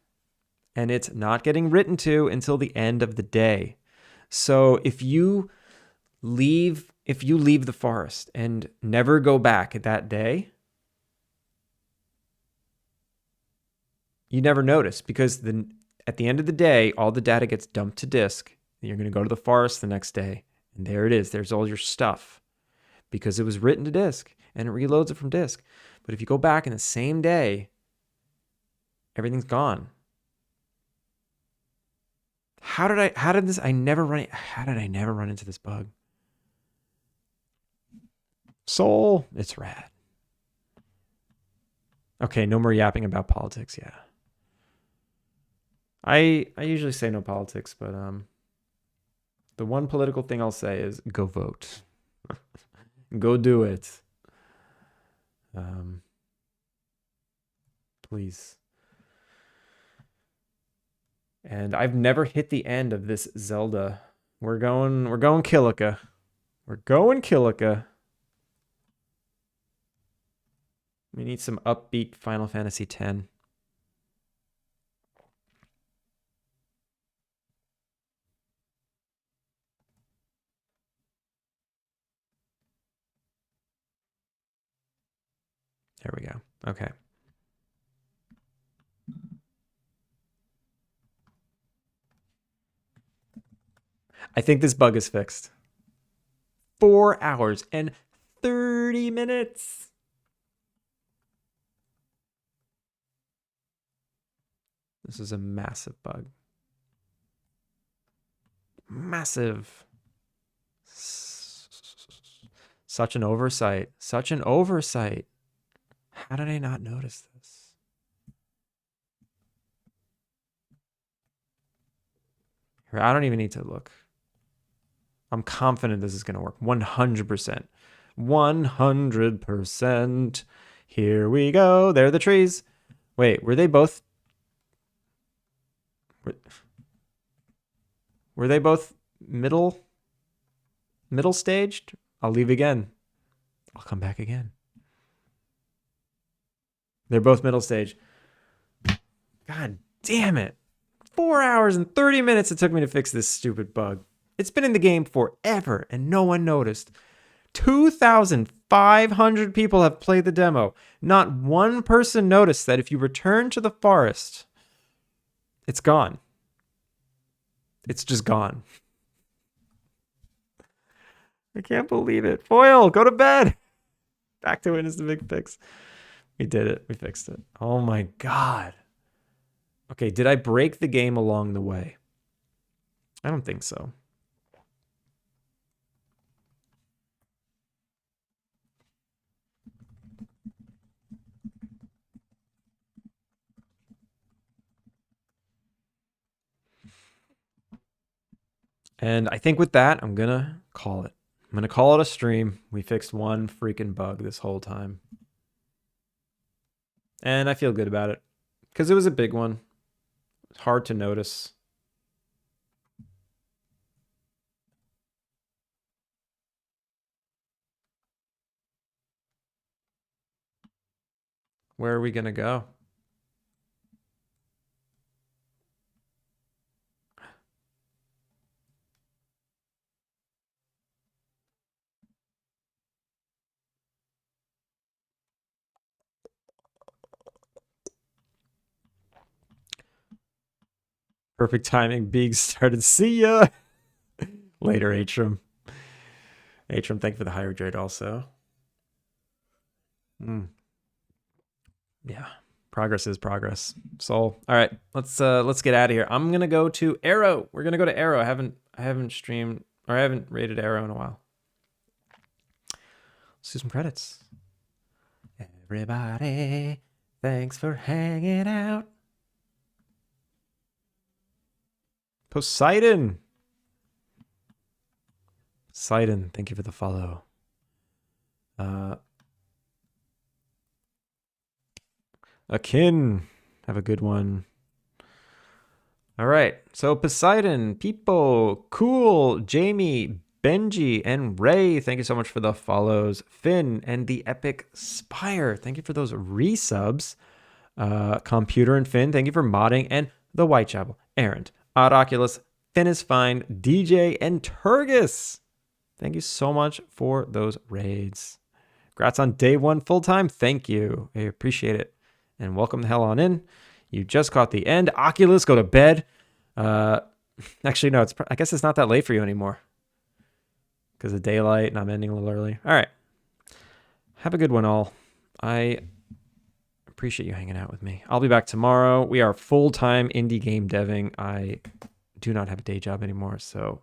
and it's not getting written to until the end of the day. So if you leave the forest and never go back that day, you never notice because at the end of the day, all the data gets dumped to disk. And you're going to go to the forest the next day, and there it is. There's all your stuff because it was written to disk and it reloads it from disk. But if you go back in the same day, everything's gone. How did I never run into this bug? Soul, it's rad. Okay, no more yapping about politics, yeah. I usually say no politics, but the one political thing I'll say is go vote. Go do it. Please. And I've never hit the end of this Zelda. We're going Kilika. We're going Kilika. We need some upbeat Final Fantasy X. There we go. Okay. I think this bug is fixed. 4 hours and 30 minutes. This is a massive bug. Massive. Such an oversight. Such an oversight. How did I not notice this? I don't even need to look. I'm confident this is going to work. 100%. 100%. Here we go. There are the trees. Wait, were they both... Were they both middle staged? I'll leave again. I'll come back again. They're both middle stage. God damn it. 4 hours and 30 minutes it took me to fix this stupid bug. It's been in the game forever and no one noticed. 2,500 people have played the demo. Not one person noticed that if you return to the forest, it's gone. It's just gone. I can't believe it. Foil, go to bed. Back to witness the big fix. We did it. We fixed it. Oh my God. Okay, did I break the game along the way? I don't think so. And I think with that, I'm going to call it. I'm going to call it a stream. We fixed one freaking bug this whole time. And I feel good about it because it was a big one. It's hard to notice. Where are we going to go? Perfect timing. Big started. See ya. Later, Atrum. Atrum, thank you for the hydrate also. Yeah. Progress is progress. So, all right, let's get out of here. I'm gonna go to Arrow. We're gonna go to Arrow. I haven't streamed or I haven't rated Arrow in a while. Let's do some credits. Everybody, thanks for hanging out. Poseidon. Poseidon, thank you for the follow. Akin, have a good one. All right, so Poseidon, Peepo, Cool, Jamie, Benji, and Ray, thank you so much for the follows. Finn and the Epic Spire, thank you for those resubs. Computer and Finn, thank you for modding. And the Whitechapel, Errant, Odd Oculus, Finn is fine, DJ, and Turgis. Thank you so much for those raids. Congrats on day one full time. Thank you. I appreciate it. And welcome the hell on in. You just caught the end. Oculus, go to bed. Actually, no, I guess it's not that late for you anymore because of daylight and I'm ending a little early. All right. Have a good one, all. I appreciate you hanging out with me. I'll be back tomorrow. We are full-time indie game deving. I do not have a day job anymore, so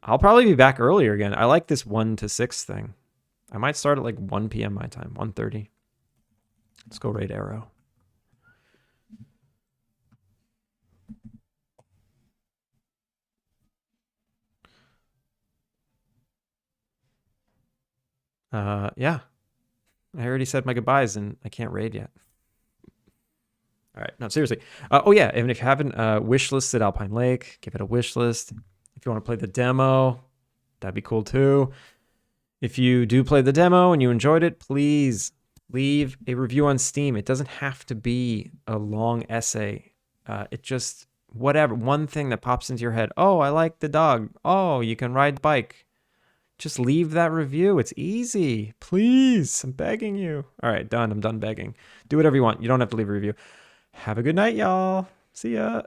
I'll probably be back earlier again. I like this 1 to 6 thing. I might start at like 1 p.m. my time, 1:30. Let's go raid Arrow. Yeah. I already said my goodbyes and I can't raid yet. All right, no, seriously. Oh yeah, and if you haven't wishlisted Alpine Lake, give it a wish list. If you want to play the demo, that'd be cool too. If you do play the demo and you enjoyed it, please leave a review on Steam. It doesn't have to be a long essay. It just, whatever, one thing that pops into your head. Oh, I like the dog. Oh, you can ride bike. Just leave that review. It's easy. Please, I'm begging you. All right, done. I'm done begging. Do whatever you want. You don't have to leave a review. Have a good night, y'all. See ya.